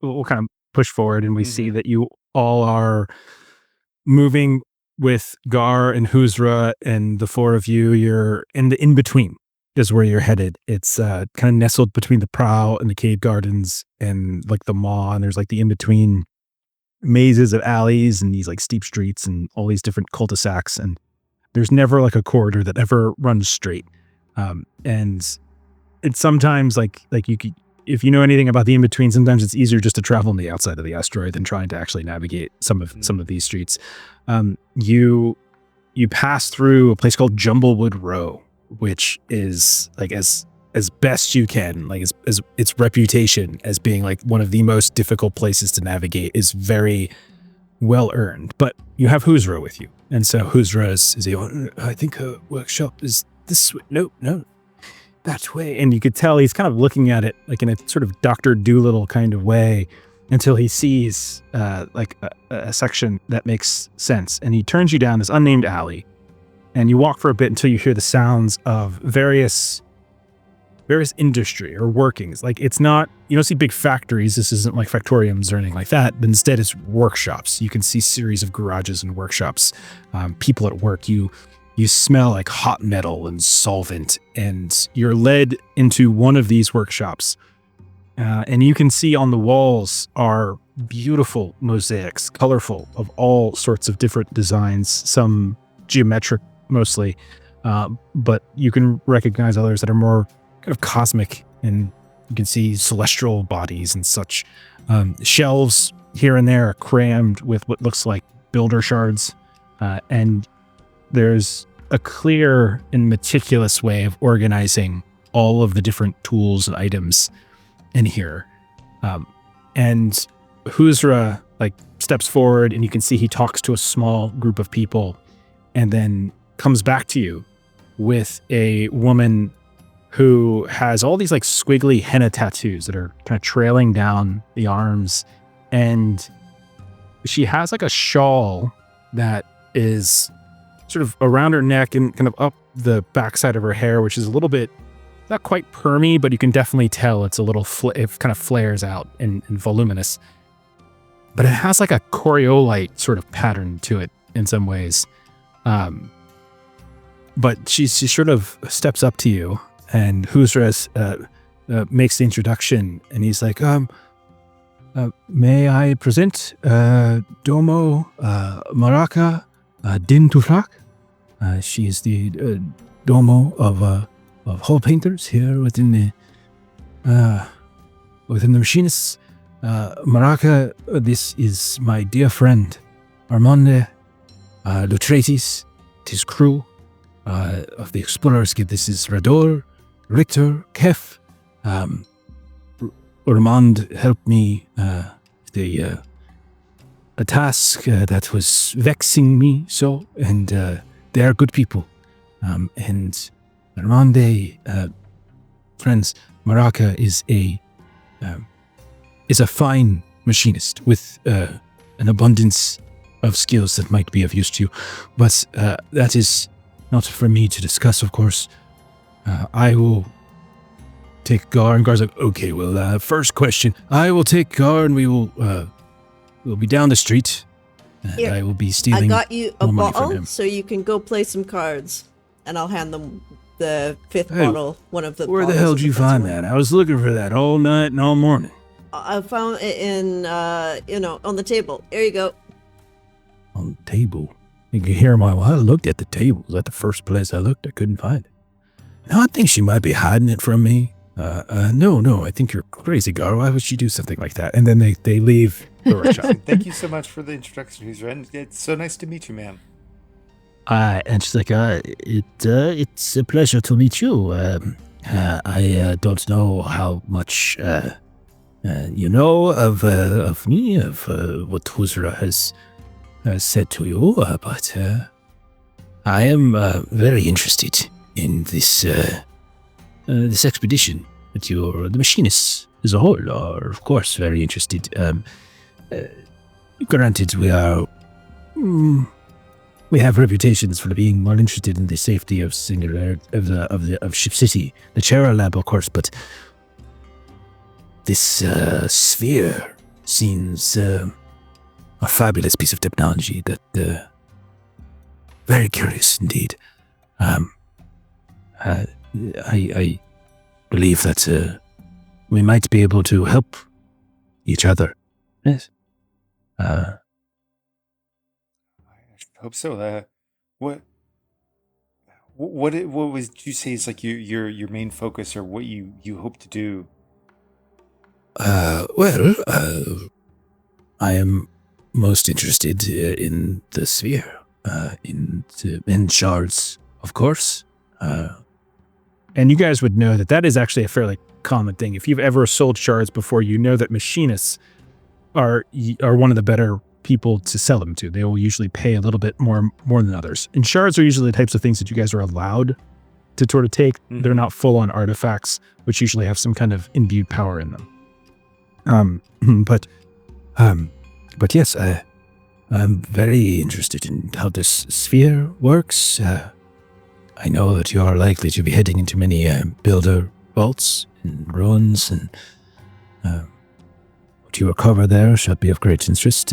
of push forward and we see that you all are moving with Gar and Huzra and the 4 of you. You're in the in-between is where you're headed. It's kind of nestled between the Prow and the Cave Gardens and like the Maw, and there's like the in-between mazes of alleys and these like steep streets and all these different cul-de-sacs, and there's never like a corridor that ever runs straight. And it's sometimes like you could, if you know anything about the in-between, sometimes it's easier just to travel on the outside of the asteroid than trying to actually navigate some of these streets. You pass through a place called Jumblewood Row, which is like as best you can, like as its reputation as being like one of the most difficult places to navigate is very well earned. But you have Huzra with you, and so Huzra is I think her workshop is this way. No, that way. And you could tell he's kind of looking at it like in a sort of Dr. Dolittle kind of way until he sees like a section that makes sense. And he turns you down this unnamed alley, and you walk for a bit until you hear the sounds of various industry or workings. Like it's not, you don't see big factories. This isn't like factoriums or anything like that. But instead it's workshops. You can see series of garages and workshops, people at work. You smell like hot metal and solvent, and you're led into one of these workshops. And you can see on the walls are beautiful mosaics, colorful, of all sorts of different designs, some geometric mostly, but you can recognize others that are more kind of cosmic, and you can see celestial bodies and such. Shelves here and there are crammed with what looks like builder shards, and there's a clear and meticulous way of organizing all of the different tools and items in here. And Huzra steps forward, and you can see he talks to a small group of people and then comes back to you with a woman who has all these squiggly henna tattoos that are kind of trailing down the arms. And she has a shawl that is sort of around her neck and kind of up the backside of her hair, which is a little bit, not quite permy, but you can definitely tell it's a little, it kind of flares out and voluminous. But it has a Coriolite sort of pattern to it in some ways. But she sort of steps up to you, and Huzra makes the introduction, and he's like, may I present Domo Maraka Din Turak? She is the Domo of hull painters here within the machinists. Maraka, this is my dear friend Armande, Loutreides, his crew of the Explorers Guild. This is Rador, Richter, Kef. Armande helped me a task that was vexing me so, and they are good people. And Armande, friends, Maraka is a fine machinist with an abundance of skills that might be of use to you, but that is not for me to discuss, of course. I will take Gar, and Gar's like, okay, well, first question, I will take Gar, and we'll be down the street, and Here, I will be stealing. I got you a more money from bottle, him. so you can go play some cards, and I'll hand them the fifth Hey, bottle. One of the. Where the bottles hell of did you the find festival. that? I was looking for that all night and all morning. I found it in, on the table. Here you go. On the table. You can hear my. Well, I looked at the table. Was that the first place I looked? I couldn't find it. No, I think she might be hiding it from me. No, I think you're crazy, Gar. Why would she do something like that? And then they leave the workshop. Thank you so much for the introduction, Huzra. And it's so nice to meet you, ma'am. And she's like, it's a pleasure to meet you. I don't know how much you know of me, of what Huzra has said to you, but I am very interested in this this expedition. That the machinists as a whole are, of course, very interested. Granted, we have reputations for being more interested in the safety of Ship City, the Chera Lab, of course, but this sphere seems a fabulous piece of technology that very curious indeed. I believe that we might be able to help each other. Yes. I hope so. What was you say is your main focus, or what you hope to do? Well, I am most interested in the sphere, in shards, of course. And you guys would know that is actually a fairly common thing. If you've ever sold shards before, you know that machinists are one of the better people to sell them to. They will usually pay a little bit more than others. And shards are usually the types of things that you guys are allowed to sort of take. Mm-hmm. They're not full-on artifacts, which usually have some kind of imbued power in them. But yes, I'm very interested in how this sphere works. I know that you are likely to be heading into many builder vaults and ruins, and what you recover there shall be of great interest.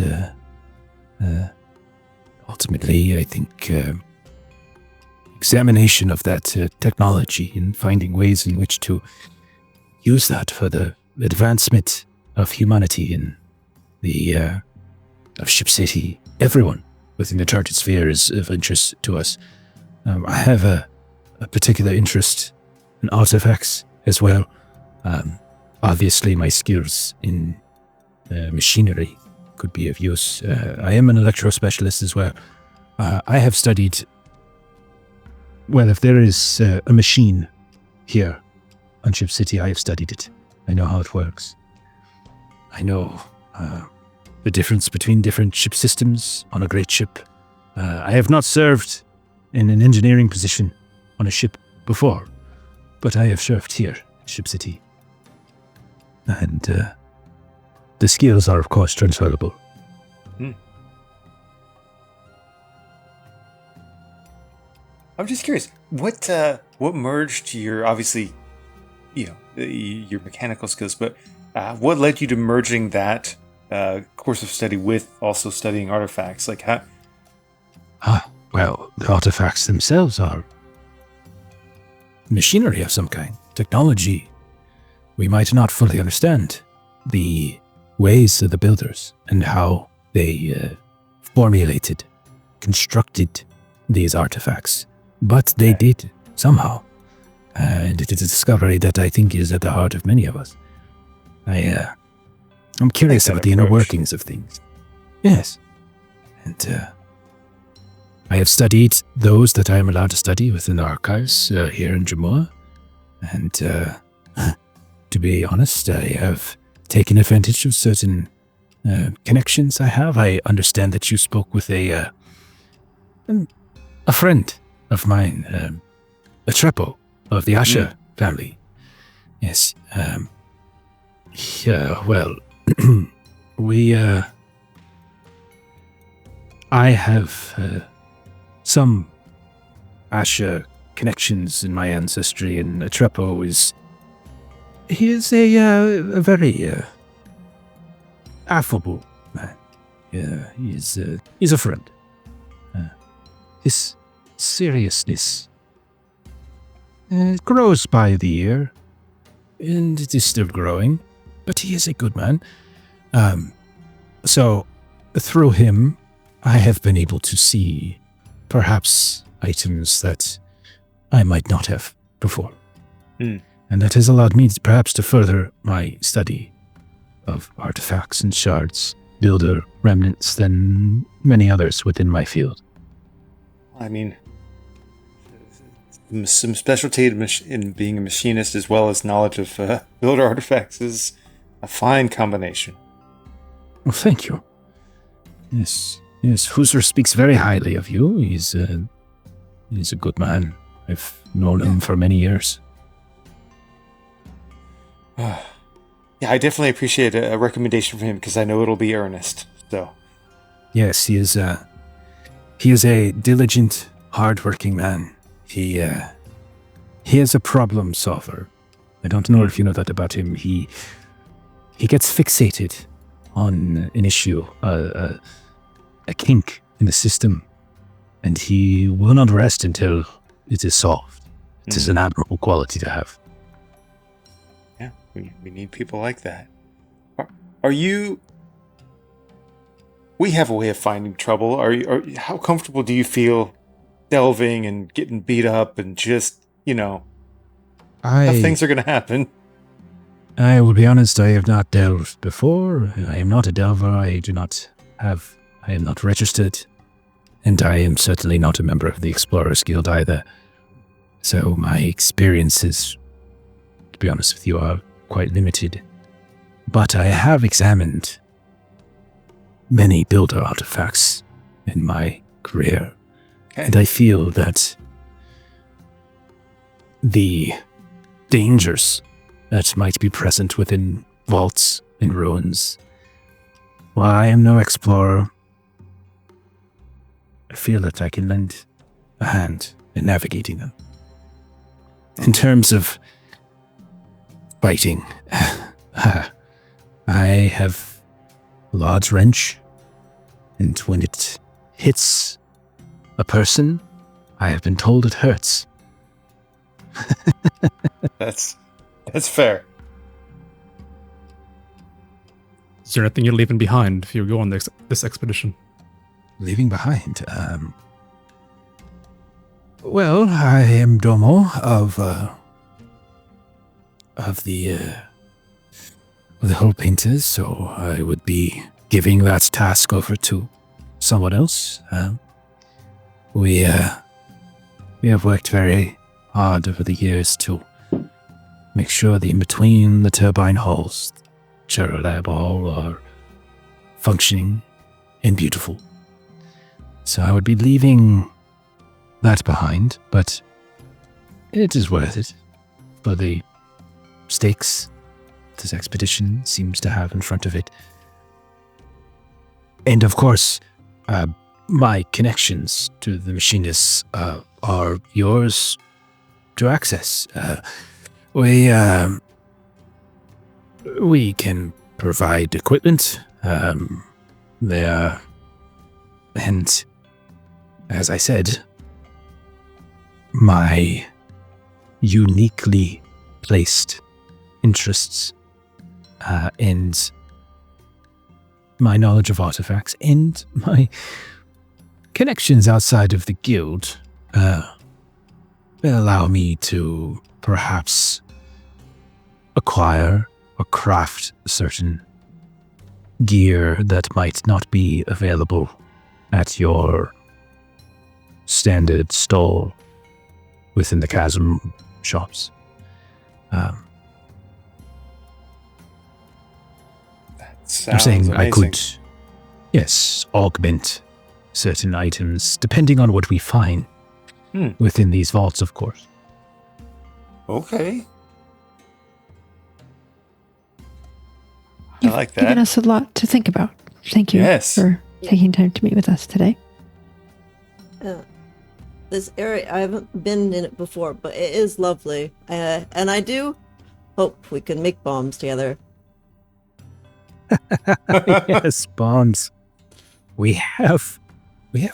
Ultimately, I think examination of that technology and finding ways in which to use that for the advancement of humanity of Ship City. Everyone within the target sphere is of interest to us. I have a particular interest in artifacts as well. Obviously, my skills in machinery could be of use. I am an electro specialist as well. I have studied. Well, if there is a machine here on Ship City, I have studied it. I know how it works. I know the difference between different ship systems on a great ship. I have not served in an engineering position on a ship before, but I have served here at Ship City. And the skills are, of course, transferable. I'm just curious, what merged your, obviously, your mechanical skills, but what led you to merging that course of study with also studying artifacts? Like how? Well, the artifacts themselves are machinery of some kind, technology. We might not fully understand the ways of the builders and how they formulated, constructed these artifacts, but they did somehow. And it is a discovery that I think is at the heart of many of us. I'm curious about the inner workings of things. Yes. And I have studied those that I am allowed to study within the archives here in Jamor. And to be honest, I have taken advantage of certain connections I have. I understand that you spoke with a friend of mine, a Trepo of the Asher family. Yes. Yeah, well, I have some Asher connections in my ancestry, and Trepo he is a very affable man. Yeah, he's a friend. His seriousness grows by the year, and it is still growing, but he is a good man. So through him, I have been able to see perhaps items that I might not have before. And that has allowed me perhaps to further my study of artifacts and shards, builder remnants than many others within my field. I mean, some specialty in being a machinist as well as knowledge of builder artifacts is a fine combination. Well, thank you. Yes, Husser speaks very highly of you. He's a good man. I've known him for many years. Yeah, I definitely appreciate a recommendation from him because I know it'll be earnest. So, yes, he is a diligent, hard-working man. He is a problem solver. I don't know if you know that about him. He gets fixated on an issue, a kink in the system, and he will not rest until it is solved. It is an admirable quality to have. Yeah, we need people like that. Are you? We have a way of finding trouble. How comfortable do you feel delving and getting beat up and just, tough things are going to happen? I will be honest, I have not delved before. I am not a delver. I am not registered. And I am certainly not a member of the Explorers Guild either. So my experiences, to be honest with you, are quite limited. But I have examined many builder artifacts in my career. Okay. And I feel that the dangers that might be present within vaults and ruins, while I am no explorer, I feel that I can lend a hand in navigating them. In terms of fighting, I have a large wrench, and when it hits a person, I have been told it hurts. That's fair. Is there anything you're leaving behind if you go on this expedition? Leaving behind. Well, I am Domo of the whole painters, so I would be giving that task over to someone else. We have worked very hard over the years to make sure that in between the turbine halls, the lab hall are functioning and beautiful. So I would be leaving that behind, but it is worth it for the stakes this expedition seems to have in front of it. And of course, my connections to the machinists are yours to access. We can provide equipment. And as I said, my uniquely placed interests and my knowledge of artifacts and my connections outside of the guild will allow me to perhaps acquire or craft certain gear that might not be available at your standard stall within the chasm shops. I'm saying amazing. I could, yes, augment certain items depending on what we find within these vaults, of course. Okay. I You've like given that. us a lot to think about. Thank you Yes. for taking time to meet with us today. This area, I haven't been in it before, but it is lovely. And I do hope we can make bombs together. Yes, bombs. We have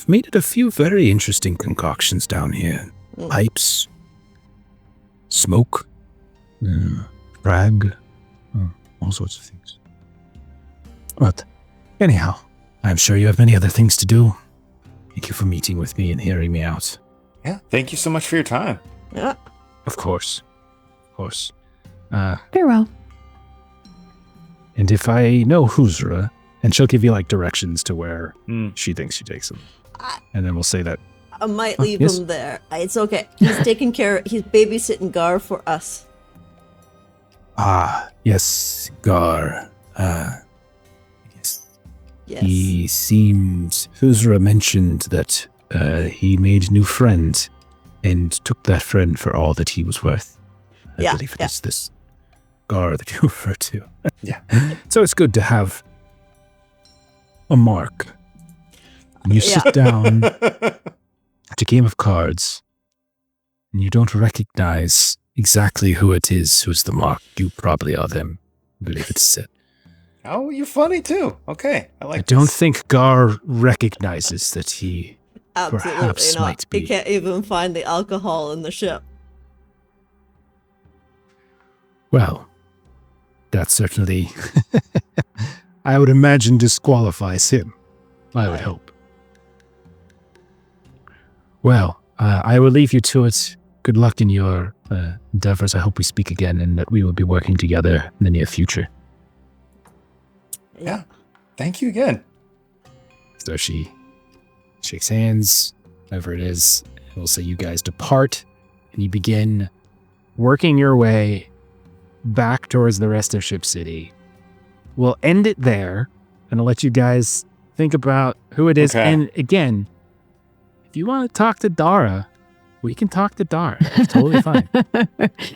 made it a few very interesting concoctions down here. Pipes, smoke, frag, all sorts of things. But anyhow, I'm sure you have many other things to do. Thank you for meeting with me and hearing me out. Yeah. Thank you so much for your time. Yeah. Of course. Of course. Farewell. And if I know Huzra, and she'll give you like directions to where she thinks she takes him. And then we'll say that. I might leave yes? him there. It's okay. He's taking care. He's babysitting Gar for us. Yes, Gar. Yes. Yes. He seemed, Huzra mentioned that he made a new friend and took that friend for all that he was worth. I believe it is this Gar that you refer to. Yeah. So it's good to have a mark. When you sit down at a game of cards and you don't recognize exactly who it is who's the mark, you probably are them. I believe it's set. Oh, you're funny too. Okay. I don't think Gar recognizes that he Absolutely perhaps not. might be. He can't even find the alcohol in the ship. Well, that certainly, I would imagine, disqualifies him. I would hope. Well, I will leave you to it. Good luck in your endeavors. I hope we speak again and that we will be working together in the near future. Yeah. Thank you again. So she shakes hands, whatever it is. And we'll say you guys depart and you begin working your way back towards the rest of Ship City. We'll end it there and I'll let you guys think about who it is. Okay. And again, if you want to talk to Dara, we can talk to Dara. It's totally fine.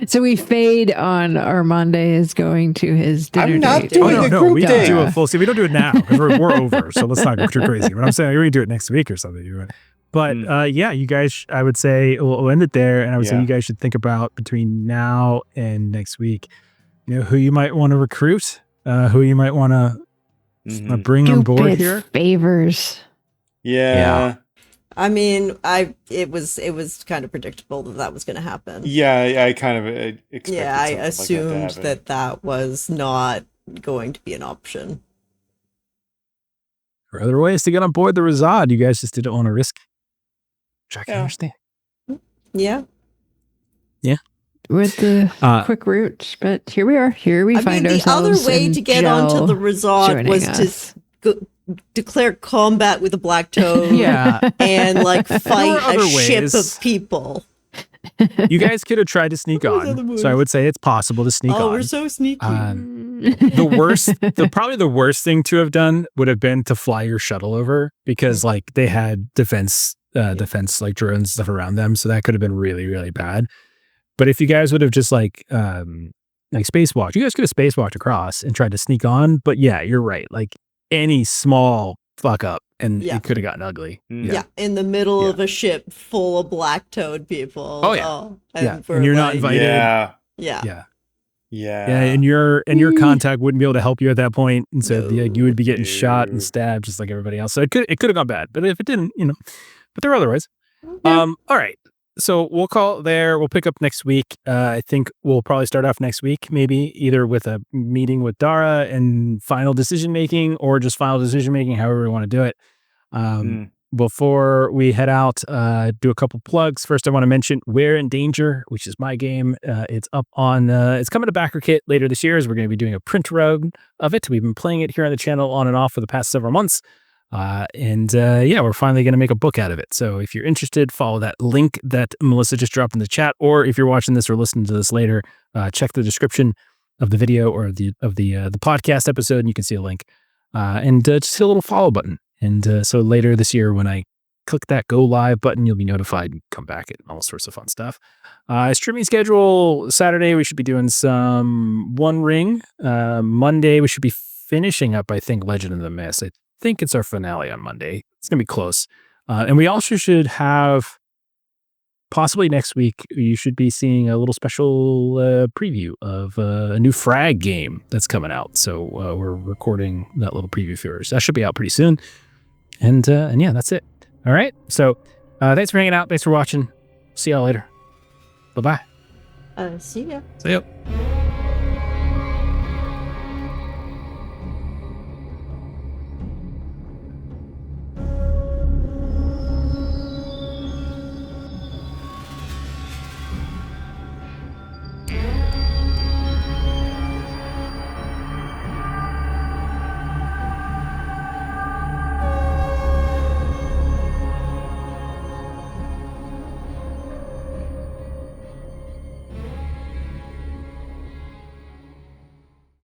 So we fade on Armande is going to his dinner I'm not date. doing a group we date. can do a full. See, we don't do it now because we're over. So let's not go too crazy. But I'm saying we're gonna do it next week or something. But yeah, you guys, I would say we'll end it there, and I would say you guys should think about between now and next week, you know, who you might want to recruit, who you might want to bring on board Stupid here. favors. Yeah. I mean, it was kind of predictable that was going to happen. Yeah, I kind of expected Yeah, I something like assumed that to happen. that was not going to be an option. or other ways to get on board the Razad. You guys just didn't want to risk. Which I can understand. Yeah. With the quick route, but here we are. Here we find ourselves. The other way and to get Jill onto the resort joining was us. to declare combat with a black toad. Yeah. And like fight other a ship ways. of people. You guys could have tried to sneak on. So I would say it's possible to sneak on. Oh, we're so sneaky. Probably the worst thing to have done would have been to fly your shuttle over, because like they had defense like drones and stuff around them. So that could have been really, really bad. But if you guys would have just like spacewalked, you guys could have spacewalked across and tried to sneak on. But yeah, you're right. Like any small fuck up and it could have gotten ugly. Yeah. In the middle of a ship full of black toad people. Oh yeah. And you're not invited. Yeah. And your contact wouldn't be able to help you at that point, and so you would be getting shot and stabbed just like everybody else. So it could have gone bad. But if it didn't, but there are other ways. All right. So we'll call it there. We'll pick up next week. I think we'll probably start off next week, maybe either with a meeting with Dara and final decision making, or just final decision making, however we want to do it. Before we head out, do a couple plugs. First, I want to mention We're in Danger, which is my game. It's up on, it's coming to Backer Kit later this year, as we're going to be doing a print run of it. We've been playing it here on the channel on and off for the past several months. We're finally going to make a book out of it. So if you're interested, follow that link that Melissa just dropped in the chat, or if you're watching this or listening to this later, check the description of the video or the podcast episode, and you can see a link. Just hit a little follow button. And so later this year, when I click that go live button, you'll be notified and come back and all sorts of fun stuff. Streaming schedule: Saturday we should be doing some One Ring. Monday we should be finishing up, I think, Legend of the Mist. I think it's our finale on Monday. It's gonna be close. And we also should have, possibly next week, you should be seeing a little special preview of a new Frag game that's coming out. So we're recording that little preview for yours. That should be out pretty soon. And yeah, that's it. All right. So thanks for hanging out. Thanks for watching. See y'all later. Bye-bye. See ya. See ya.